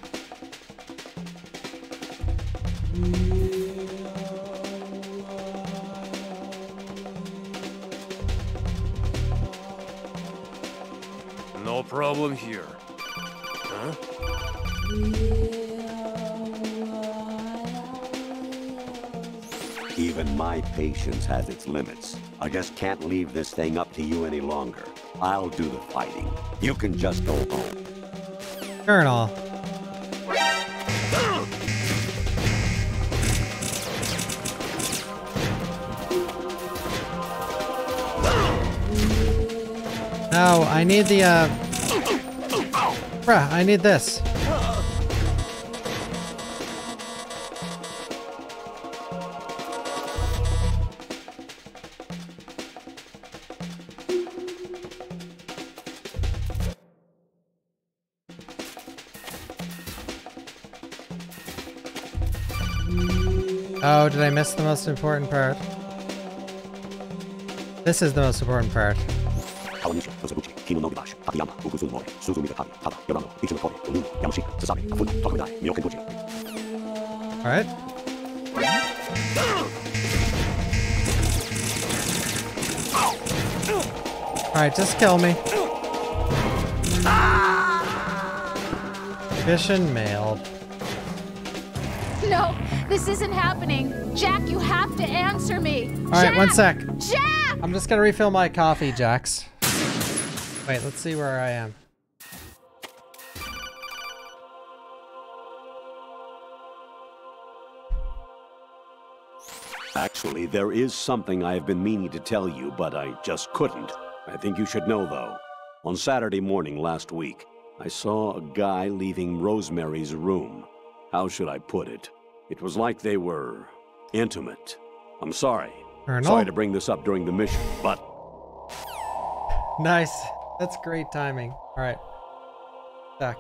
No problem here. Huh? Even my patience has its limits. I just can't leave this thing up to you any longer. I'll do the fighting. You can just go home. Colonel. No, I need the, Bruh, I need this. Oh, did I miss the most important part? This is the most important part. Alright. Alright, just kill me. Mission mailed. No, this isn't happening. Jack, you have to answer me. Alright, one sec. Jack! I'm just gonna refill my coffee, Jax. Wait, let's see where I am. Actually, there is something I have been meaning to tell you, but I just couldn't. I think you should know, though. On Saturday morning last week, I saw a guy leaving Rosemary's room. How should I put it? It was like they were intimate. I'm sorry. Sorry to bring this up during the mission, but... Nice. That's great timing. Alright. Back.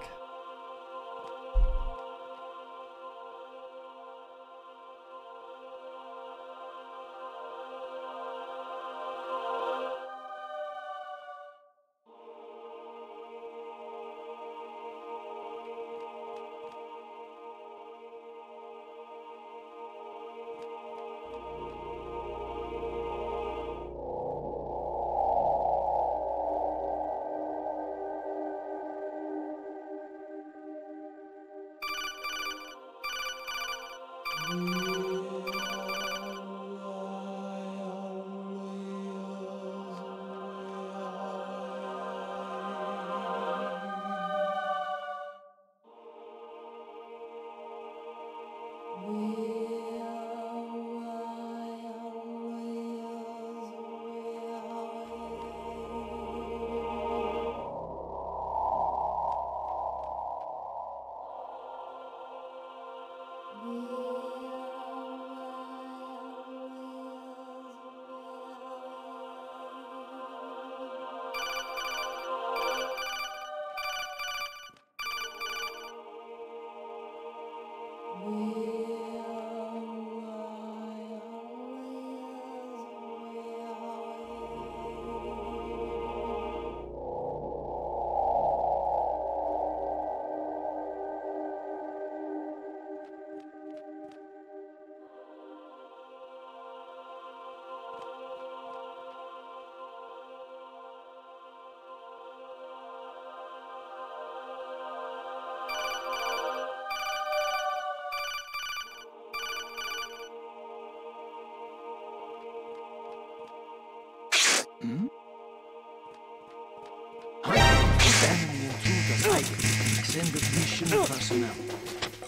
Extended mission personnel.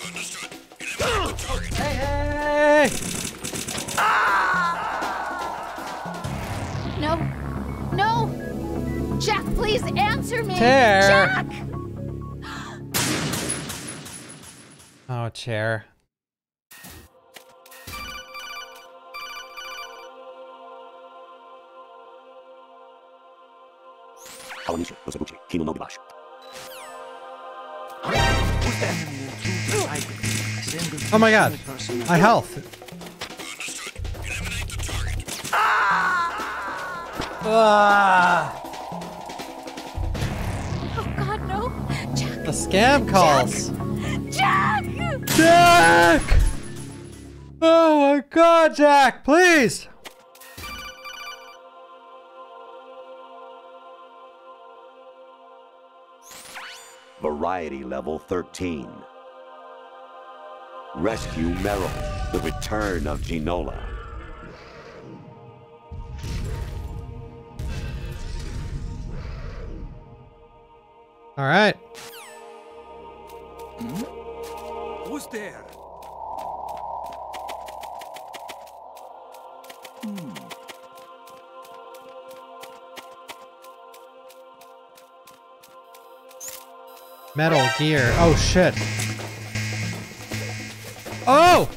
Understood. Hey! No. No! Jack, please answer me! Chair. Jack! Oh, chair. Oh my god, my health. Ah! Oh god, no! Jack! The scam calls! Jack! Jack! Oh my god, Jack, please! Variety level 13. Rescue Merrill, the return of Ginola. All right. Who's there? Metal Gear. Oh, shit. Oh!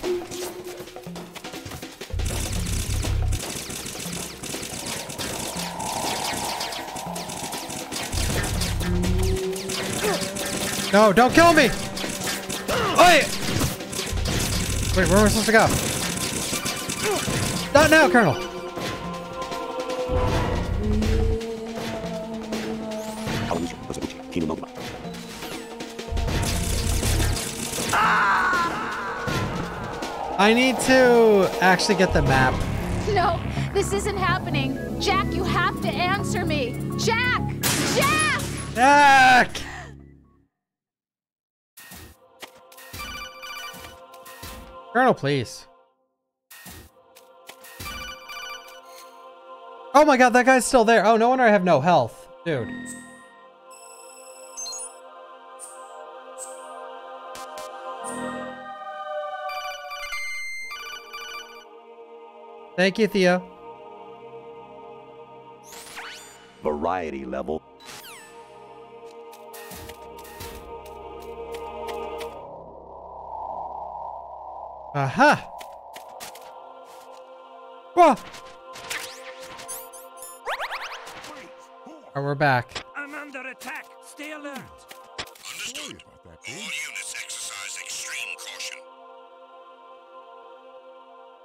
No, don't kill me! Wait! Wait, where am I supposed to go? Not now, Colonel! I need to actually get the map. No, this isn't happening. Jack, you have to answer me. Jack! Jack! Jack! Colonel, please. Oh my god, that guy's still there. Oh, no wonder I have no health. Dude. Thank you, Theo. Variety level. Aha! Whoa! Oh, we're back. I'm under attack. Stay alert. Understood. All units exercise extreme caution.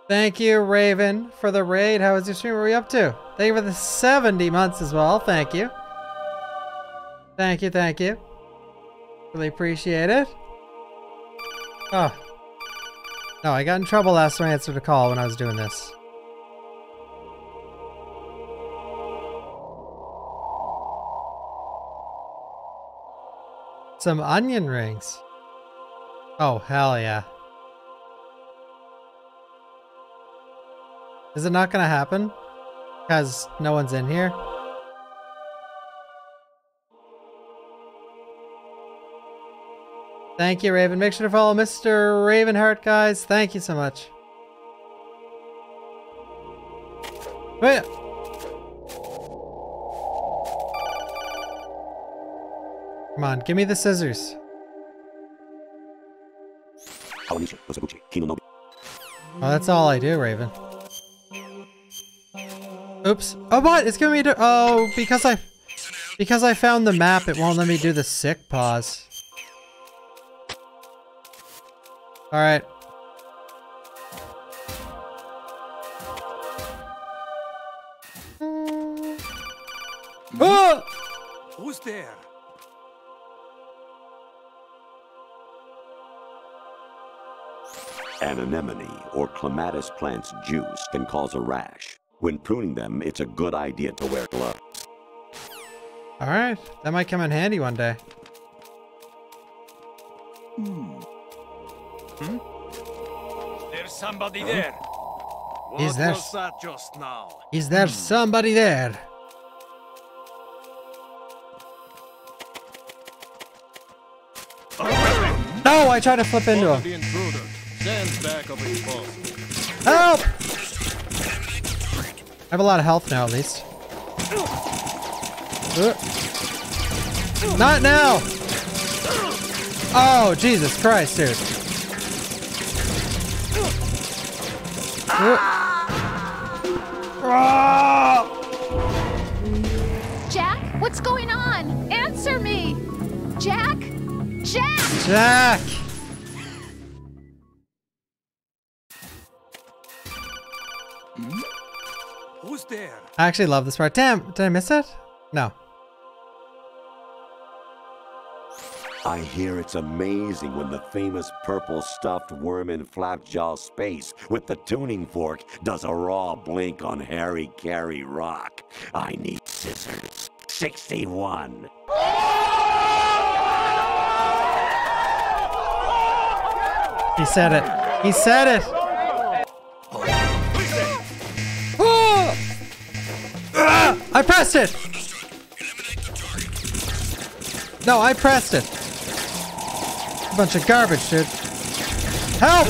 Thank you, Raven, for the raid. How was your stream? What were we up to? Thank you for the 70 months as well. Thank you. Thank you, thank you. Really appreciate it. Oh. No, I got in trouble last time I answered a call when I was doing this. Some onion rings. Oh, hell yeah. Is it not gonna happen? Because no one's in here? Thank you, Raven. Make sure to follow Mr. Ravenheart, guys. Thank you so much. Wait. Come on, give me the scissors. Oh, that's all I do, Raven. Oops. Oh, what? It's giving me to. Oh, because I found the map, it won't let me do the sick pause. All right. Oh! Who's there? An anemone or clematis plant's juice can cause a rash. When pruning them, it's a good idea to wear gloves. All right, that might come in handy one day. There's somebody there. What Is there? was that just now? Is there somebody there? No, I tried to flip into him. The intruder stands back of his boss. Help! I have a lot of health now, at least. Not now! Oh, Jesus Christ, dude. Jack, what's going on? Answer me! Jack? Jack! Jack! Who's there? I actually love this part. Damn, did I miss it? No. I hear it's amazing when the famous purple stuffed worm in Flapjaw space with the tuning fork does a raw blink on Harry Carey rock. I need scissors. 61. He said it. He said it! Oh! Ah! I pressed it! No, I pressed it. Bunch of garbage, dude. Help!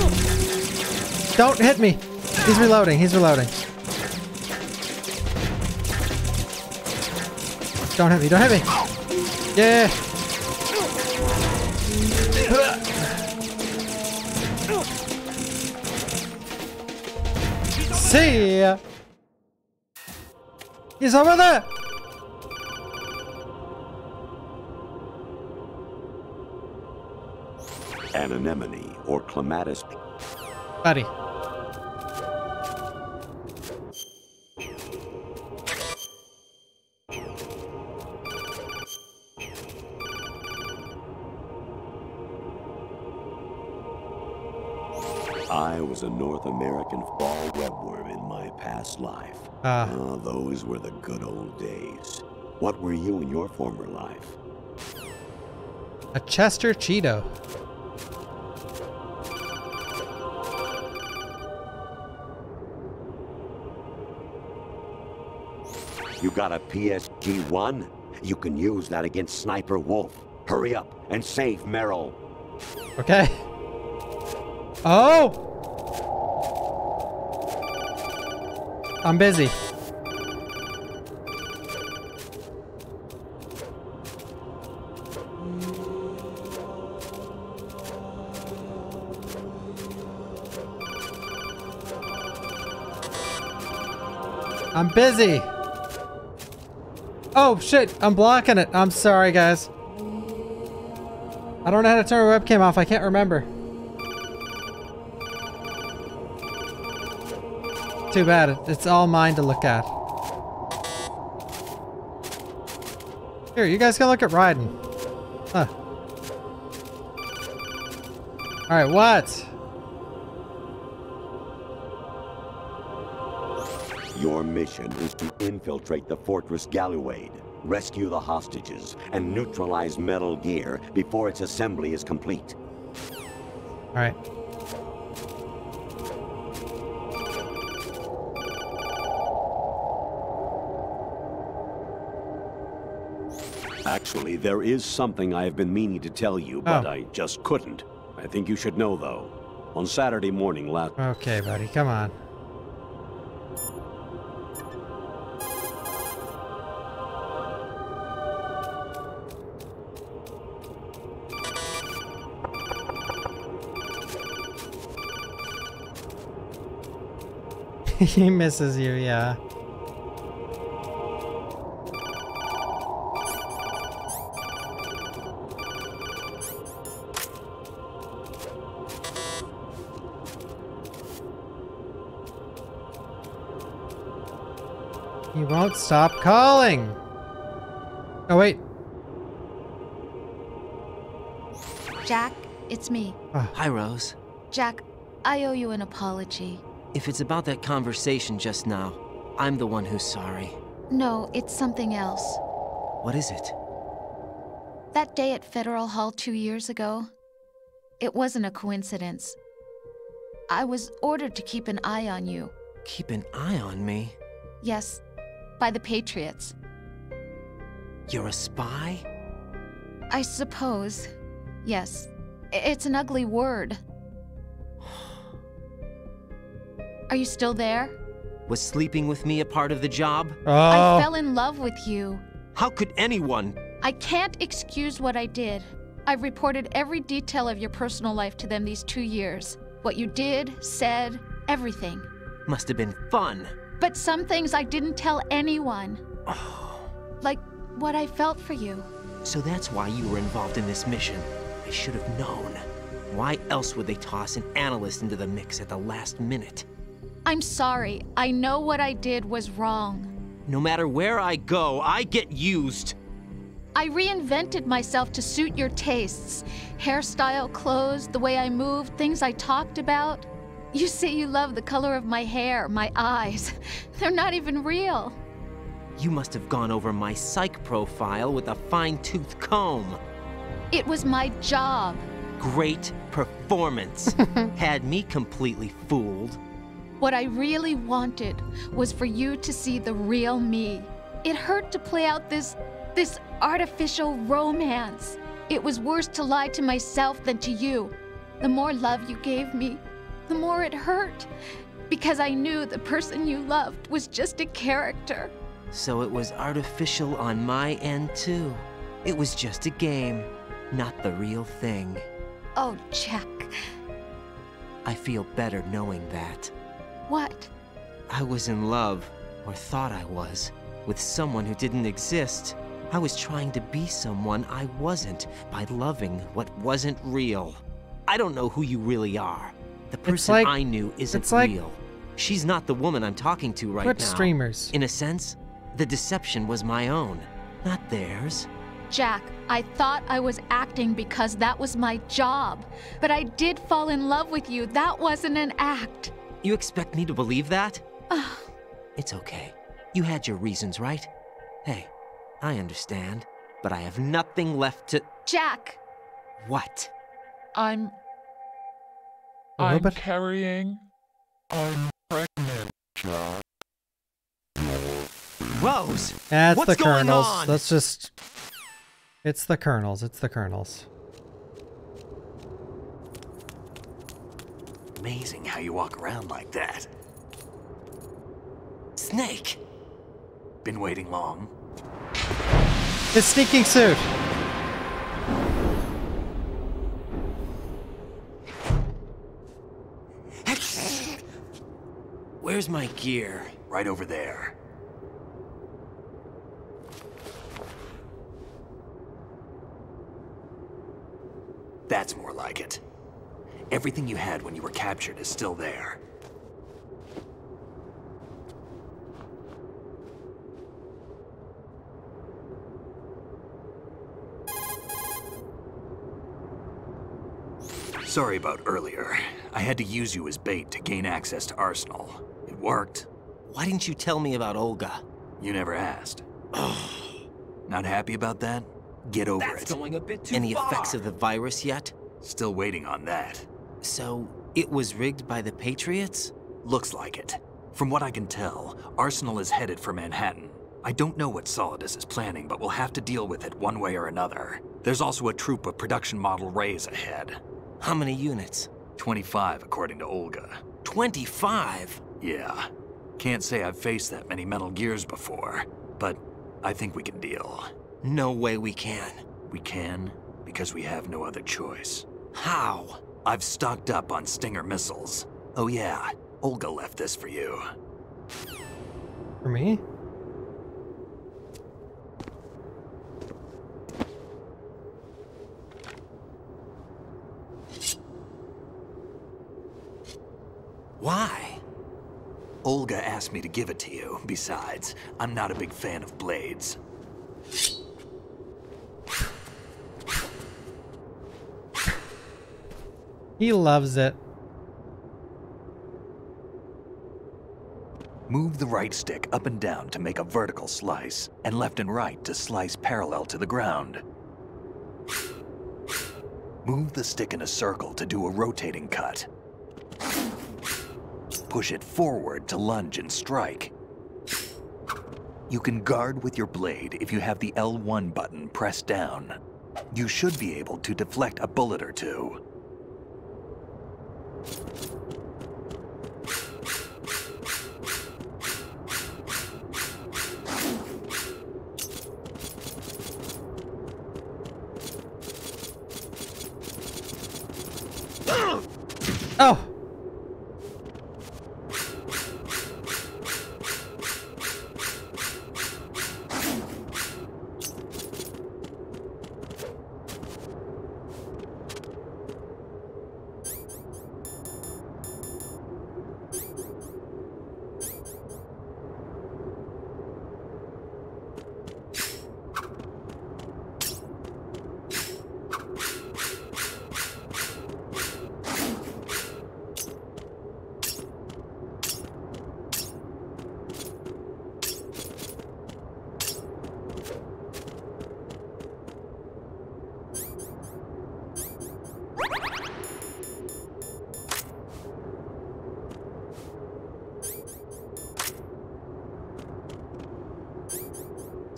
Don't hit me. He's reloading. He's reloading. Don't hit me. Don't hit me. Yeah. See ya. He's over there. An anemone or clematis. Buddy. I was a North American fall webworm in my past life. Those were the good old days. What were you in your former life? A Chester Cheeto. You got a PSG-1? You can use that against Sniper Wolf. Hurry up and save Meryl. Okay. Oh! I'm busy. I'm busy. Oh shit, I'm blocking it. I'm sorry, guys. I don't know how to turn my webcam off. I can't remember. Too bad. It's all mine to look at. Here, you guys can look at Raiden. Huh. Alright, what? Your mission is to infiltrate the Fortress Galluade, rescue the hostages, and neutralize Metal Gear before its assembly is complete. Alright. Actually, there is something I have been meaning to tell you, but I just couldn't. I think you should know, though. On Saturday morning last... Okay, buddy, come on. He misses you, yeah. He won't stop calling. Oh, wait. Jack, it's me. Hi, Rose. Jack, I owe you an apology. If it's about that conversation just now, I'm the one who's sorry. No, it's something else. What is it? That day at Federal Hall 2 years ago, it wasn't a coincidence. I was ordered to keep an eye on you. Keep an eye on me? Yes, by the Patriots. You're a spy? I suppose. Yes. It's an ugly word. Are you still there? Was sleeping with me a part of the job? I fell in love with you. How could anyone? I can't excuse what I did. I've reported every detail of your personal life to them these 2 years. What you did, said, everything. Must have been fun. But some things I didn't tell anyone. Like what I felt for you. So that's why you were involved in this mission. I should have known. Why else would they toss an analyst into the mix at the last minute? I'm sorry. I know what I did was wrong. No matter where I go, I get used. I reinvented myself to suit your tastes. Hairstyle, clothes, the way I moved, things I talked about. You say you love the color of my hair, my eyes. They're not even real. You must have gone over my psych profile with a fine-tooth comb. It was my job. Great performance. Had me completely fooled. What I really wanted was for you to see the real me. It hurt to play out this artificial romance. It was worse to lie to myself than to you. The more love you gave me, the more it hurt. Because I knew the person you loved was just a character. So it was artificial on my end too. It was just a game, not the real thing. Oh, Jack. I feel better knowing that. What? I was in love, or thought I was, with someone who didn't exist. I was trying to be someone I wasn't by loving what wasn't real. I don't know who you really are. The person I knew isn't real. She's not the woman I'm talking to right now. Twitch streamers. In a sense, the deception was my own, not theirs. Jack, I thought I was acting because that was my job. But I did fall in love with you. That wasn't an act. You expect me to believe that? It's okay. You had your reasons, right? Hey, I understand, but I have nothing left to... Jack! What? I'm carrying... I'm pregnant, Jack. Rose! That's what's the Colonels. going on? Let's just... It's the Colonels. It's the Colonels. Amazing how you walk around like that. Snake! Been waiting long? His sneaking suit! Where's my gear? Right over there. That's more like it. Everything you had when you were captured is still there. Sorry about earlier. I had to use you as bait to gain access to Arsenal. It worked. Why didn't you tell me about Olga? You never asked. Not happy about that? Get over it. That's going a bit too far. Any effects of the virus yet? Still waiting on that. So, it was rigged by the Patriots? Looks like it. From what I can tell, Arsenal is headed for Manhattan. I don't know what Solidus is planning, but we'll have to deal with it one way or another. There's also a troop of production model Rays ahead. How many units? 25, according to Olga. 25? Yeah. Can't say I've faced that many Metal Gears before, but I think we can deal. No way we can. We can, because we have no other choice. How? I've stocked up on Stinger missiles. Oh yeah, Olga left this for you. For me? Why? Olga asked me to give it to you. Besides, I'm not a big fan of blades. He loves it. Move the right stick up and down to make a vertical slice, and left and right to slice parallel to the ground. Move the stick in a circle to do a rotating cut. Push it forward to lunge and strike. You can guard with your blade if you have the L1 button pressed down. You should be able to deflect a bullet or two. Oh!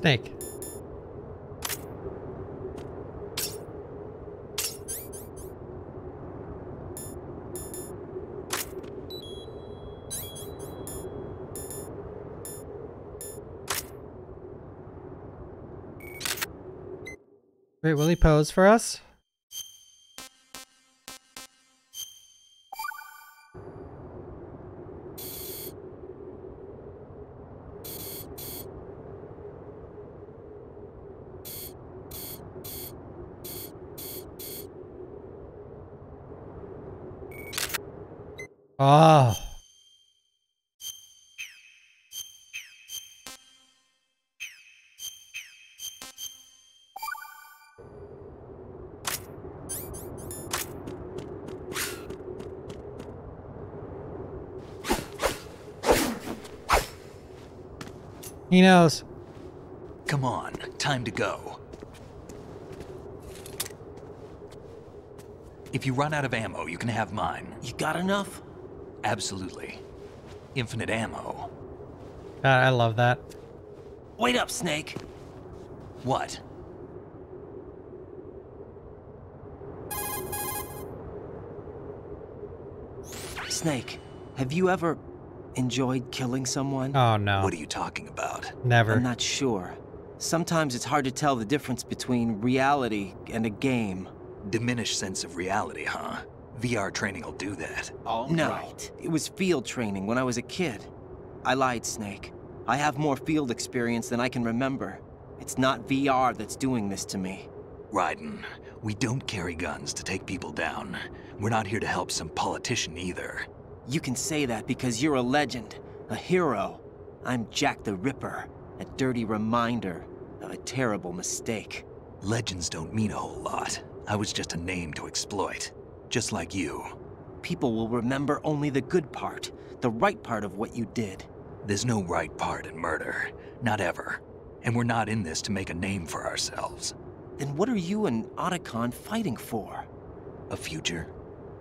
Snake. Wait, will he pose for us? Oh. He knows. Come on, time to go. If you run out of ammo, you can have mine. You got enough? Absolutely. Infinite ammo. God, I love that. Wait up, Snake. What? Snake, have you ever enjoyed killing someone? Oh, no. What are you talking about? Never. I'm not sure. Sometimes it's hard to tell the difference between reality and a game. Diminished sense of reality, huh? VR training will do that. No, it was field training when I was a kid. I lied, Snake. I have more field experience than I can remember. It's not VR that's doing this to me. Raiden, we don't carry guns to take people down. We're not here to help some politician either. You can say that because you're a legend, a hero. I'm Jack the Ripper, a dirty reminder of a terrible mistake. Legends don't mean a whole lot. I was just a name to exploit, just like you. People will remember only the good part, the right part of what you did. There's no right part in murder, not ever. And we're not in this to make a name for ourselves. Then what are you and Otacon fighting for? A future.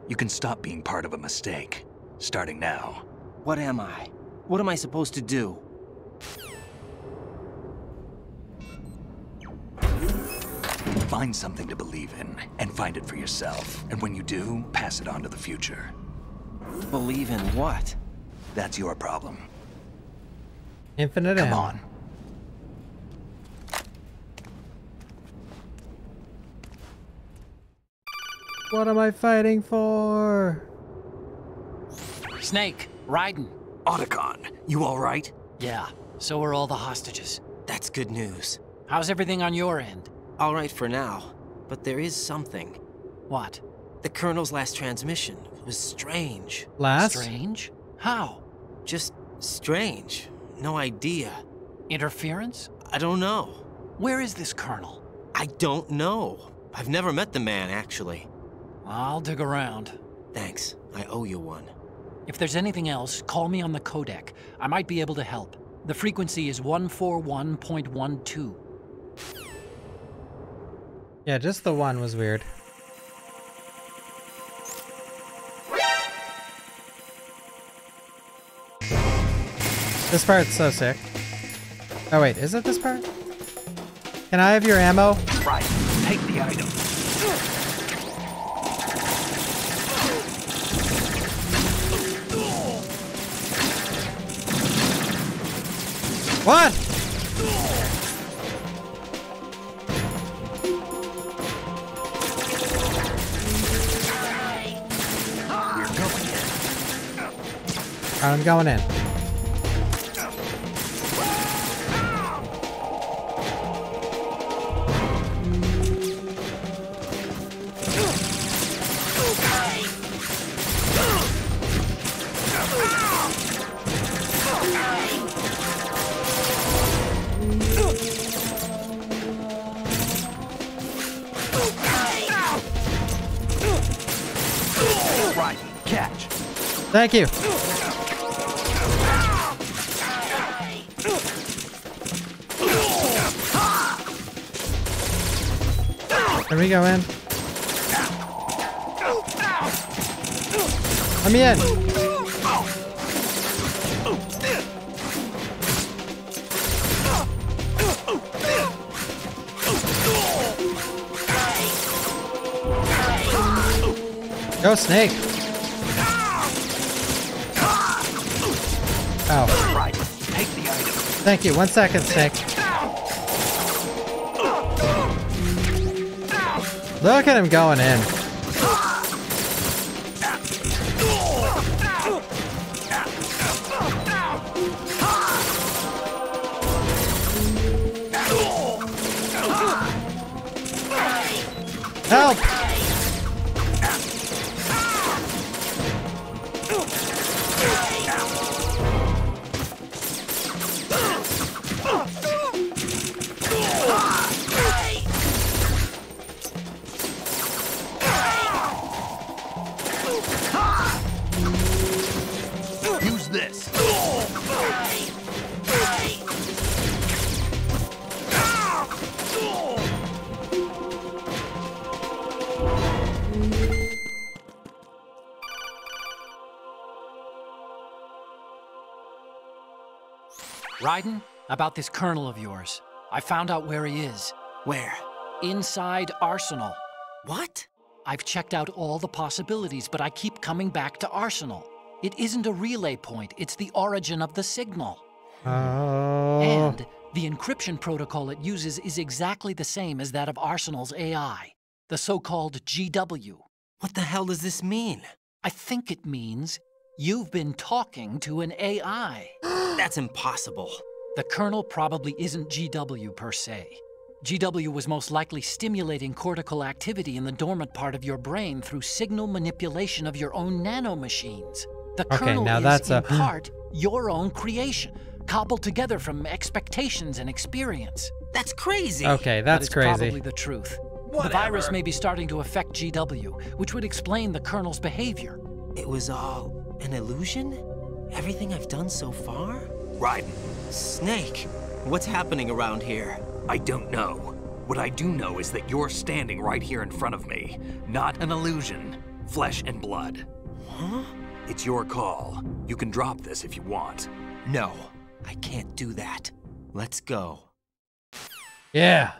You can stop being part of a mistake, starting now. What am I? What am I supposed to do? Find something to believe in, and find it for yourself. And when you do, pass it on to the future. Believe in what? That's your problem. Infinite Come ammo. on. What am I fighting for? Snake, Raiden. Otacon, you all right? Yeah, so are all the hostages. That's good news. How's everything on your end? All right for now, but there is something. What? The Colonel's last transmission was strange. Last? Strange? How? Just strange. No idea. Interference? I don't know. Where is this Colonel? I don't know. I've never met the man, actually. I'll dig around. Thanks. I owe you one. If there's anything else, call me on the codec. I might be able to help. The frequency is 141.12. Yeah, just the one was weird. This part's so sick. Oh wait, is it this part? Can I have your ammo? Right, take the item. What? I'm going in. Right, catch. Thank you. Can we go in? Let me in. Go, Snake. Oh. Right, take the item. Thank you. 1 second, Snake. Look at him going in. Help! this. Raiden, about this colonel of yours. I found out where he is. Where? Inside Arsenal. What? I've checked out all the possibilities, but I keep coming back to Arsenal. It isn't a relay point, it's the origin of the signal. Oh. And the encryption protocol it uses is exactly the same as that of Arsenal's AI, the so-called GW. What the hell does this mean? I think it means you've been talking to an AI. That's impossible. The kernel probably isn't GW per se. GW was most likely stimulating cortical activity in the dormant part of your brain through signal manipulation of your own nanomachines. The kernel now is, that's in part, your own creation, cobbled together from expectations and experience. That's crazy. Okay, that's but it's crazy. Probably the truth. Whatever. The virus may be starting to affect GW, which would explain the kernel's behavior. It was all an illusion? Everything I've done so far? Raiden. Snake, what's happening around here? I don't know. What I do know is that you're standing right here in front of me. Not an illusion. Flesh and blood. Huh? It's your call. You can drop this if you want. No, I can't do that. Let's go. Yeah.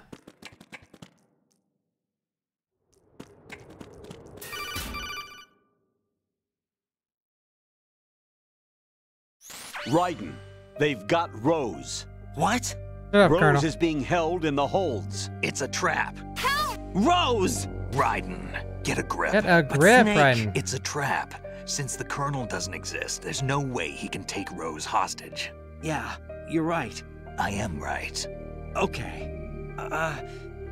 Raiden, they've got Rose. What? Shut up, Rose Colonel. is being held in the holds. It's a trap. Help! Rose! Raiden, get a grip. Get a grip, Snake, Raiden. It's a trap. Since the Colonel doesn't exist, there's no way he can take Rose hostage. Yeah, you're right. I am right. Okay.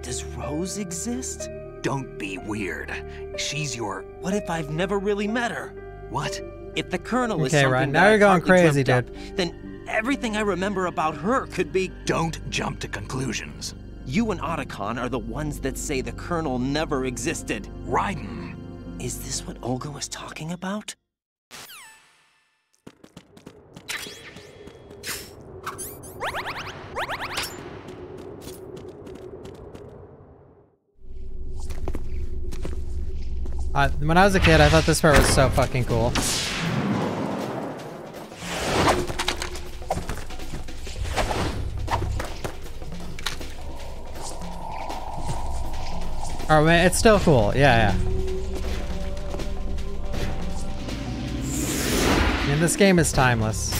Does Rose exist? Don't be weird. She's your... What if I've never really met her? What? If the Colonel is Okay, something Ryan, now that I you're going partly crazy, dreamt dude. up, then everything I remember about her could be... Don't jump to conclusions. You and Otacon are the ones that say the Colonel never existed. Raiden. Is this what Olga was talking about? When I was a kid, I thought this part was so fucking cool. Oh man, it's still cool. Yeah, yeah. I mean, this game is timeless.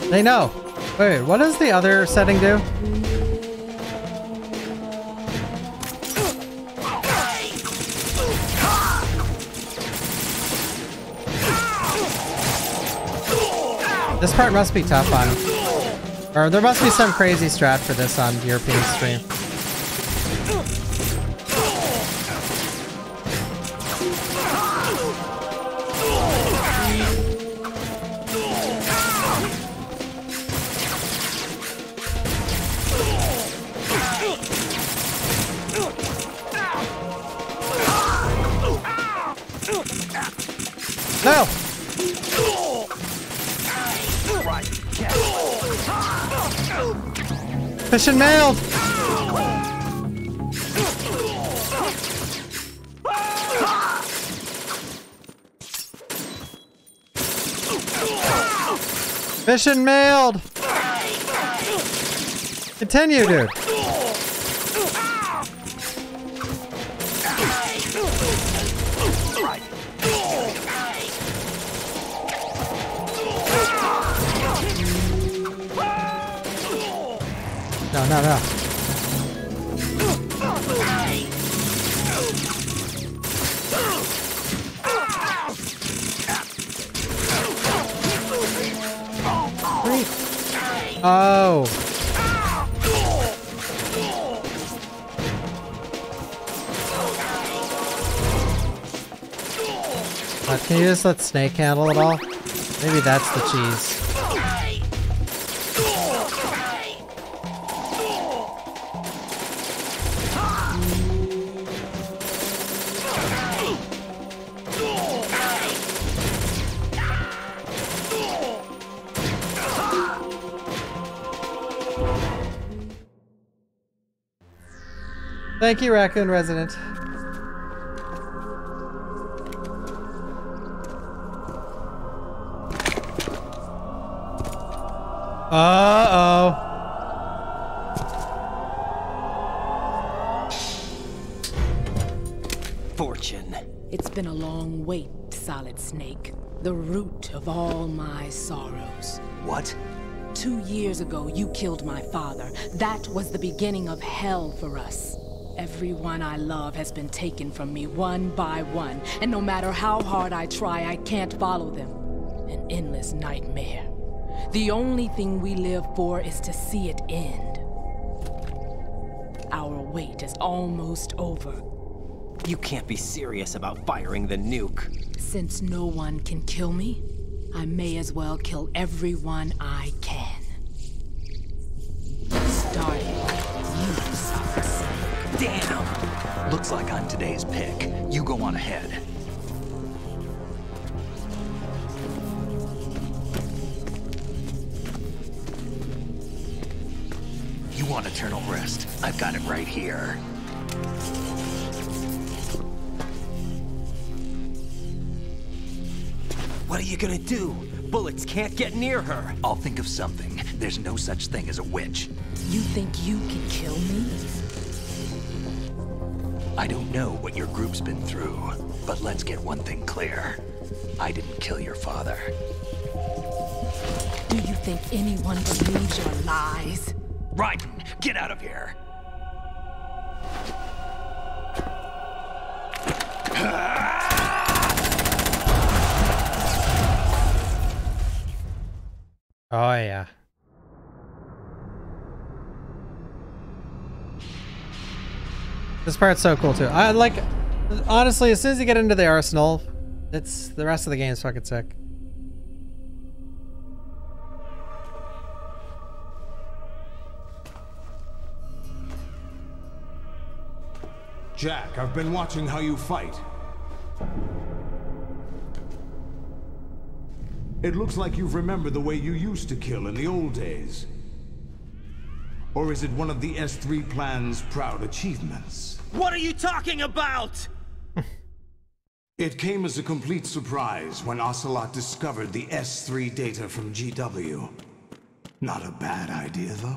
They know. Wait, what does the other setting do? This part must be tough on... Or there must be some crazy strat for this on European stream. No! Fish and mailed! Fish and mailed! Continue, dude. No, no, no. Oh. Can you just let Snake handle it all? Maybe that's the cheese. Thank you, Raccoon Resident. Uh-oh. Fortune. It's been a long wait, Solid Snake. The root of all my sorrows. What? 2 years ago, you killed my father. That was the beginning of hell for us. Everyone I love has been taken from me one by one, and no matter how hard I try, I can't follow them. An endless nightmare. The only thing we live for is to see it end. Our wait is almost over. You can't be serious about firing the nuke. Since no one can kill me, I may as well kill everyone I can. Starting with you, Solid Snake. Damn! Looks like I'm today's pick. You go on ahead. You want eternal rest? I've got it right here. What are you gonna do? Bullets can't get near her. I'll think of something. There's no such thing as a witch. You think you can kill me? I don't know what your group's been through, but let's get one thing clear. I didn't kill your father. Do you think anyone believes your lies? Raiden, get out of here! Oh, yeah. This part's so cool, too. I like, honestly, as soon as you get into the arsenal, it's the rest of the game's fucking sick. Jack, I've been watching how you fight. It looks like you've remembered the way you used to kill in the old days. Or is it one of the S3 plan's proud achievements? What are you talking about? It came as a complete surprise when Ocelot discovered the S3 data from GW. Not a bad idea, though.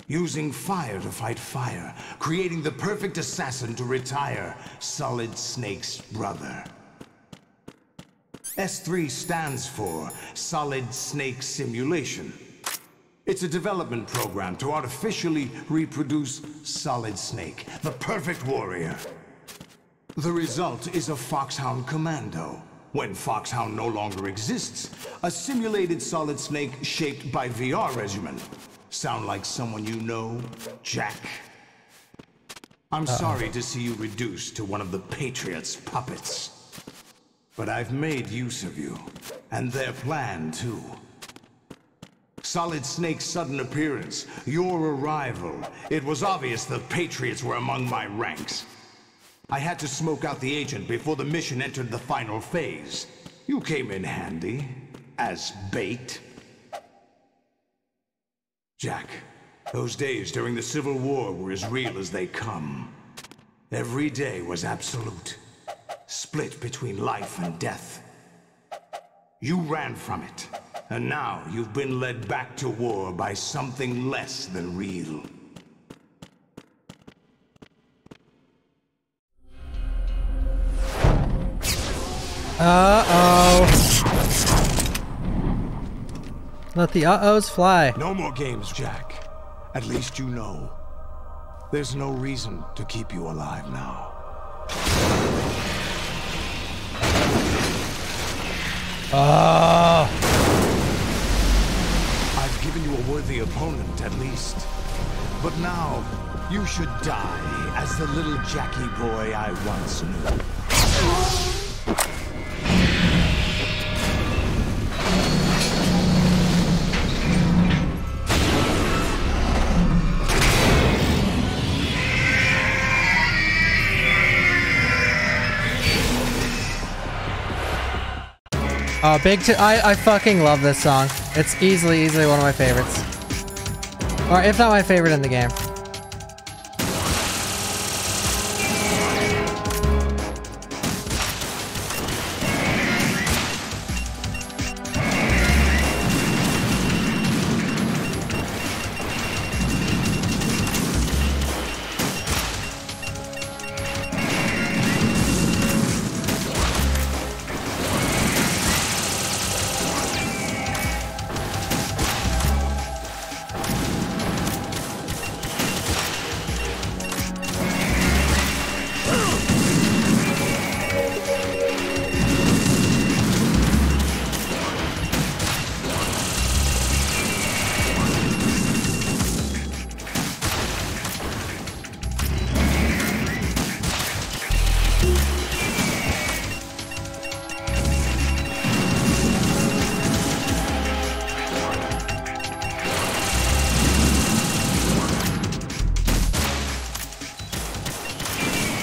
Using fire to fight fire, creating the perfect assassin to retire Solid Snake's brother. S3 stands for Solid Snake Simulation. It's a development program to artificially reproduce Solid Snake, the perfect warrior. The result is a Foxhound Commando. When Foxhound no longer exists, a simulated Solid Snake shaped by VR regimen. Sound like someone you know, Jack? I'm sorry to see you reduced to one of the Patriots' puppets. But I've made use of you, and their plan too. Solid Snake's sudden appearance, your arrival, it was obvious the Patriots were among my ranks. I had to smoke out the agent before the mission entered the final phase. You came in handy, as bait. Jack, those days during the Civil War were as real as they come. Every day was absolute, split between life and death. You ran from it, and now you've been led back to war by something less than real. Uh-oh. Let the uh-ohs fly. No more games, Jack. At least you know. There's no reason to keep you alive now. I've given you a worthy opponent, at least. But now, you should die as the little Jackie boy I once knew. Oh, I fucking love this song. It's easily one of my favorites. Or if not my favorite in the game.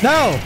No!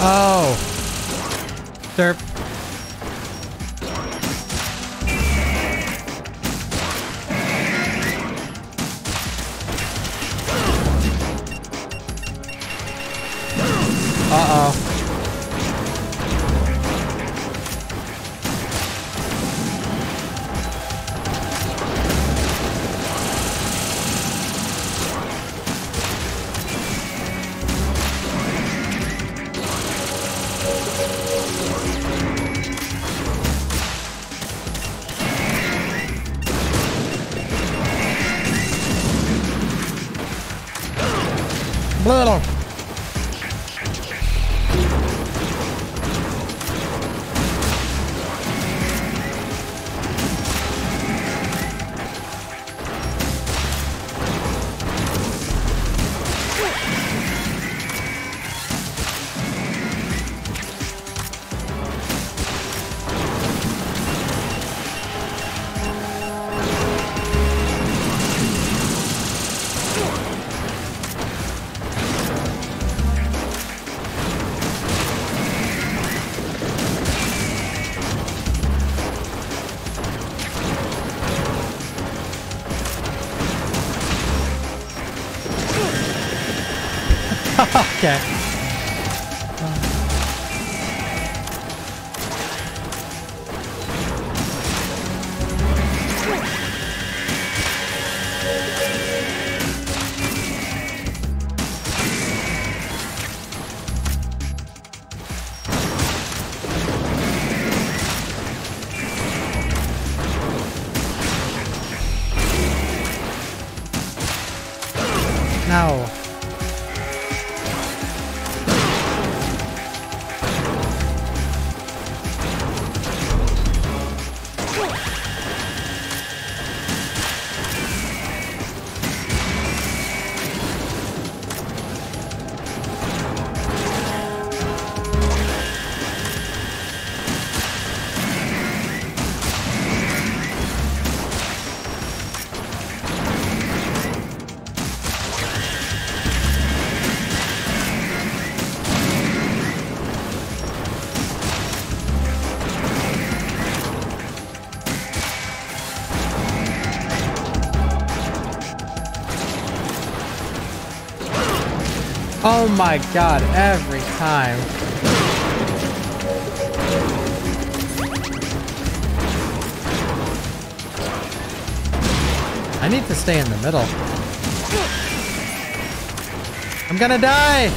Oh. Derp. Uh-oh. Little. Okay. No. Oh my god, every time. I need to stay in the middle. I'm gonna die!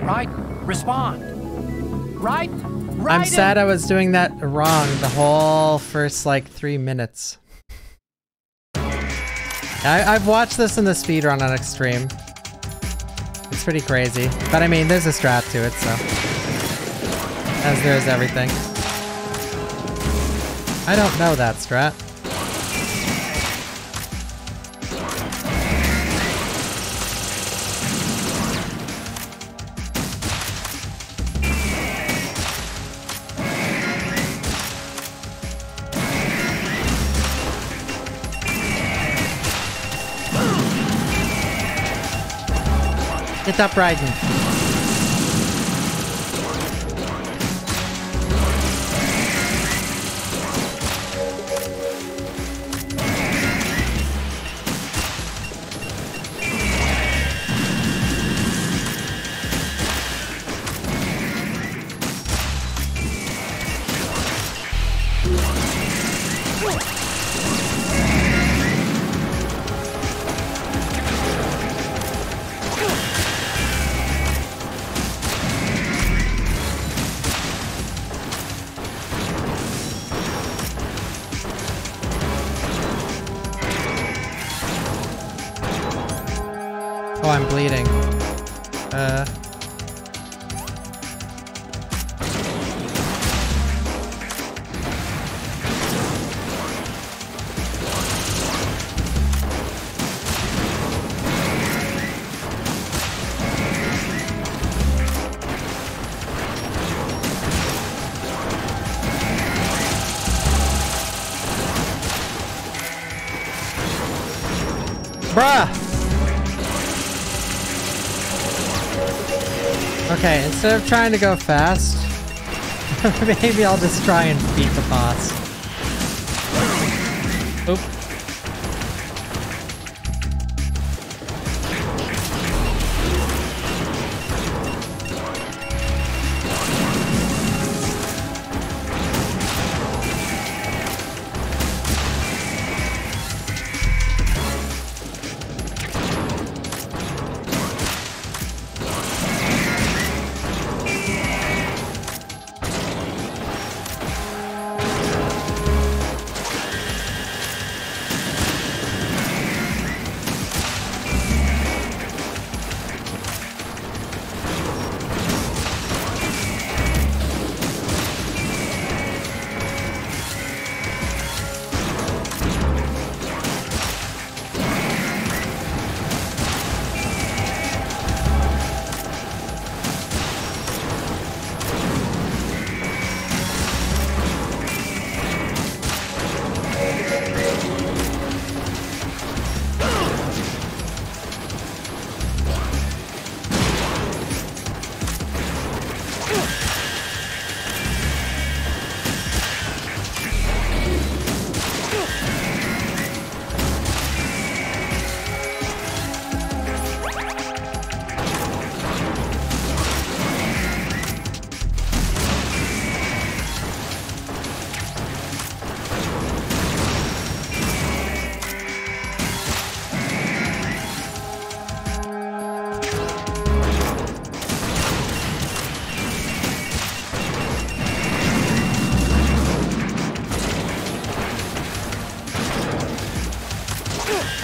Right? Respond. Right? I'm sad I was doing that wrong the whole first like 3 minutes. I've watched this in the speedrun on Extreme. It's pretty crazy. But I mean, there's a strat to it, so. As there is everything. I don't know that strat. Get up, Raiden. Oh, I'm bleeding. Bruh! Okay, instead of trying to go fast, maybe I'll just try and beat the boss. Oop.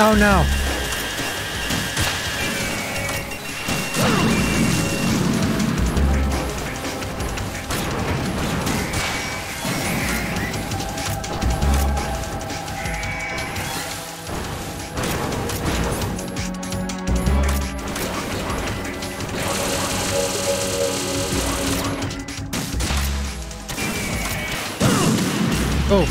Oh no. Oh.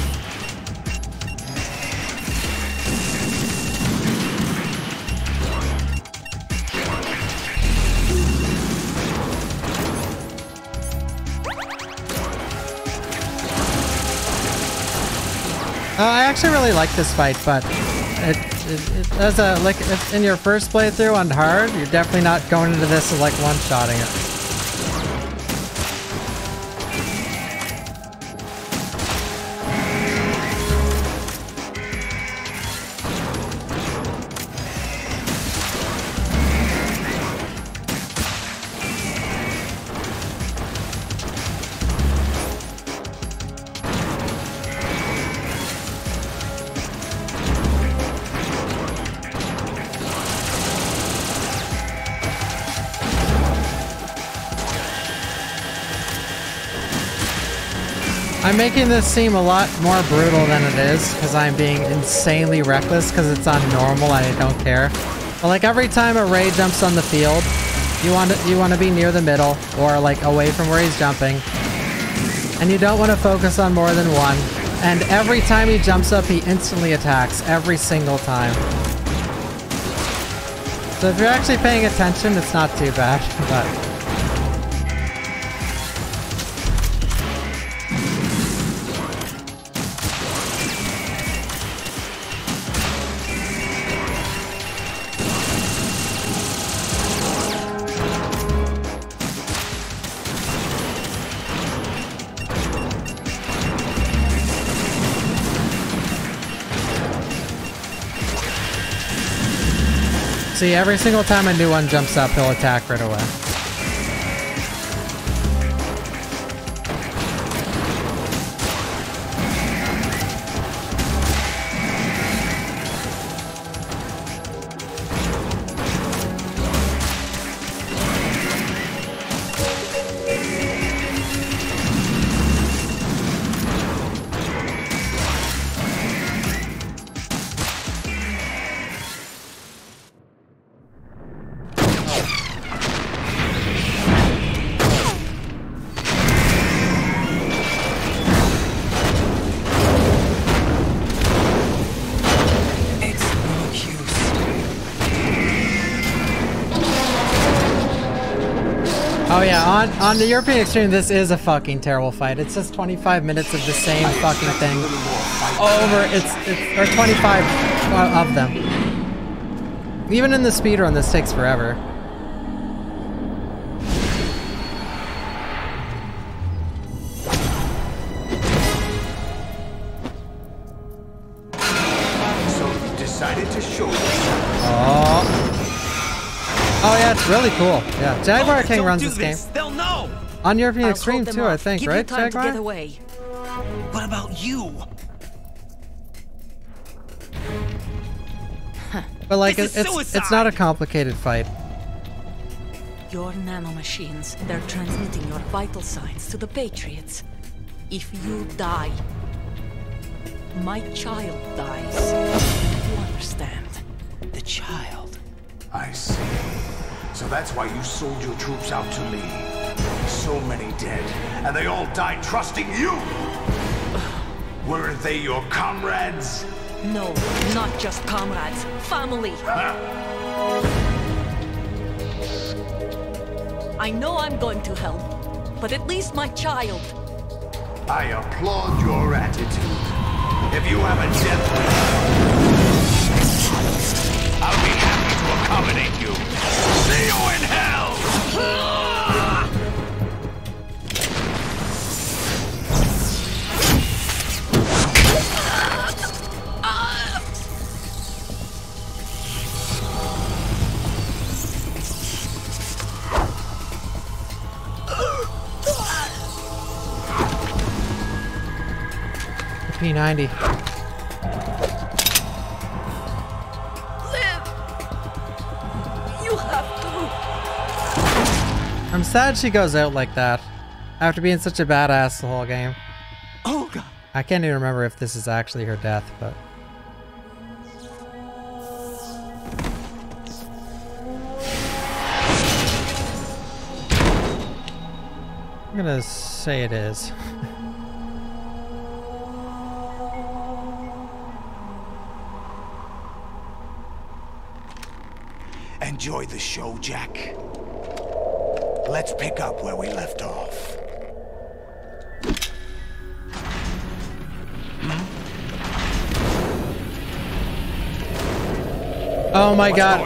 I actually really like this fight, but as a if in your first playthrough on hard, you're definitely not going into this as like one-shotting it. I'm making this seem a lot more brutal than it is because I'm being insanely reckless because it's on normal and I don't care. But like every time a Ray jumps on the field, you want to be near the middle or like away from where he's jumping. And you don't want to focus on more than one. And every time he jumps up, he instantly attacks every single time. So if you're actually paying attention, it's not too bad, but see, every single time a new one jumps up, he'll attack right away. Oh yeah, on the European Extreme, this is a fucking terrible fight. It's just 25 minutes of the same fucking thing over. Or 25 of them. Even in the speedrun, this takes forever. So you decided to show yourself. Oh yeah, it's really cool. Yeah, Jaguar King runs this game. They'll know. On European Extreme too, I think, right, Jaguar? To get away. What about you? But like, it's not a complicated fight. Your nanomachines, they're transmitting your vital signs to the Patriots. If you die, my child dies. You understand? The child. I see. So that's why you sold your troops out to me. So many dead, and they all died trusting you! Weren't they your comrades? No, not just comrades. Family. I know I'm going to hell, but at least my child. I applaud your attitude. If you have a death wish, I'll be happy to accommodate you. See you in hell! P90. Live! You have to. I'm sad she goes out like that after being such a badass the whole game. Oh God! I can't even remember if this is actually her death, but I'm gonna say it is. Enjoy the show, Jack. Let's pick up where we left off. Oh my god.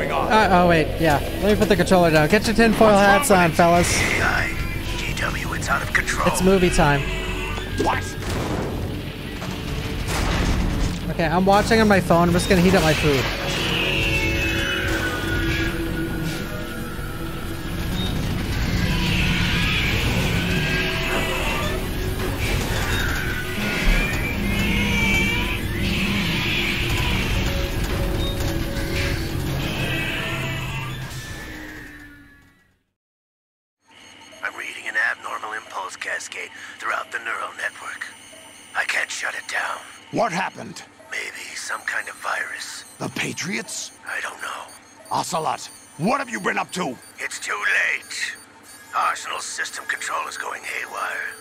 Oh wait, yeah. Let me put the controller down. Get your tinfoil hats on, fellas. GW, it's out of control. It's movie time. What? Okay, I'm watching on my phone. I'm just gonna heat up my food. I'm reading an abnormal impulse cascade throughout the neural network. I can't shut it down. What happened? Maybe some kind of virus. The Patriots? I don't know. Ocelot, what have you been up to? It's too late. Arsenal's system control is going haywire.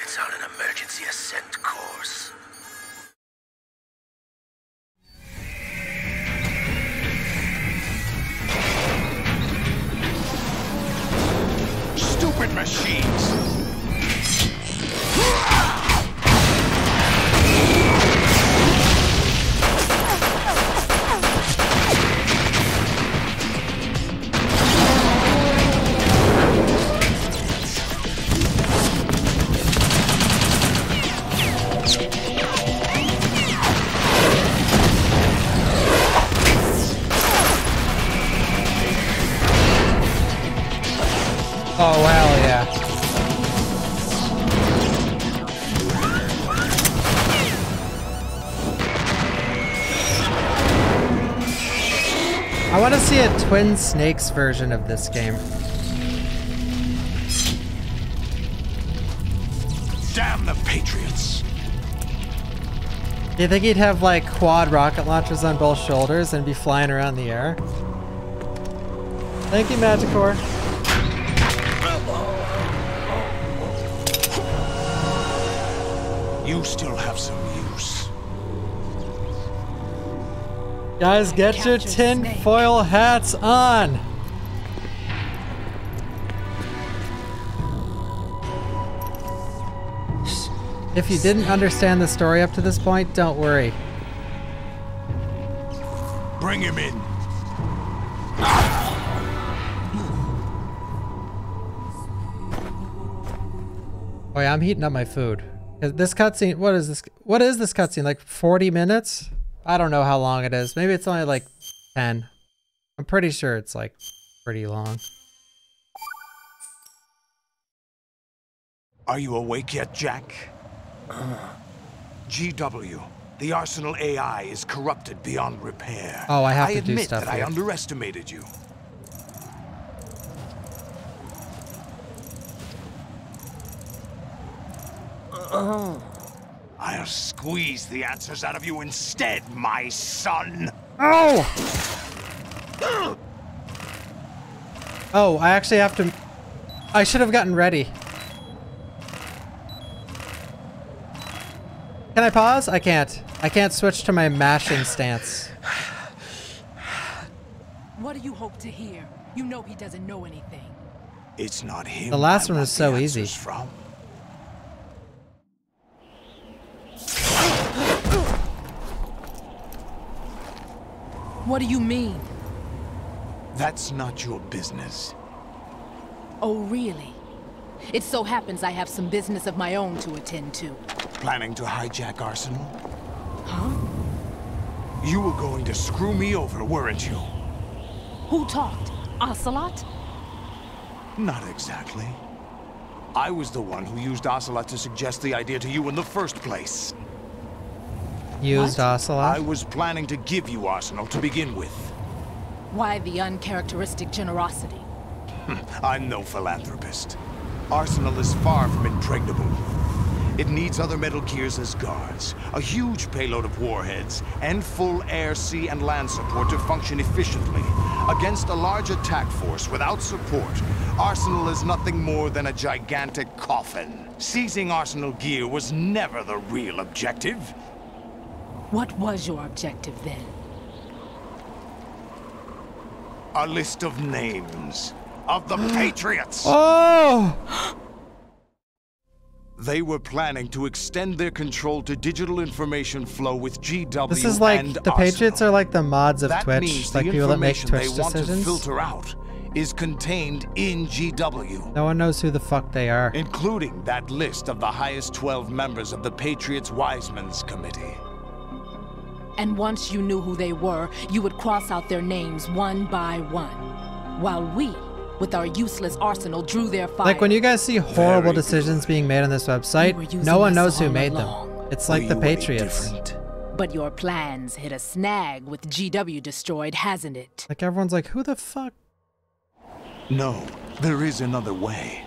It's on an emergency ascent course. Stupid machines! Oh, hell yeah. I want to see a Twin Snakes version of this game. Damn the Patriots! Do you think he'd have like quad rocket launchers on both shoulders and be flying around the air? Thank you, Magicore. You still have some use. Guys, get your tin foil hats on! If you didn't understand the story up to this point, don't worry. Bring him in. Oh yeah, I'm heating up my food. This cutscene, what is this? What is this cutscene? Like 40 minutes? I don't know how long it is. Maybe it's only like 10. I'm pretty sure it's like pretty long. Are you awake yet, Jack? GW, the Arsenal AI is corrupted beyond repair. Oh, I have to do admit stuff that here. I underestimated you. I'll squeeze the answers out of you instead, my son. Oh! Oh, I actually have to... I should have gotten ready. Can I pause? I can't. I can't switch to my mashing stance. What do you hope to hear? You know he doesn't know anything. It's not him. The last I one want was so the easy. answers from. What do you mean? That's not your business. Oh, really? It so happens I have some business of my own to attend to. Planning to hijack Arsenal? Huh? You were going to screw me over, weren't you? Who talked? Ocelot? Not exactly. I was the one who used Ocelot to suggest the idea to you in the first place. Used Ocelot? I was planning to give you Arsenal to begin with. Why the uncharacteristic generosity? I'm no philanthropist. Arsenal is far from impregnable. It needs other Metal Gears as guards, a huge payload of warheads, and full air, sea, and land support to function efficiently. Against a large attack force without support, Arsenal is nothing more than a gigantic coffin. Seizing Arsenal gear was never the real objective. What was your objective then? A list of names of the Patriots. Oh! They were planning to extend their control to digital information flow with GW. This is like and the Arsenal. Patriots are like the mods of That Twitch, means like the people that make information Twitch they want decisions. to filter out is contained in GW. No one knows who the fuck they are. Including that list of the highest 12 members of the Patriots Wiseman's Committee. And once you knew who they were, you would cross out their names one by one. While we, with our useless arsenal, drew their fire. Like when you guys see horrible decisions being made on this website, no one knows who made them. It's like the Patriots. But your plans hit a snag with GW destroyed, hasn't it? Like everyone's like, who the fuck? No, there is another way.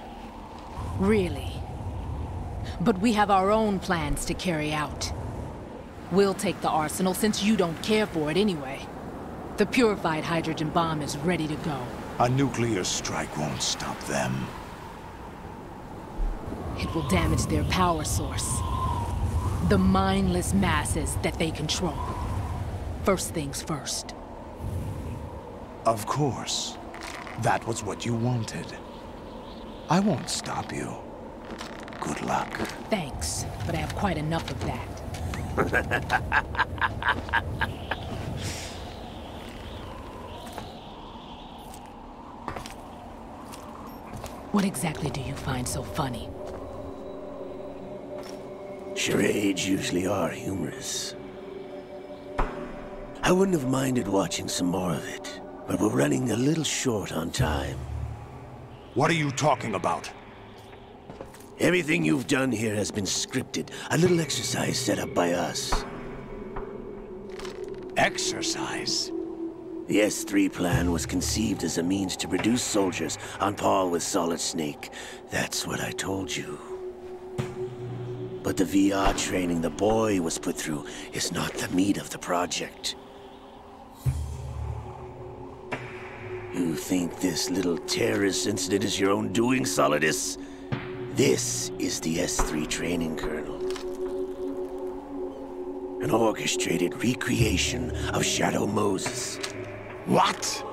Really? but we have our own plans to carry out. We'll take the arsenal since you don't care for it anyway. The purified hydrogen bomb is ready to go. A nuclear strike won't stop them. It will damage their power source. The mindless masses that they control. First things first. Of course. That was what you wanted. I won't stop you. Good luck. Thanks, but I have quite enough of that. What exactly do you find so funny? Charades usually are humorous. I wouldn't have minded watching some more of it, but we're running a little short on time. What are you talking about? Everything you've done here has been scripted. A little exercise set up by us. Exercise? The S3 plan was conceived as a means to produce soldiers on par with Solid Snake. That's what I told you. But the VR training the boy was put through is not the meat of the project. You think this little terrorist incident is your own doing, Solidus? This is the S3 training kernel. An orchestrated recreation of Shadow Moses. What?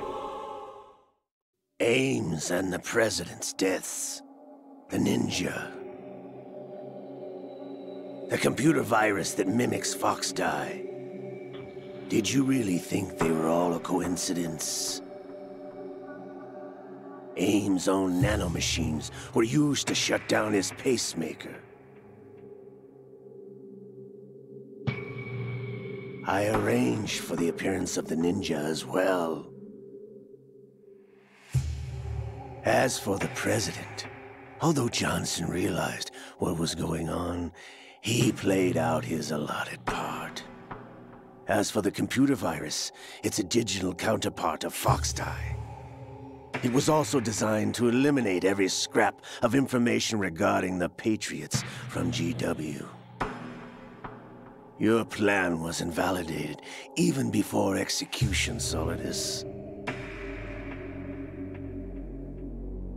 Ames and the President's deaths. The ninja. The computer virus that mimics Foxdie. Did you really think they were all a coincidence? Ames' own nanomachines were used to shut down his pacemaker. I arranged for the appearance of the ninja as well. As for the President, although Johnson realized what was going on, he played out his allotted part. As for the computer virus, it's a digital counterpart of Foxdie. It was also designed to eliminate every scrap of information regarding the Patriots from GW. Your plan was invalidated even before execution, Solidus.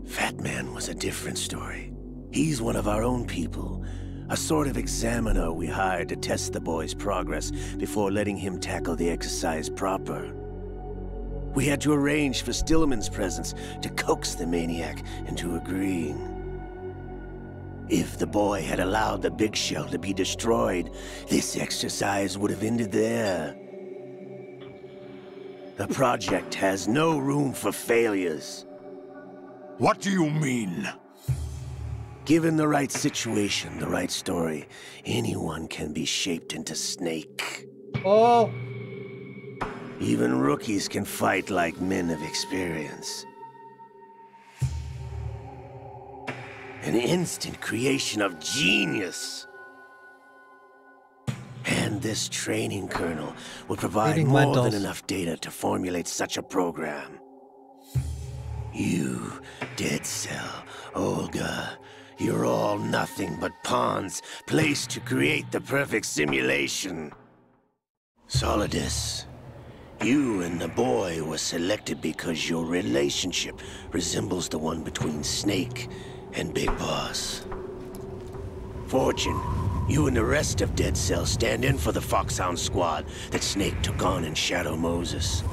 Fat Man was a different story. He's one of our own people, a sort of examiner we hired to test the boy's progress before letting him tackle the exercise proper. We had to arrange for Stillman's presence to coax the maniac into agreeing. If the boy had allowed the big shell to be destroyed, this exercise would have ended there. The project has no room for failures. What do you mean? Given the right situation, the right story, anyone can be shaped into Snake. Oh! Even rookies can fight like men of experience. An instant creation of genius. And this training kernel will provide more than enough data to formulate such a program. You, Dead Cell, Olga, you're all nothing but pawns placed to create the perfect simulation. Solidus, you and the boy were selected because your relationship resembles the one between Snake and Big Boss. Fortune, you and the rest of Dead Cell stand in for the Foxhound squad that Snake took on in Shadow Moses.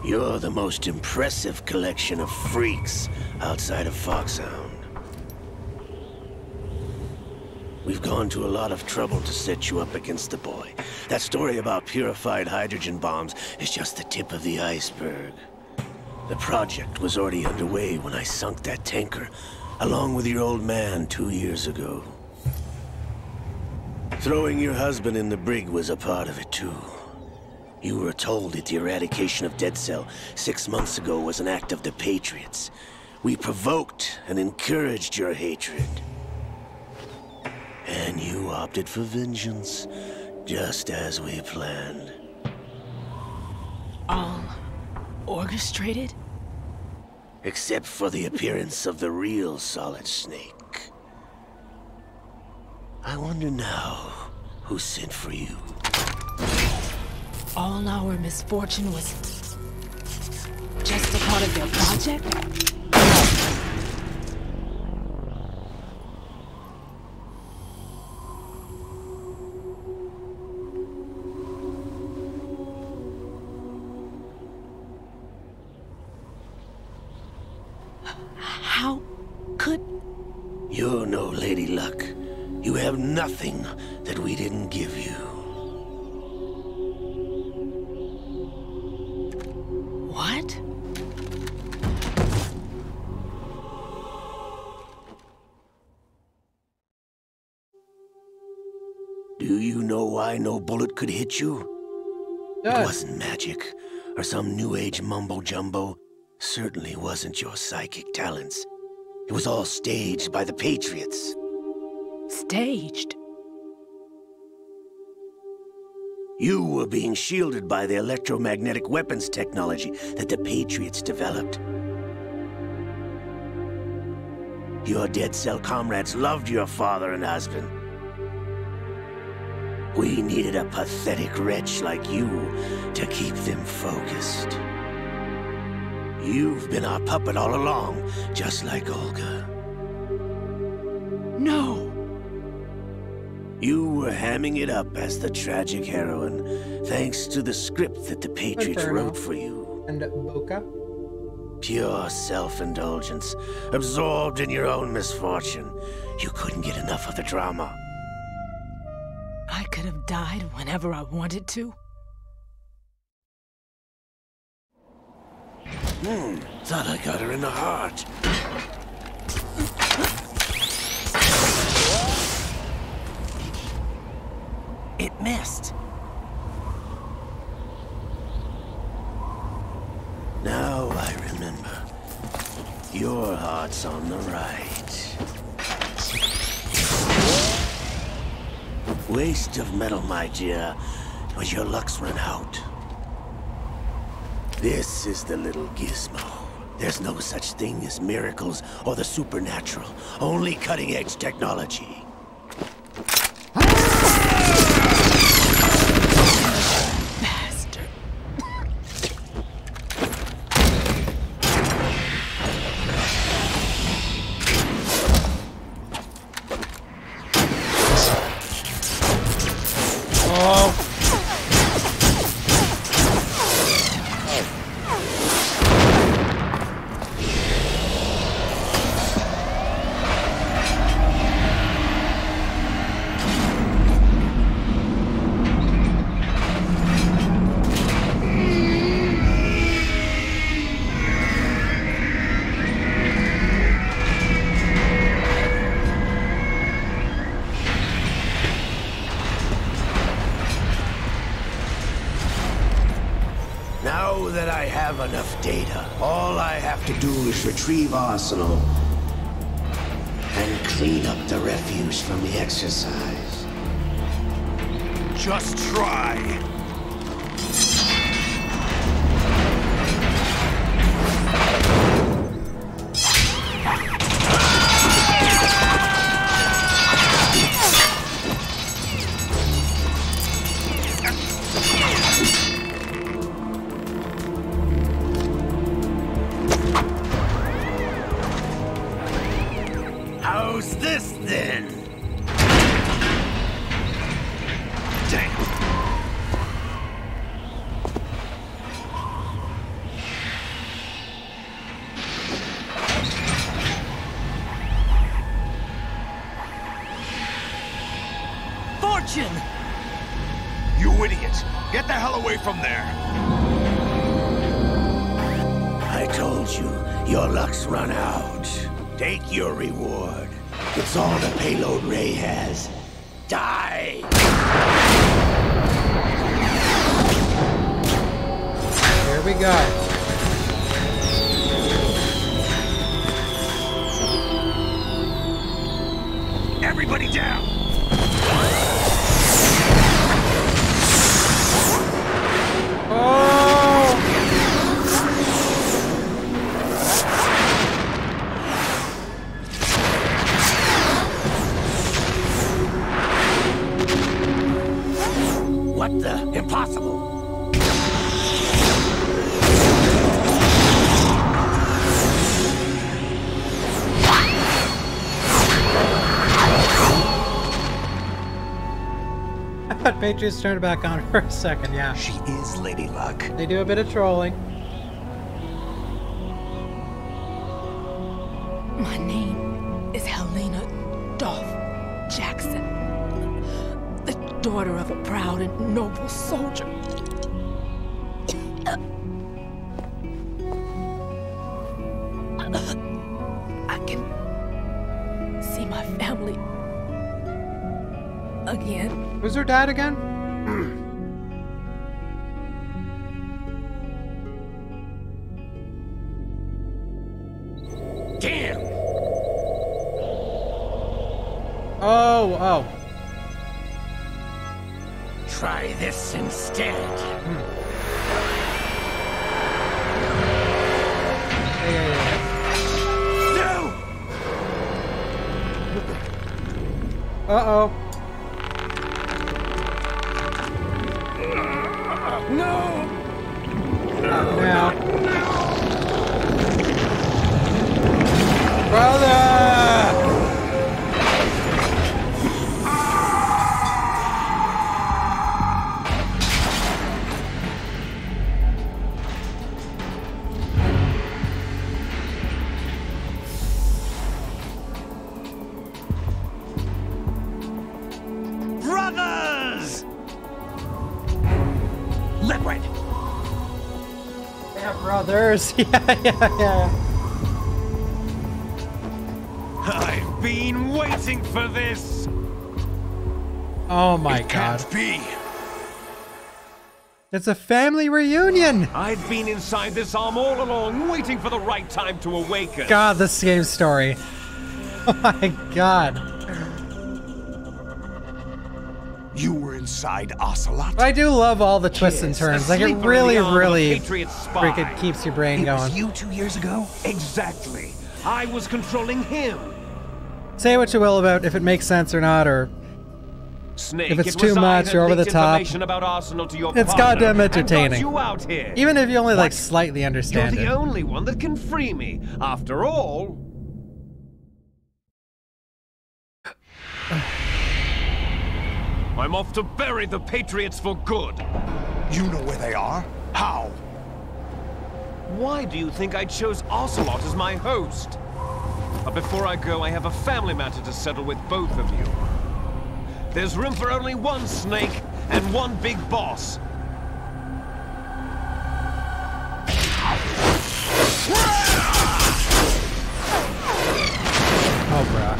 You're the most impressive collection of freaks outside of Foxhound. We've gone to a lot of trouble to set you up against the boy. That story about purified hydrogen bombs is just the tip of the iceberg. The project was already underway when I sunk that tanker, along with your old man 2 years ago. Throwing your husband in the brig was a part of it too. You were told that the eradication of Dead Cell 6 months ago was an act of the Patriots. We provoked and encouraged your hatred. And you opted for vengeance, just as we planned. All orchestrated? Except for the appearance of the real Solid Snake. I wonder now who sent for you. All our misfortune was just a part of their project? How could... You're no Lady Luck. You have nothing that we didn't give you. What? Do you know why no bullet could hit you? Yes. It wasn't magic, or some new age mumbo-jumbo. Certainly wasn't your psychic talents. It was all staged by the Patriots. Staged? You were being shielded by the electromagnetic weapons technology that the Patriots developed. Your dead cell comrades loved your father and husband. We needed a pathetic wretch like you to keep them focused. You've been our puppet all along, just like Olga. No! You were hamming it up as the tragic heroine, thanks to the script that the Patriots wrote for you. And Boca? Pure self-indulgence, absorbed in your own misfortune. You couldn't get enough of the drama. I could have died whenever I wanted to. Thought I got her in the heart. It missed. Now I remember. Your heart's on the right. Waste of metal, my dear, but your luck's run out. This is the little gizmo. There's no such thing as miracles or the supernatural, only cutting-edge technology. Bastard. Oh. Now that I have enough data, all I have to do is retrieve Arsenal and clean up the refuse from the exercise. Just try. How's this then? Fortune! You idiot! Get the hell away from there! I told you, your luck's run out. Take your reward. It's all the payload Ray has. Die! Here we go. Everybody down! forgot Patriots turned it back on for a second, yeah. She is Lady Luck. They do a bit of trolling. My name is Helena Dolph Jackson, the daughter of a proud and noble soldier. I can see my family again. Who's her dad again? Damn! Oh. Try this instead. No! Uh-oh. No! Now. Brother! Brothers! Liquid! Yeah, brothers. Yeah. I've been waiting for this! Oh my It god. can't be! It's a family reunion! I've been inside this arm all along, waiting for the right time to awaken. God, this game story. Oh my god. You were inside Ocelot? I do love all the twists and turns. Like, it really freaking keeps your brain It was going. you 2 years ago? Exactly. I was controlling him. Say what you will about if it makes sense or not, or Snake, if it's it too was I much that or over the leaked top. information about Arsenal to your It's partner goddamn and got entertaining. you out here. Even if you only like What? slightly You're understand the it. only one that can free me. After all... I'm off to bury the Patriots for good. You know where they are? How? Why do you think I chose Ocelot as my host? But before I go, I have a family matter to settle with both of you. There's room for only one Snake and one big boss. Oh, bruh.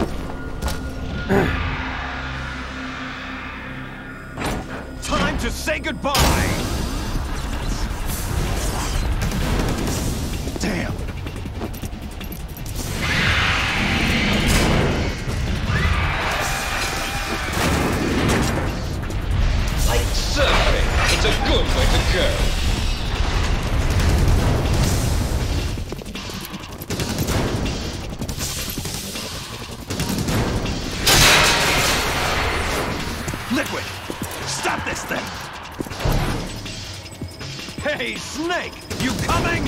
Time to say goodbye! Damn! Like surfing, it's a good way to go. Liquid! Stop this thing! Hey, Snake! You coming?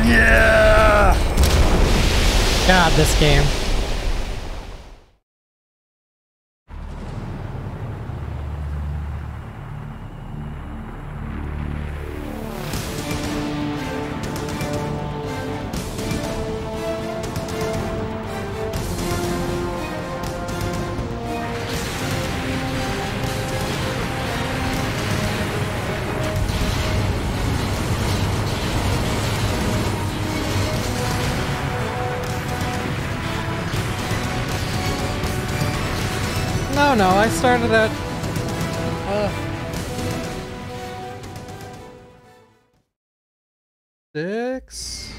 Yeah! God, this game. No, I started at... Six...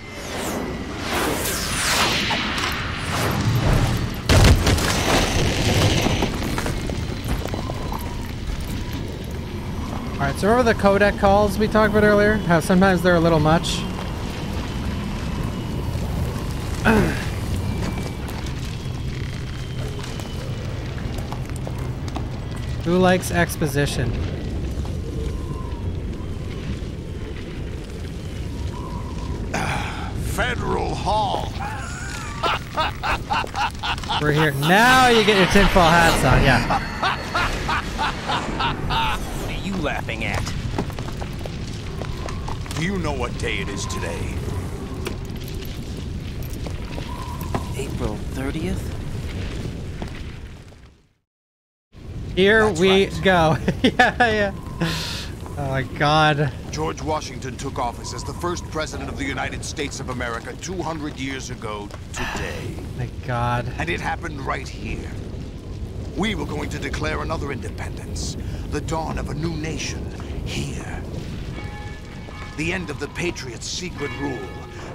Alright, so remember the codec calls we talked about earlier? How sometimes they're a little much? Who likes exposition? Federal Hall. We're here. Now you get your tinfoil hats on, yeah. What are you laughing at? Do you know what day it is today? April 30th? Here we go. Yeah. Oh my God. George Washington took office as the first president of the United States of America 200 years ago today. My God. And it happened right here. We were going to declare another independence. The dawn of a new nation here. The end of the Patriots' secret rule.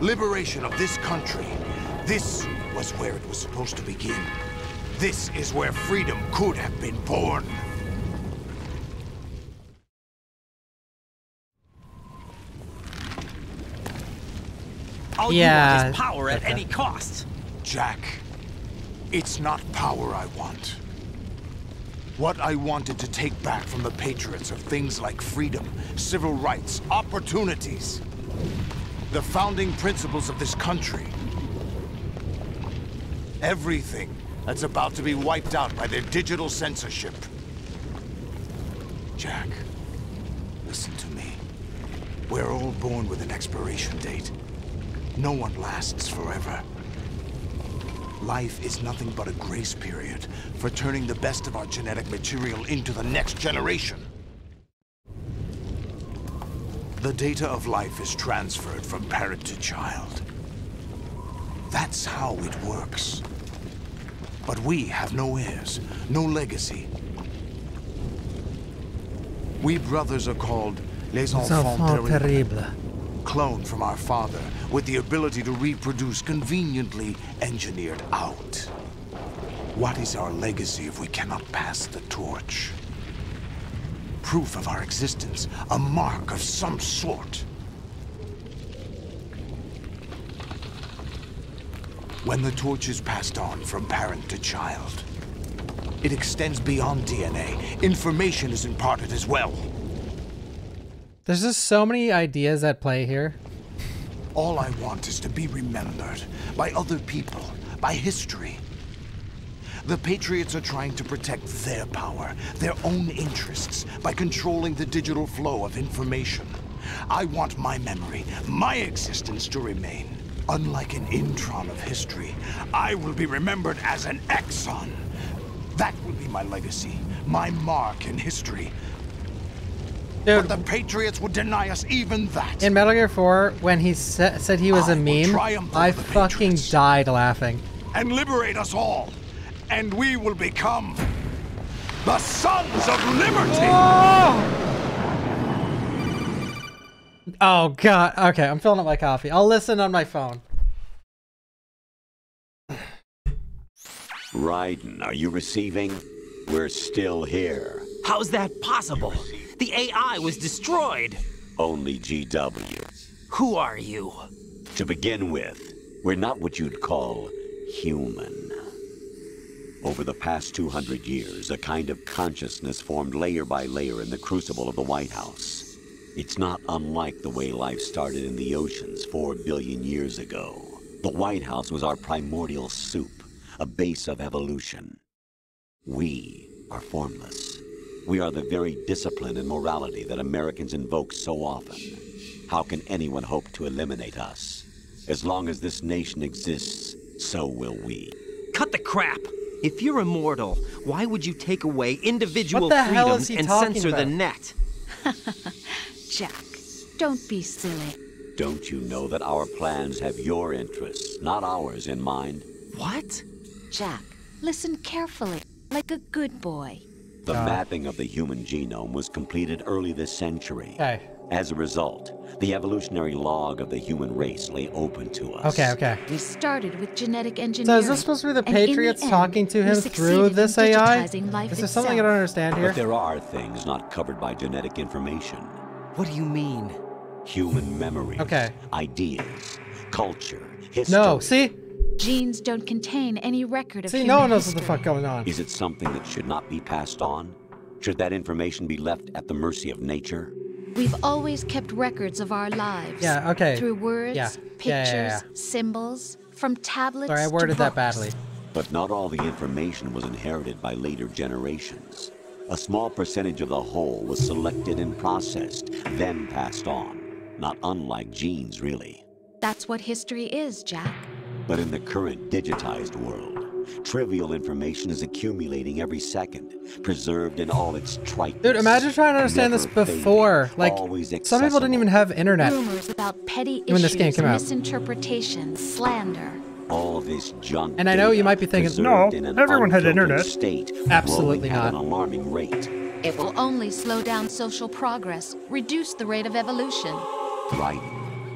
Liberation of this country. This was where it was supposed to begin. This is where freedom could have been born. All you want is power at any cost. Jack, it's not power I want. What I wanted to take back from the Patriots are things like freedom, civil rights, opportunities. The founding principles of this country. Everything that's about to be wiped out by their digital censorship. Jack, listen to me. We're all born with an expiration date. No one lasts forever. Life is nothing but a grace period for turning the best of our genetic material into the next generation. The data of life is transferred from parent to child. That's how it works. But we have no heirs, no legacy. We brothers are called les enfants terribles. Cloned from our father, with the ability to reproduce conveniently engineered out. What is our legacy if we cannot pass the torch? Proof of our existence, a mark of some sort. When the torch is passed on from parent to child, it extends beyond DNA. Information is imparted as well. There's just so many ideas at play here. All I want is to be remembered by other people, by history. The Patriots are trying to protect their power, their own interests, by controlling the digital flow of information. I want my memory, my existence to remain. Unlike an intron of history, I will be remembered as an exon. That will be my legacy, my mark in history. Dude, but the Patriots would deny us even that. In Metal Gear 4, when he said he was a meme, I fucking died laughing. And liberate us all. And we will become the Sons of Liberty. Oh God. Okay, I'm filling up my coffee. I'll listen on my phone. Raiden, are you receiving? We're still here. How's that possible? The AI was destroyed. Only GW. Who are you? To begin with, we're not what you'd call human. Over the past 200 years, a kind of consciousness formed layer by layer in the crucible of the White House. It's not unlike the way life started in the oceans 4 billion years ago. The White House was our primordial soup, a base of evolution. We are formless. We are the very discipline and morality that Americans invoke so often. How can anyone hope to eliminate us? As long as this nation exists, so will we. Cut the crap! If you're immortal, why would you take away individual freedoms and censor the net? Jack, don't be silly. Don't you know that our plans have your interests, not ours, in mind? What? Jack, listen carefully, like a good boy. The mapping of the human genome was completed early this century. Okay. As a result, the evolutionary log of the human race lay open to us. Okay. We started with genetic engineering. So is this supposed to be the Patriots talking to him through this AI? Is there something I don't understand here? But there are things not covered by genetic information. What do you mean? Human memories, ideas, culture, history. No, see? Genes don't contain any record of See, human no one knows history. what the fuck going on. Is it something that should not be passed on? Should that information be left at the mercy of nature? We've always kept records of our lives. Yeah, okay. Through words, Yeah. pictures, symbols, from tablets Sorry, I worded to that books. badly. But not all the information was inherited by later generations. A small percentage of the whole was selected and processed, then passed on. Not unlike genes, really. That's what history is, Jack. But in the current digitized world, trivial information is accumulating every second, preserved in all its triteness. Dude, imagine trying to understand this never before. fading, Like, always some people didn't even have internet. Rumors about petty When this game issues, came out. misinterpretations, slander. All this junk. And I know you might be thinking, no, everyone had internet. State, Absolutely growing at not. an alarming rate. It will only slow down social progress, reduce the rate of evolution. Right.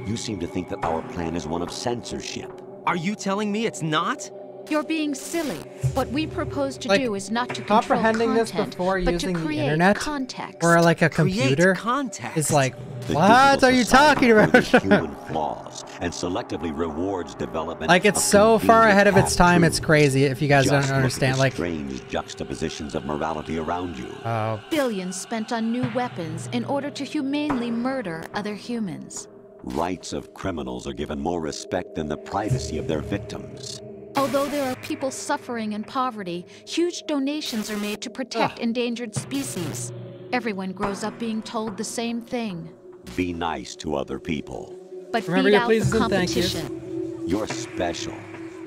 You seem to think that our plan is one of censorship. Are you telling me it's not? You're being silly. What we propose to Like, do is not to control comprehending this content, before but using to the create internet, context. or like a computer, context. is like, The what digital are you society talking about? uses human flaws and selectively rewards development. Like, it's of so far convenient ahead of its time, half-truths. it's crazy if you guys Just don't look at understand. the Like, strange juxtapositions of morality around you. Billions spent on new weapons in order to humanely murder other humans. Rights of criminals are given more respect than the privacy of their victims. Although there are people suffering in poverty, huge donations are made to protect endangered species. Everyone grows up being told the same thing. Be nice to other people. But Remember beat your out pleases the and thank yous. competition. You're special.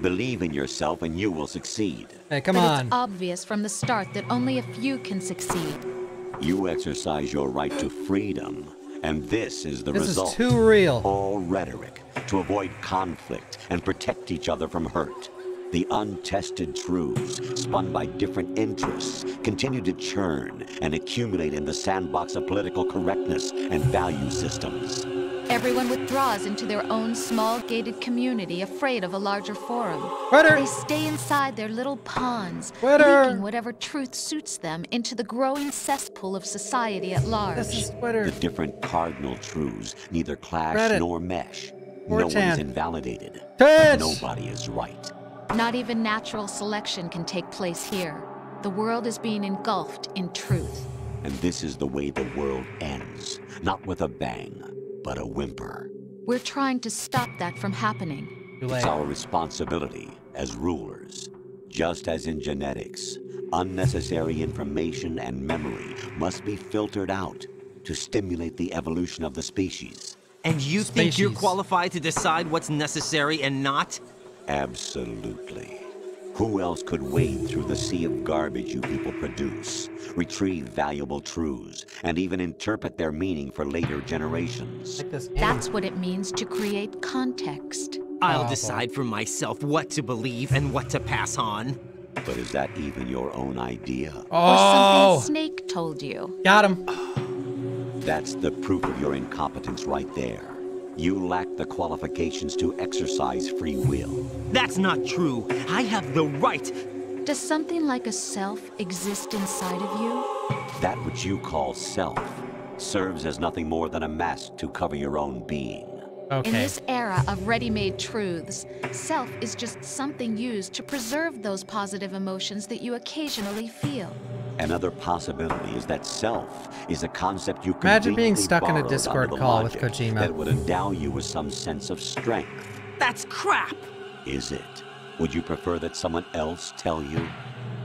Believe in yourself and you will succeed. Hey, come But on. it's obvious from the start that only a few can succeed. You exercise your right to freedom, and this is the This is result. too real. All rhetoric to avoid conflict and protect each other from hurt. The untested truths, spun by different interests, continue to churn and accumulate in the sandbox of political correctness and value systems. Everyone withdraws into their own small gated community, afraid of a larger forum. Twitter. They stay inside their little ponds, Twitter. leaking whatever truth suits them into the growing cesspool of society at large. This is Twitter. The different cardinal truths neither clash Reddit. nor mesh. No 4chan. one's invalidated. Twitch. Nobody is right. Not even natural selection can take place here. The world is being engulfed in truth. And this is the way the world ends. Not with a bang, but a whimper. We're trying to stop that from happening. It's our responsibility as rulers. Just as in genetics, unnecessary information and memory must be filtered out to stimulate the evolution of the species. And you think you're Species. qualified to decide what's necessary and not? Absolutely. Who else could wade through the sea of garbage you people produce, retrieve valuable truths, and even interpret their meaning for later generations? That's what it means to create context. I'll decide for myself what to believe and what to pass on. But is that even your own idea? Or something Snake told you. Got him. That's the proof of your incompetence right there. You lack the qualifications to exercise free will. That's not true. I have the right. Does something like a self exist inside of you? That which you call self serves as nothing more than a mask to cover your own being. In this era of ready-made truths, self is just something used to preserve those positive emotions that you occasionally feel. Another possibility is that self is a concept you Imagine being conveniently stuck in a borrowed Discord under the call with logic Kojima. that would endow you with some sense of strength. That's crap! Is it? Would you prefer that someone else tell you?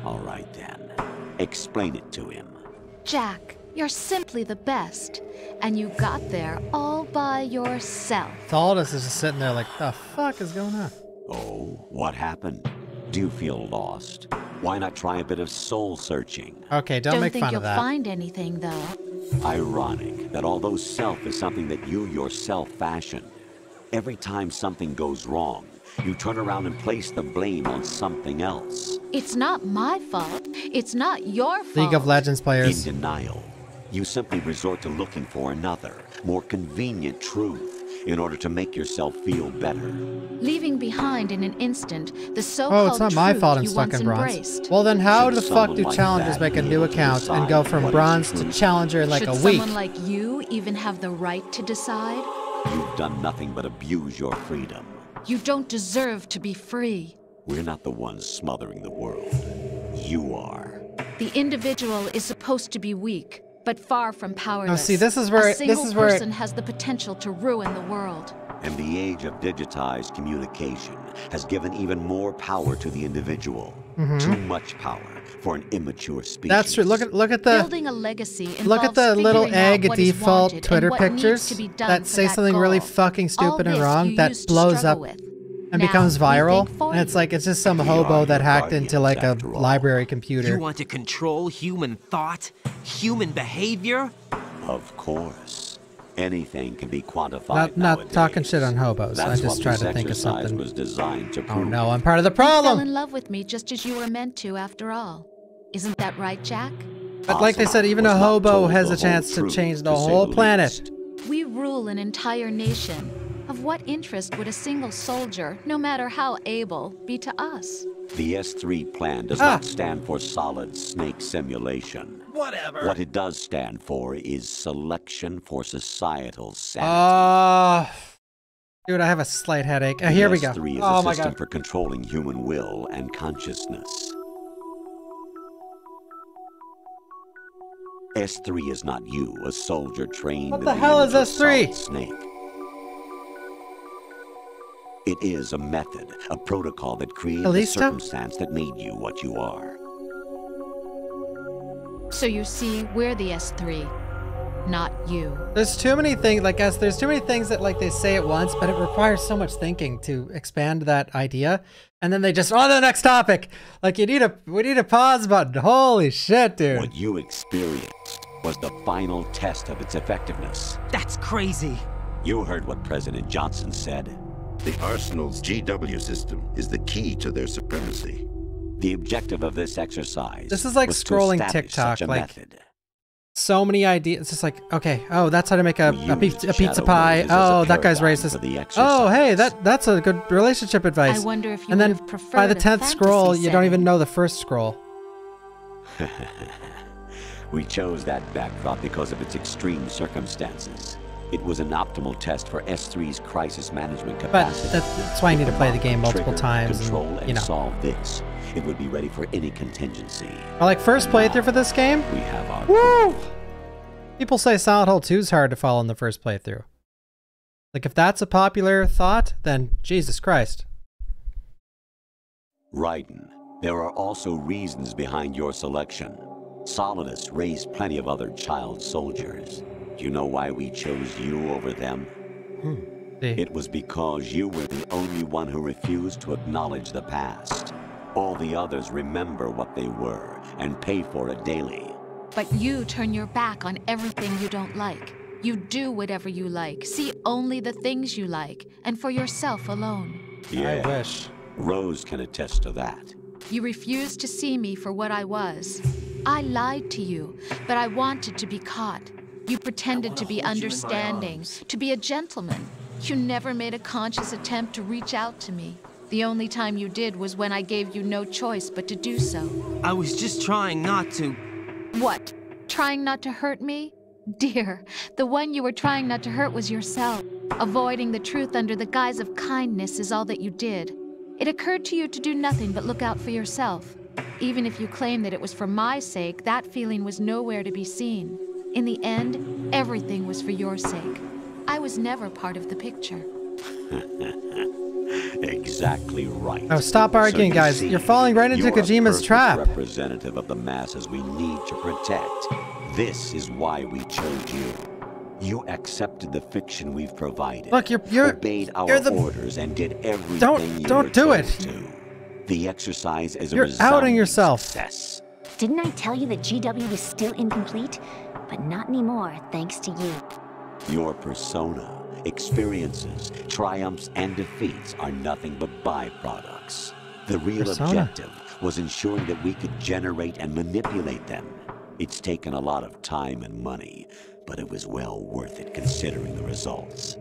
All right then. Explain it to him. Jack, you're simply the best. And you got there all by yourself. So all of us is just sitting there like, the fuck is going on? Oh, what happened? Do you feel lost? Why not try a bit of soul searching? Okay, don't make think fun you'll of that. find anything, though. Ironic that although self is something that you yourself fashioned, every time something goes wrong, you turn around and place the blame on something else. It's not my fault. It's not your fault. League of Legends players. In denial, you simply resort to looking for another, more convenient truth in order to make yourself feel better. Leaving behind in an instant the so-called Oh, it's not my truth fault I'm you stuck once in bronze. embraced. Well, then how Should the fuck someone do like challengers that make a be new able to account and go decide from what is bronze to true? challenger in like Should a week? someone like you even have the right to decide? You've done nothing but abuse your freedom. You don't deserve to be free. We're not the ones smothering the world. You are. The individual is supposed to be weak, but far from powerless. Oh, see, this is where a single person has the potential to ruin the world. And the age of digitized communication has given even more power to the individual. Too much power for an immature species. That's true. Look at the Building a legacy look at the little egg default Twitter pictures pictures that say something really fucking stupid and wrong that blows up and becomes viral. And it's like it's just some hobo that hacked into like a library computer. You want to control human thought, human behavior? Of course. Anything can be quantified. Not talking shit on hobos. I just try to think of something. Was designed to oh no, I'm part of the problem. You fell in love with me just as you were meant to, after all. Isn't that right, Jack? But like they said, even a hobo has a chance to change the whole planet. We rule an entire nation. Of what interest would a single soldier, no matter how able, be to us? The S3 plan does not stand for solid snake simulation. Whatever. What it does stand for is selection for societal sanity. Dude, I have a slight headache. Here we go. S3 is a system for controlling human will and consciousness. S3 is not you, a soldier trained what in the hell is S3? Snake. It is a method, a protocol that created the circumstance that made you what you are. So you see, we're the S3, not you. There's too many things, like there's too many things that like they say it once, but it requires so much thinking to expand that idea. And then they just, on to the next topic. Like we need a pause button. Holy shit, dude. What you experienced was the final test of its effectiveness. That's crazy. You heard what President Johnson said. The Arsenal's GW system is the key to their supremacy. The objective of this exercise. This is like scrolling TikTok, like so many ideas. It's just like, okay, oh, that's how to make a pizza pie. Oh, that guy's racist. Oh, hey, that's a good relationship advice. I wonder if you and then would have preferred by the a 10th scroll, fantasy you don't even know the first scroll. We chose that backdrop because of its extreme circumstances. It was an optimal test for S3's crisis management capacity. But that's why I need to play the game multiple times. Control and, you know. solve this. It would be ready for any contingency. I like first playthrough for this game. We have our Woo! People say Silent Hill 2 is hard to follow in the first playthrough. Like if that's a popular thought, then Jesus Christ. Raiden, there are also reasons behind your selection. Solidus raised plenty of other child soldiers. Do you know why we chose you over them? It was because you were the only one who refused to acknowledge the past. All the others remember what they were and pay for it daily. But you turn your back on everything you don't like. You do whatever you like, see only the things you like, and for yourself alone. Yeah, I wish. Rose can attest to that. You refused to see me for what I was. I lied to you, but I wanted to be caught. You pretended to be understanding, to be a gentleman. You never made a conscious attempt to reach out to me. The only time you did was when I gave you no choice but to do so. I was just trying not to... What? Trying not to hurt me? Dear, the one you were trying not to hurt was yourself. Avoiding the truth under the guise of kindness is all that you did. It occurred to you to do nothing but look out for yourself. Even if you claim that it was for my sake, that feeling was nowhere to be seen. In the end, everything was for your sake. I was never part of the picture. Exactly right. Oh, stop arguing, guys. You're falling right into Kojima's trap. Representative of the masses we need to protect. This is why we chose you. You accepted the fiction we've provided. Look, you're obeyed our orders and did everything Don't do it. The exercise is you're a resounding outing yourself. Success. Didn't I tell you that GW was still incomplete? But not anymore, thanks to you. Your persona, experiences, triumphs, and defeats are nothing but byproducts. The real objective was ensuring that we could generate and manipulate them. It's taken a lot of time and money, but it was well worth it considering the results.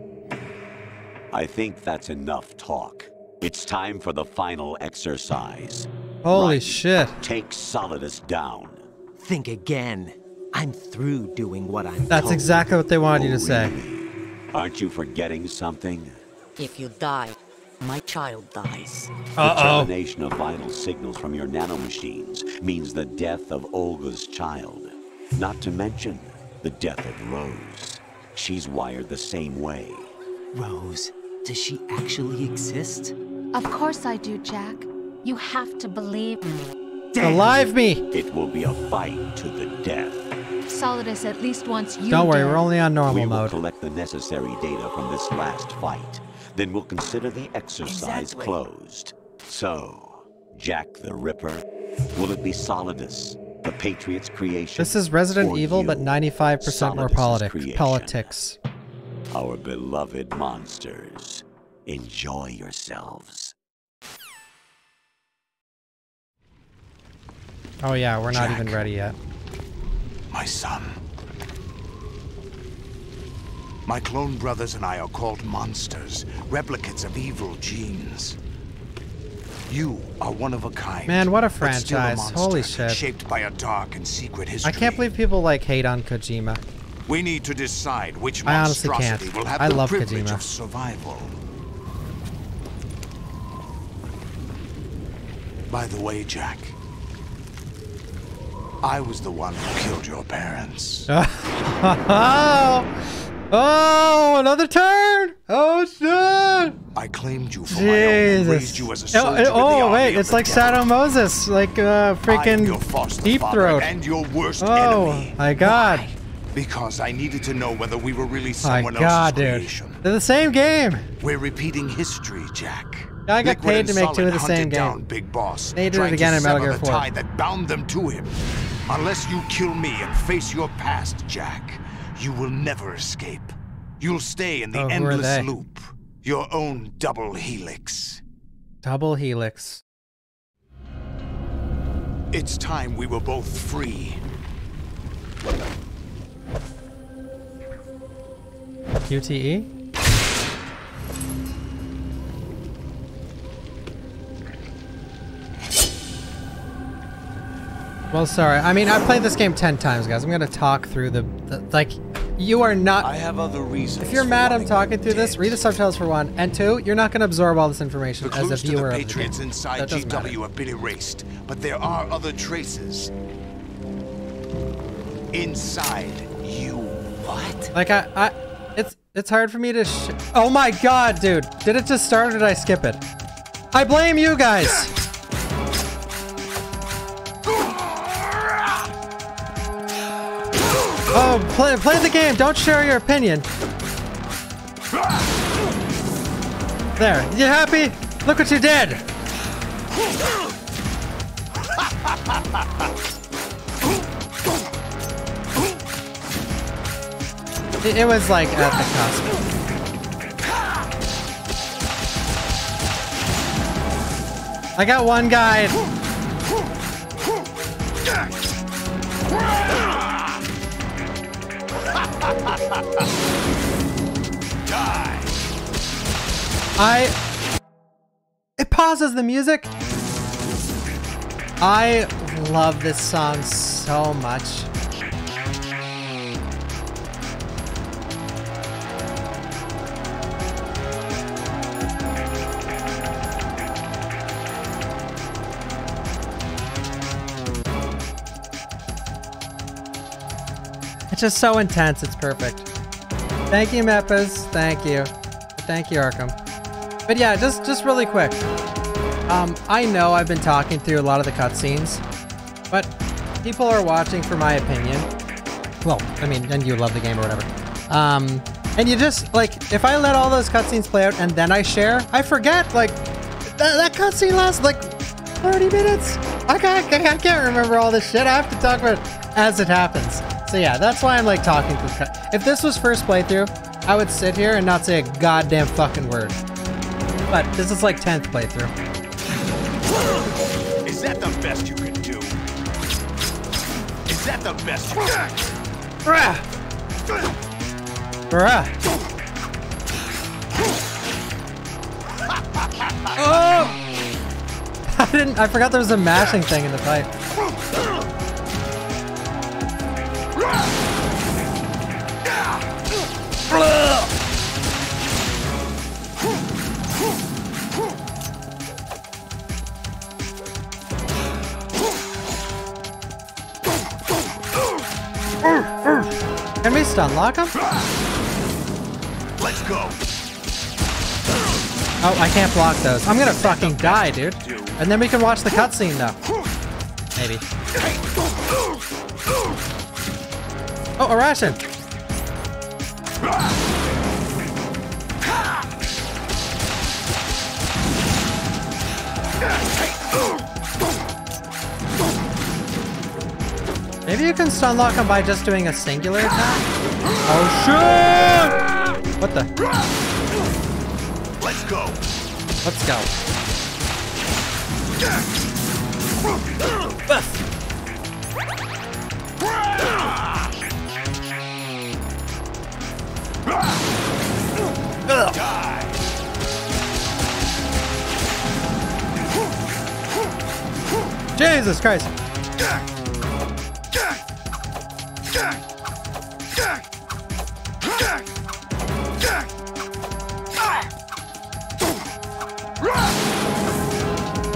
I think that's enough talk. It's time for the final exercise. Holy shit. Take Solidus down. Think again. I'm through doing what I'm That's told. exactly what they wanted you to say. Aren't you forgetting something? If you die, my child dies. The termination of vital signals from your nanomachines means the death of Olga's child. Not to mention the death of Rose. She's wired the same way. Rose, does she actually exist? Of course I do, Jack. You have to believe me. Alive me! It will be a fight to the death. Solidus at least wants you Don't worry, dead. we're only on normal We will mode. collect the necessary data from this last fight. Then we'll consider the exercise closed. So, Jack the Ripper, will it be Solidus, the Patriots' creation? This is Resident or Evil, you, but 95% more Solidus's creation? politics. Our beloved monsters, enjoy yourselves. Oh yeah, we're not Jack. even ready yet. My son. My clone brothers and I are called monsters, replicates of evil genes. You are one of a kind. Man, what a but still franchise. monster, Holy shit. Shaped by a dark and secret history. I can't believe people like hate on Kojima. We need to decide which I honestly monstrosity can't. will have I the love privilege Kojima. of survival. By the way, Jack, I was the one who killed your parents. Oh, another turn! Oh shit! I claimed you for my own and raised Jesus. you as a soldier in the Oh army wait, of it's the like devil. Shadow Moses, like freaking your foster Deep father Throat. and your worst Oh enemy. my god! Because I needed to know whether we were really My someone god, else's dude! creation. They're the same game. We're repeating history, Jack. I got Liquid paid and to make Solid two of the hunted same down game. Big Boss, They did it trying again to in Metal sever Gear the 4. tie that bound them to him. Unless you kill me and face your past, Jack, you will never escape. You'll stay in the Oh, who are endless they? loop. Your own double helix. Double helix. It's time we were both free. QTE? Well, sorry. I mean, I've played this game 10 times, guys. I'm gonna talk through the like, you are not... I have other reasons. If you're mad I'm talking through this, read the subtitles for one, and two, you're not gonna absorb all this information The as a clues to viewer the of the game. Patriots inside That doesn't matter. GW have been erased, but there are other traces. Inside you. What? Like, it's hard for me to oh my god, dude! Did it just start or did I skip it? I blame you guys! Oh, play the game, don't share your opinion. There, you happy? Look what you did! It was like at the cusp. I got one guy. It pauses the music. I love this song so much. It's just so intense, it's perfect. Thank you, Meppas. Thank you. Thank you, Arkham. But yeah, just really quick. I know I've been talking through a lot of the cutscenes, but people are watching for my opinion. Well, I mean, and you love the game or whatever. And you just, like, if I let all those cutscenes play out and then I share, I forget, like, that cutscene lasts, like, 30 minutes. I can't remember all this shit. I have to talk about it as it happens. So yeah, that's why I'm, like, talking through. If this was first playthrough, I would sit here and not say a goddamn fucking word. But this is, like, 10th playthrough. Is that the best you can do? Is that the best you can do? Bruh! Bruh! Oh! I forgot there was a mashing thing in the fight. just unlock them? Let's go. Oh, I can't block those. I'm gonna fucking die, dude. And then we can watch the cutscene, though. Maybe. Oh, a ration! Maybe you can unlock them by just doing a singular attack? Oh shit! What the? Let's go. Let's go. Jesus Christ!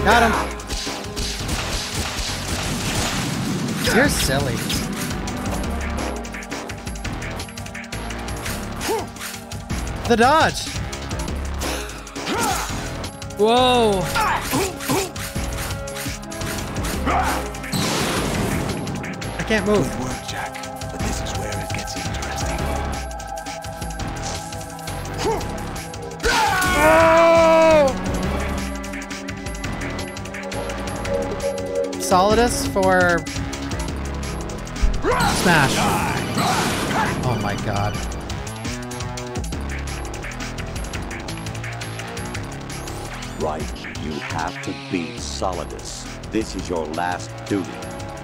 Got him! You're silly. The dodge! Whoa! I can't move. Good work, Jack. But this is where it gets interesting. Solidus for smash. Oh my god. Right, you have to beat Solidus. This is your last duty.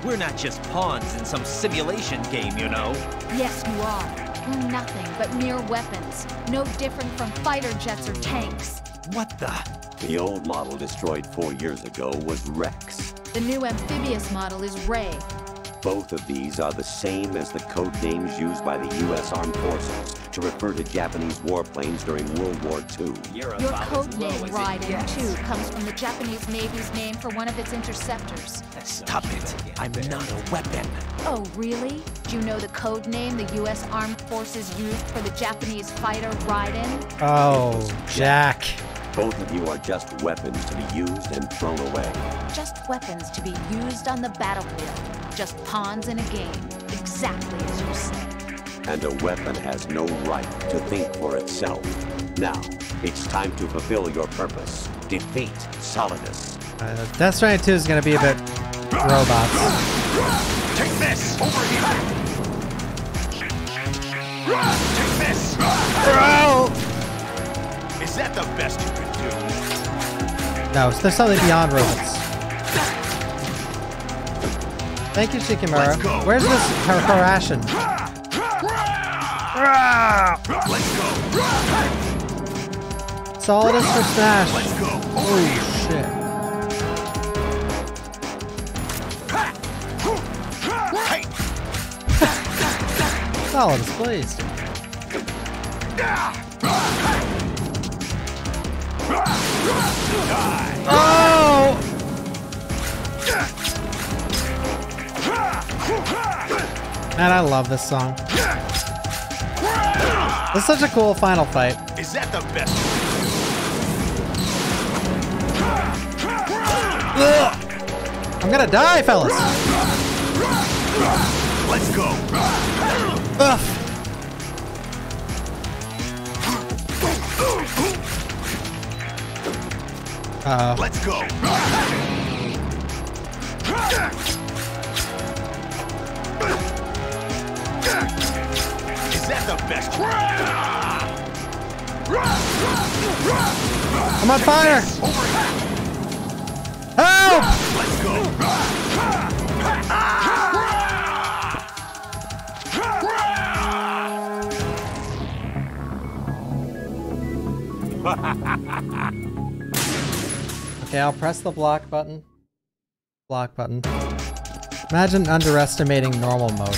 We're not just pawns in some simulation game, you know. Yes, you are. We're nothing but mere weapons. No different from fighter jets or tanks. What the? The old model destroyed 4 years ago was Rex. The new amphibious model is Ray. Both of these are the same as the code names used by the U.S. Armed Forces to refer to Japanese warplanes during World War II. Your code name, Raiden, too, comes from the Japanese Navy's name for one of its interceptors. Stop it. I'm not a weapon. Oh, really? Do you know the code name the U.S. Armed Forces used for the Japanese fighter Raiden? Oh, Jack. Both of you are just weapons to be used and thrown away. Just weapons to be used on the battlefield. Just pawns in a game. Exactly as you say. And a weapon has no right to think for itself. Now, it's time to fulfill your purpose. Defeat Solidus. Death Stranding 2 is going to be a bit robots. Take this! Over here! Take this! Bro! Is that the best you can do? No, there's something beyond robots. Thank you, Shikimura. Where's this Harashin? Let's go! Solidus for smash. Let's go! Holy shit. Solidus, please. Oh! Man, I love this song. This is such a cool final fight. Is that the best? Ugh. I'm gonna die, fellas. Let's go. Ugh. Uh-oh. Let's go. Is that the best? I'm on fire. Help! Let's go. Okay, I'll press the block button. Block button. Imagine underestimating normal mode.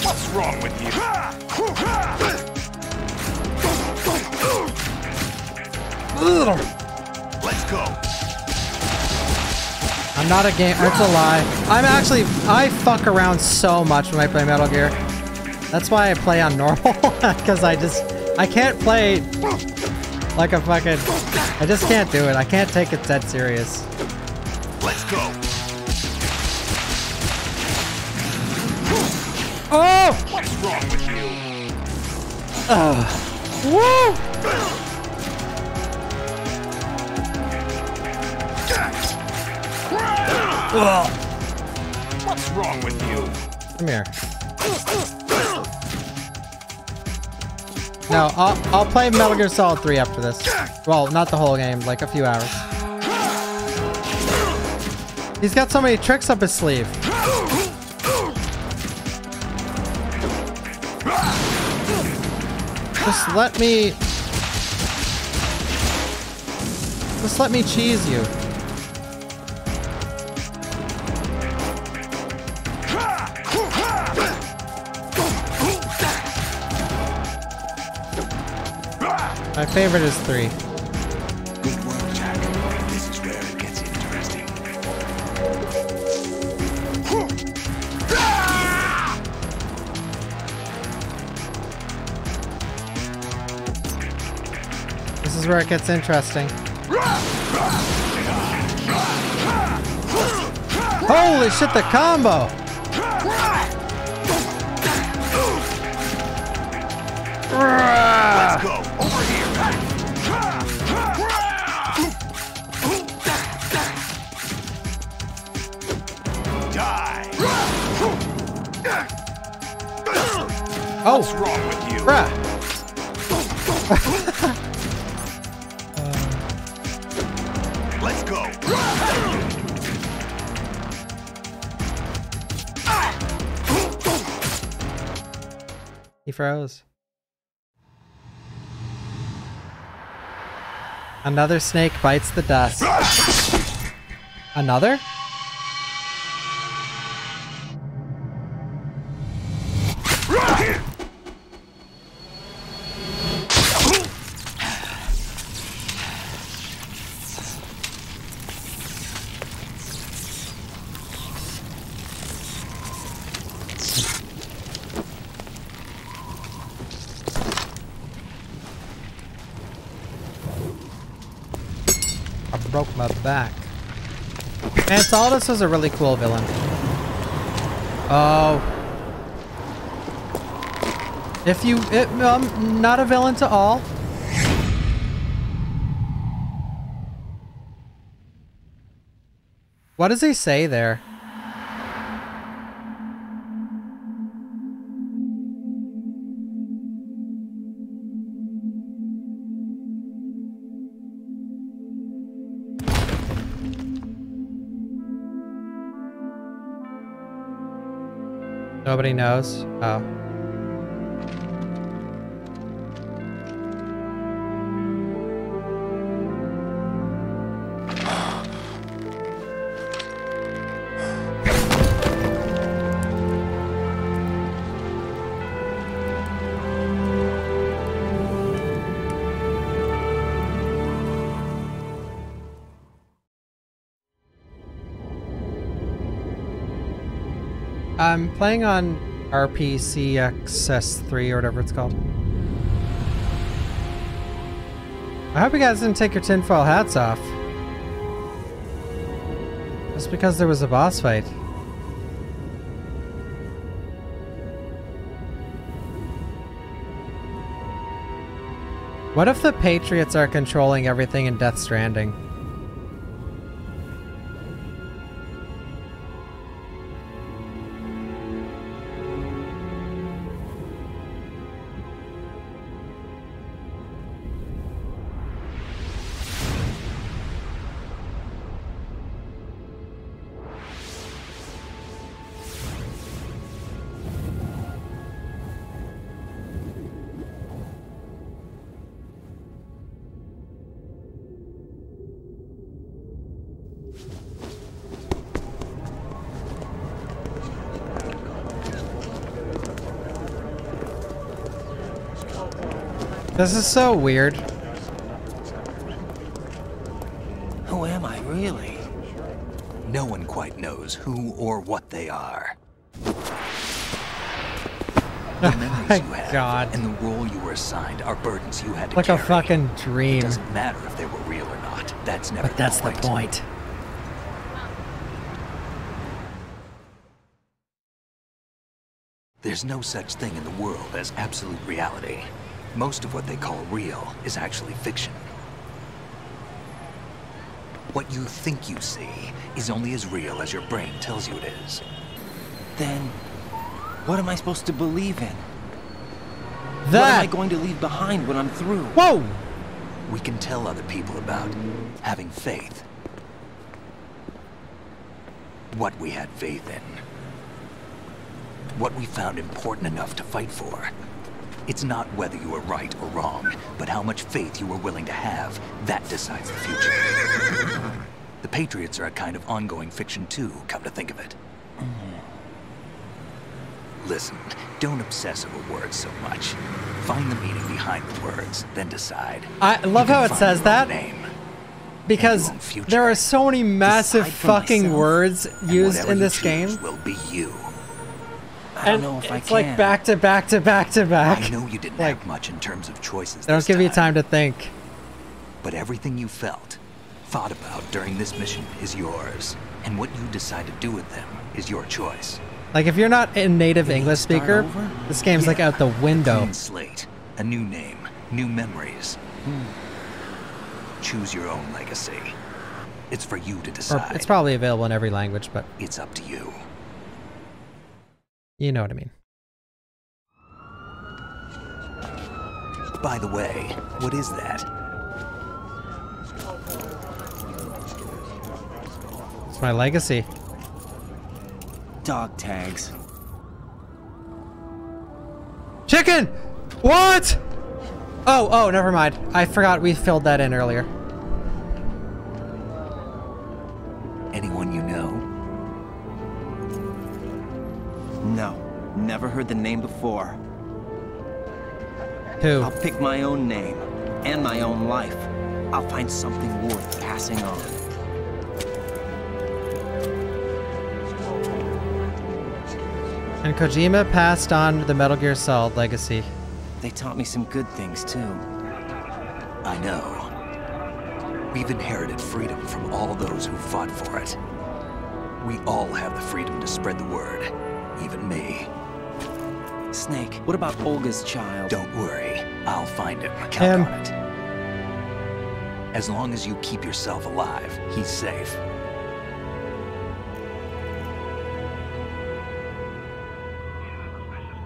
What's wrong with you? Let's go. I'm not a game. It's a lie. I fuck around so much when I play Metal Gear. That's why I play on normal, because I can't play like a fucking, I just can't do it. I can't take it that serious. Let's go. Oh! What's wrong with you? Woo! What's wrong with you? Come here. No, I'll play Metal Gear Solid 3 after this. Well, not the whole game, like a few hours. He's got so many tricks up his sleeve. Just let me cheese you. My favorite is 3. Good work, Jack. This is where it gets interesting. This is where it gets interesting. Holy shit, the combo! Let's go. Over here. Die. Oh. What's wrong with you? Bruh. Let's go. He froze. Another snake bites the dust. Another? Broke my back. Man, Solidus was a really cool villain. Oh. Not a villain to all. What does he say there? Nobody knows? Oh. I'm playing on RPCXS3 or whatever it's called. I hope you guys didn't take your tinfoil hats off. Just because there was a boss fight. What if the Patriots are controlling everything in Death Stranding? This is so weird. Who am I, really? No one quite knows who or what they are. The memories you have and the role you were assigned are burdens you had to like carry. a fucking dream. It doesn't matter if they were real or not. That's never But that's the point. the point. There's no such thing in the world as absolute reality. Most of what they call real is actually fiction. What you think you see is only as real as your brain tells you it is. Then, what am I supposed to believe in? That. What am I going to leave behind when I'm through? Whoa! We can tell other people about having faith. What we had faith in. What we found important enough to fight for. It's not whether you were right or wrong, but how much faith you were willing to have. That decides the future. The Patriots are a kind of ongoing fiction too, come to think of it. Listen, don't obsess over words so much. Find the meaning behind the words, then decide. I love how it says that. Because there are so many massive fucking words used in this game. Will be you. I don't know if I it's can. like back to back to back to back. I know you didn't have much in terms of choices. They don't give you time to think. But everything you felt, thought about during this mission is yours. And what you decide to do with them is your choice. Like if you're not a native English speaker, this game's like out the window. Clean slate, a new name, new memories. Choose your own legacy. It's for you to Or decide. it's probably available in every language, but It's up to you. you know what I mean. By the way, what is that? It's my legacy. Dog tags. Chicken! What? Oh, never mind. I forgot we filled that in earlier. Anyone you know? No, never heard the name before. Who? I'll pick my own name and my own life. I'll find something worth passing on. And Kojima passed on the Metal Gear Solid legacy. They taught me some good things too. I know. We've inherited freedom from all those who fought for it. We all have the freedom to spread the word. Even me. Snake, what about Olga's child? Don't worry. I'll find him. Count on it. As long as you keep yourself alive, he's safe.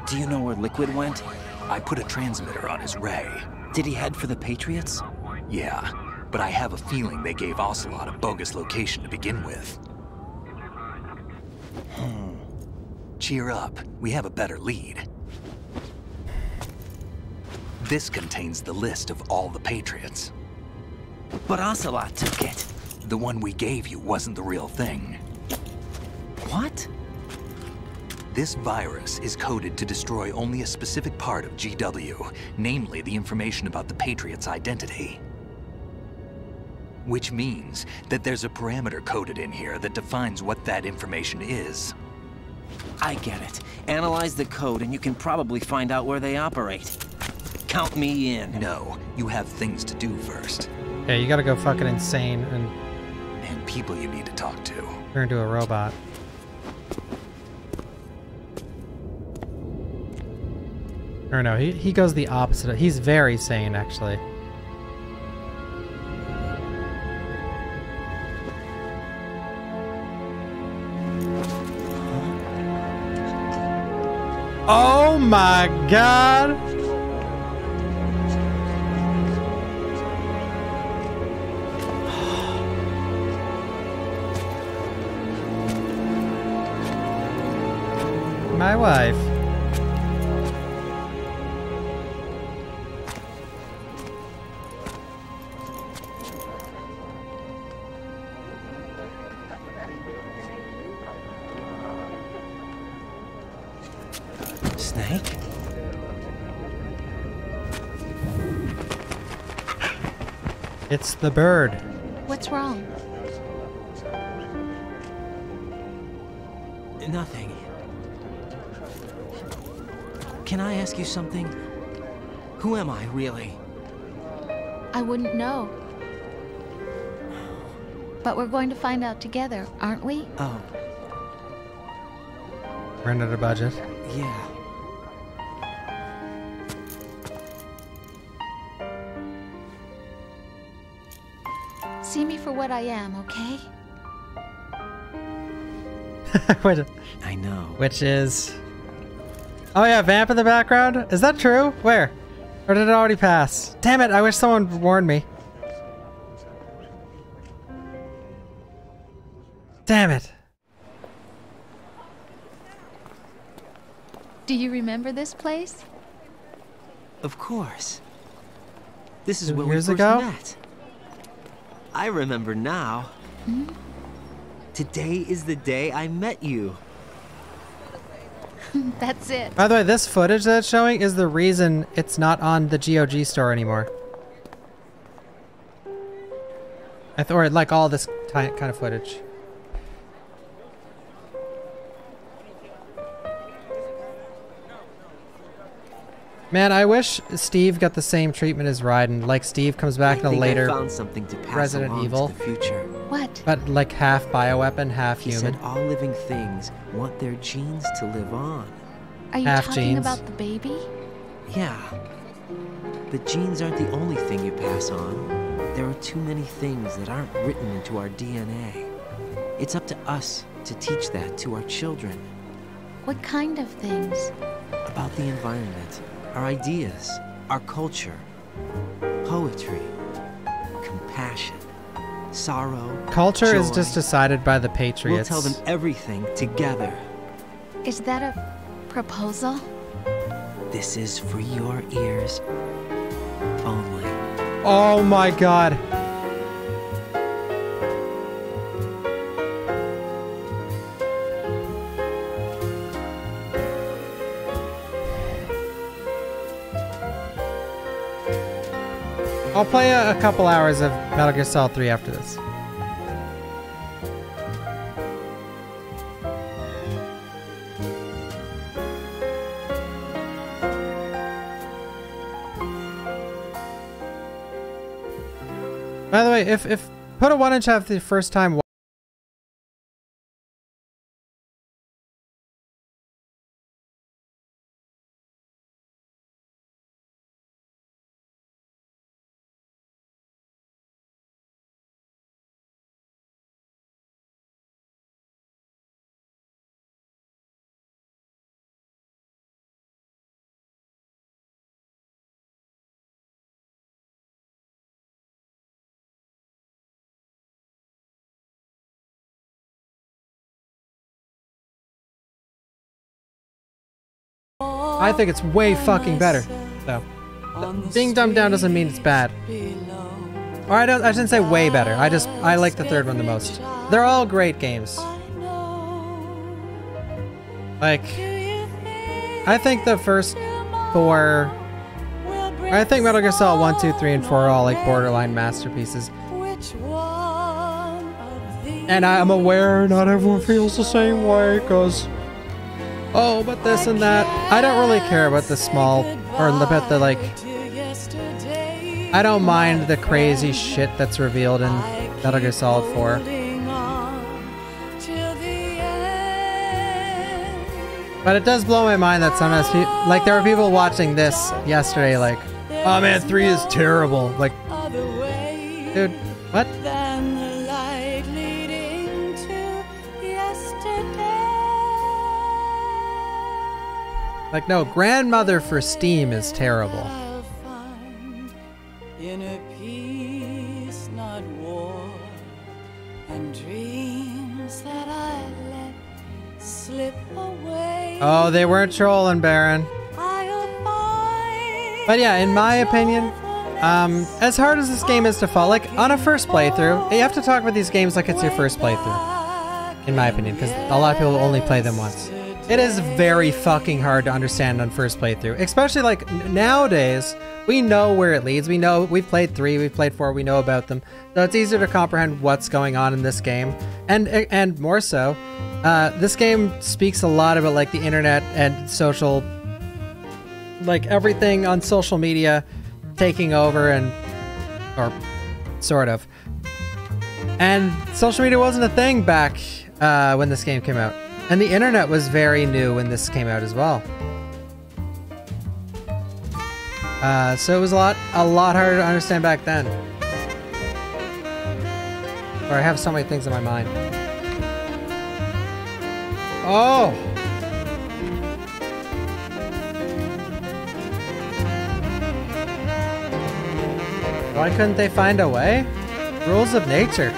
Do you know where Liquid went? I put a transmitter on his ray. Did he head for the Patriots? Yeah, but I have a feeling they gave Ocelot a bogus location to begin with. Cheer up. We have a better lead. This contains the list of all the Patriots. But Ocelot took it. The one we gave you wasn't the real thing. What? This virus is coded to destroy only a specific part of GW, namely the information about the Patriots' identity. Which means that there's a parameter coded in here that defines what that information is. I get it. Analyze the code and you can probably find out where they operate. Count me in. No, you have things to do first. Yeah, you gotta go fucking insane and people you need to talk to. turn into a robot. Or no, he goes the opposite. He's very sane, actually. Oh my god! My wife. Snake? It's the bird. What's wrong? Nothing. Can I ask you something? Who am I, really? I wouldn't know. But we're going to find out together, aren't we? Oh. We're under the budget. Yeah. See me for what I am, okay? Wait, I know. Which is... Oh yeah, vamp in the background? Is that true? Where? Or did it already pass? Damn it, I wish someone warned me. Damn it. Do you remember this place? Of course. This is where 2 we years first ago? met. I remember now. Hmm? Today is the day I met you. That's it. By the way, this footage that it's showing is the reason it's not on the GOG store anymore. Or like all this kind of footage. Man, I wish Steve got the same treatment as Raiden. Like Steve comes back in a later I found something to pass Resident along Evil. to the future. What? But like half bioweapon, half He human. said all living things want their genes to live on. Are you Half talking genes. about the baby? Yeah. But genes aren't the only thing you pass on. There are too many things that aren't written into our DNA. It's up to us to teach that to our children. What kind of things? About the environment, our ideas, our culture, poetry, compassion, sorrow, Culture is joy. just decided by the We'll Patriots. tell them everything together. Is that a proposal? This is for your ears only. Oh my god. I'll play a couple hours of Metal Gear Solid 3 after this. By the way, if put a 1-inch out the first time. I think it's way fucking better. So, being dumbed down doesn't mean it's bad. Or I shouldn't say way better. I like the third one the most. They're all great games. Like, I think the first 4... I think Metal Gear Solid 1, 2, 3, and 4 are all like borderline masterpieces. And I'm aware not everyone feels the same way, because... Oh, but this and that. I don't really care about the small, or about the, like... I don't mind the crazy shit that's revealed in Metal Gear Solid 4. But it does blow my mind that sometimes, like, there were people watching this yesterday, like, oh man, 3 is terrible. Like, dude, what? Like, no, Grandmother for Steam is terrible. Inner peace, not war, and dreams that I let slip away. Oh, they weren't trolling, Baron. But yeah, in my opinion, as hard as this game is to follow, like, on a first playthrough, you have to talk about these games like it's your first playthrough. In my opinion, because a lot of people only play them once. It is very fucking hard to understand on first playthrough, especially like nowadays. We know where it leads. We know we've played 3, we've played 4, we know about them. So it's easier to comprehend what's going on in this game. And more so, this game speaks a lot about like the internet and social, like everything on social media taking over or sort of. And social media wasn't a thing back when this game came out. And the internet was very new when this came out as well. So it was a lot harder to understand back then. Or I have so many things in my mind. Oh! Why couldn't they find a way? Rules of nature.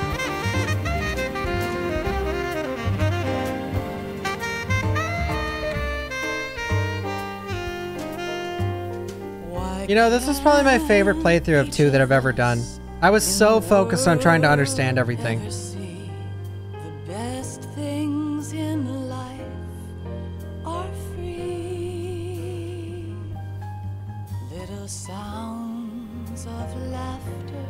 You know, this is probably my favorite playthrough of 2 that I've ever done. I was so focused on trying to understand everything. The best things in life are free. Little sounds of laughter,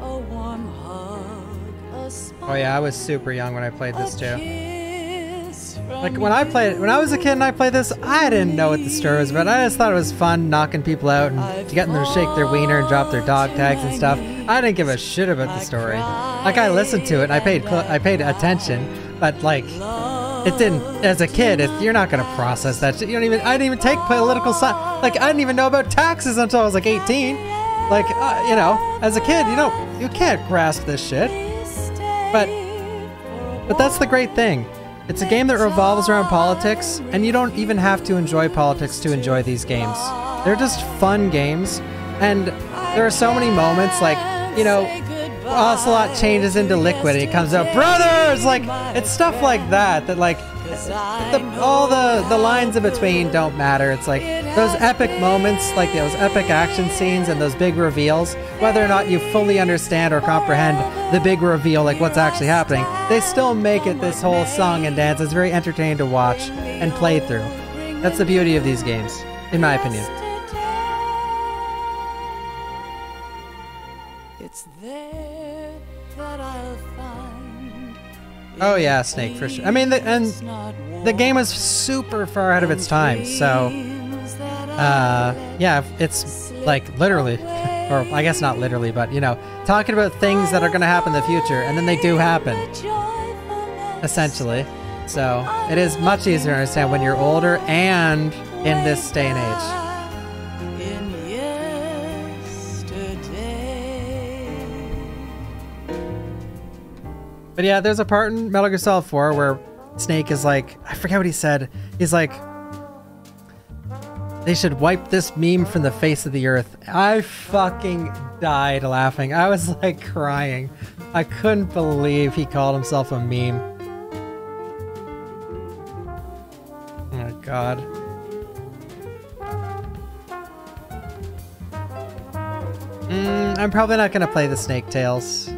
a warm hug, a smile. Oh yeah, I was super young when I played this too. Like when I was a kid and I played this, I didn't know what the story was about. I just thought it was fun knocking people out and getting them to shake their wiener and drop their dog tags and stuff. I didn't give a shit about the story. Like I listened to it and I paid attention, but like it didn't. As a kid, you're not gonna process that shit. I didn't even take political science. Like I didn't even know about taxes until I was like 18. Like you know, as a kid, you can't grasp this shit. But that's the great thing. It's a game that revolves around politics, and you don't even have to enjoy politics to enjoy these games. They're just fun games, and there are so many moments like, you know, Ocelot changes into liquid and he comes out, brothers! Like, it's stuff like that like, all the lines in between don't matter. It's like those epic moments, like those epic action scenes and those big reveals, whether or not you fully understand or comprehend the big reveal, like what's actually happening, they still make it this whole song and dance. It's very entertaining to watch and play through. That's the beauty of these games, in my opinion. It's there that I'll find. Oh yeah, Snake for sure. I mean, the game was super far ahead of its time, so yeah, it's like literally, or I guess not literally, but you know, talking about things that are going to happen in the future, and then they do happen, essentially. So it is much easier to understand when you're older and in this day and age. But yeah, there's a part in Metal Gear Solid 4 where Snake is like, I forget what he said. He's like, they should wipe this meme from the face of the earth. I fucking died laughing. I was like crying. I couldn't believe he called himself a meme. Oh my god. I'm probably not gonna play the Snake Tales.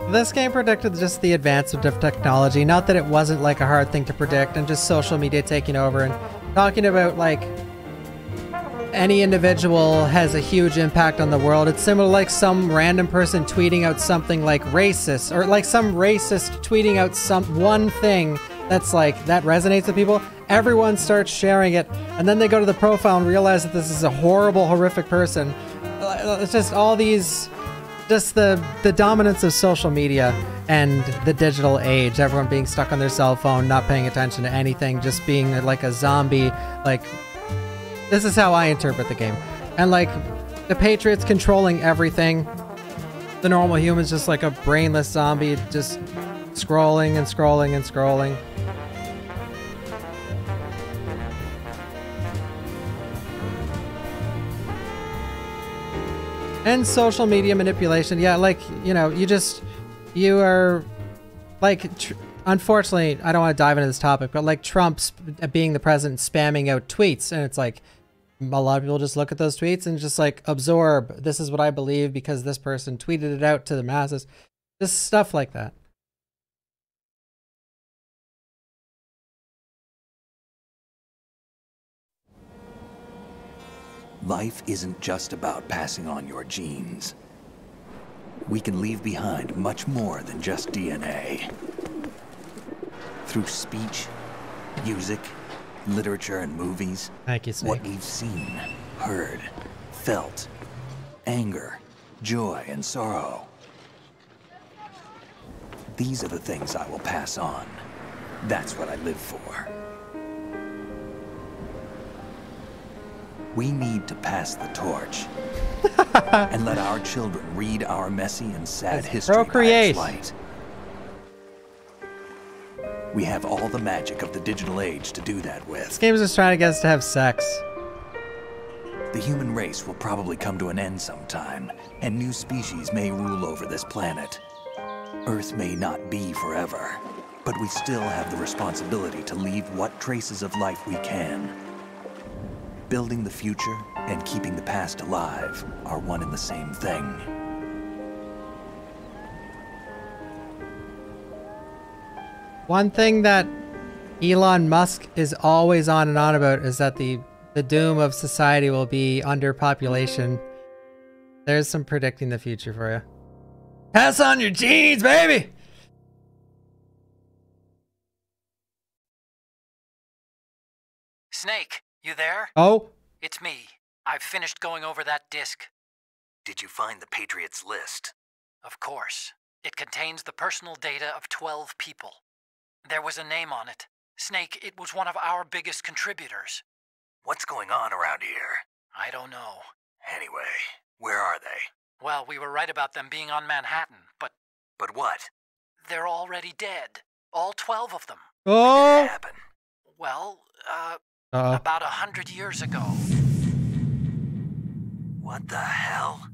This game predicted just the advancement of technology, not that it wasn't like a hard thing to predict, and just social media taking over and talking about like any individual has a huge impact on the world. It's similar to like some random person tweeting out something like racist, or like some racist tweeting out one thing that's like, that resonates with people. Everyone starts sharing it, and then they go to the profile and realize that this is a horrible, horrific person. It's just all these... Just the dominance of social media and the digital age, everyone being stuck on their cell phone, not paying attention to anything, just being like a zombie. Like, this is how I interpret the game. And like, the Patriots controlling everything, the normal human's just like a brainless zombie, just scrolling and scrolling and scrolling. And social media manipulation, yeah, like, you know, you are, like, unfortunately, I don't want to dive into this topic, but like Trump's being the president spamming out tweets, and it's like a lot of people just look at those tweets and just like absorb, this is what I believe because this person tweeted it out to the masses. Just stuff like that. Life isn't just about passing on your genes. We can leave behind much more than just DNA. Through speech, music, literature, and movies, thank you, Snake. What we've seen, heard, felt, anger, joy, and sorrow. These are the things I will pass on. That's what I live for. We need to pass the torch and let our children read our messy and sad history procreate. by its light. We have all the magic of the digital age to do that with. This game's just trying to get us to have sex. The human race will probably come to an end sometime, and new species may rule over this planet. Earth may not be forever, but we still have the responsibility to leave what traces of life we can. Building the future and keeping the past alive are one and the same thing. One thing that Elon Musk is always on and on about is that the doom of society will be underpopulation. There's some predicting the future for you. Pass on your genes, baby! Snake, you there? Oh? It's me. I've finished going over that disc. Did you find the Patriots list? Of course. It contains the personal data of 12 people. There was a name on it. Snake, it was one of our biggest contributors. What's going on around here? I don't know. Anyway, where are they? Well, we were right about them being on Manhattan, but... But what? They're already dead. All 12 of them. Oh! When did that happen? Well, about 100 years ago. What the hell?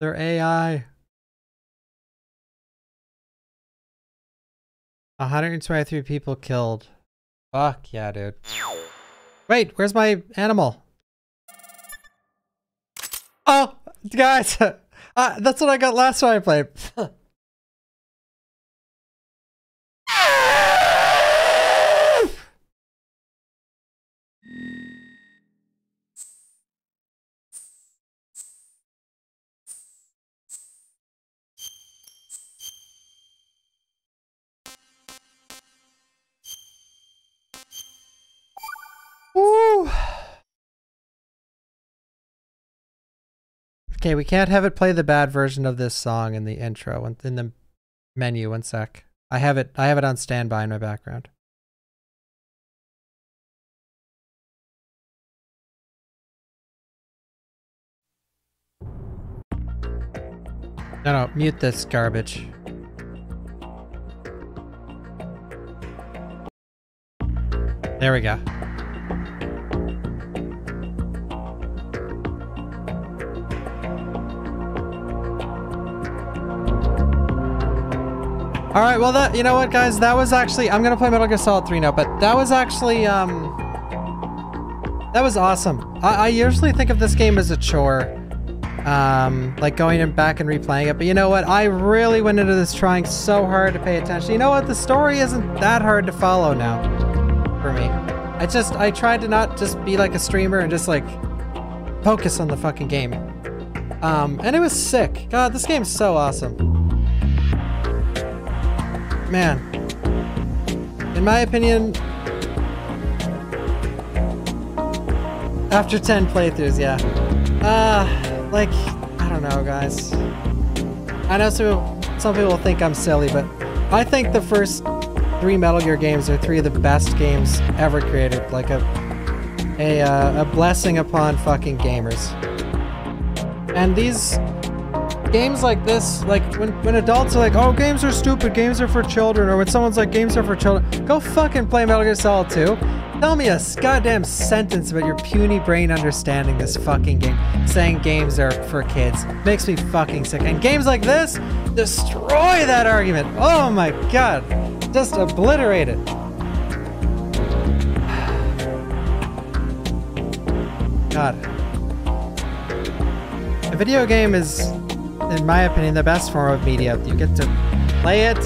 They're AI. 123 people killed. Fuck yeah, dude. Wait, where's my animal? Oh, guys, that's what I got last time I played. Woo. Okay, we can't have it play the bad version of this song in the intro, in the menu. One sec. I have it on standby in my background. No, mute this garbage. There we go. All right, well, you know what, guys? That was actually, I'm gonna play Metal Gear Solid 3 now, but that was actually, that was awesome. I usually think of this game as a chore, like going back and replaying it, but you know what? I really went into this trying so hard to pay attention. You know what? The story isn't that hard to follow now, for me. I tried to not just be like a streamer and just like focus on the fucking game. And it was sick. God, this game's so awesome. Man, in my opinion, after 10 playthroughs, yeah. Like, I don't know, guys. I know some people think I'm silly, but I think the first 3 Metal Gear games are 3 of the best games ever created. Like a blessing upon fucking gamers. And these games like this, like when adults are like, oh, games are stupid, games are for children, or when someone's like, games are for children, go fucking play Metal Gear Solid 2. Tell me a goddamn sentence about your puny brain understanding this fucking game, saying games are for kids. Makes me fucking sick. And games like this destroy that argument. Oh my god. Just obliterate it. God. A video game is, in my opinion, the best form of media. You get to play it,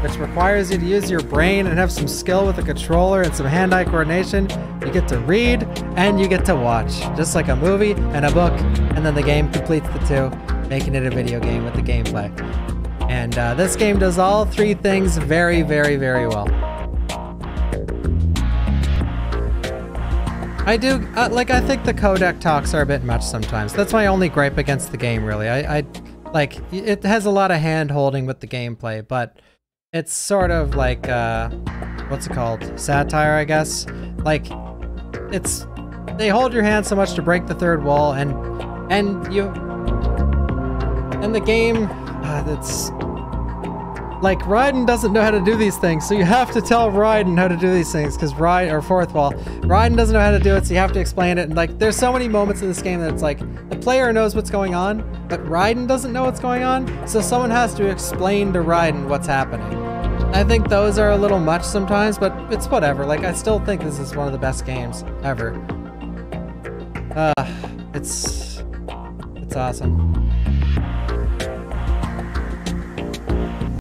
which requires you to use your brain and have some skill with the controller and some hand-eye coordination. You get to read and you get to watch, just like a movie and a book, and then the game completes the two, making it a video game with the gameplay. And this game does all three things very, very, very well. I do, I think the codec talks are a bit much sometimes. That's my only gripe against the game, really. Like, it has a lot of hand-holding with the gameplay, but it's sort of like, what's it called? Satire, I guess? Like, they hold your hand so much to break the third wall, and the game, it's, like, Raiden doesn't know how to do these things, so you have to tell Raiden how to do these things, because or fourth wall, Raiden doesn't know how to do it, so you have to explain it, and like, there's so many moments in this game that it's like, the player knows what's going on, but Raiden doesn't know what's going on, so someone has to explain to Raiden what's happening. I think those are a little much sometimes, but it's whatever, like, I still think this is one of the best games ever. It's awesome.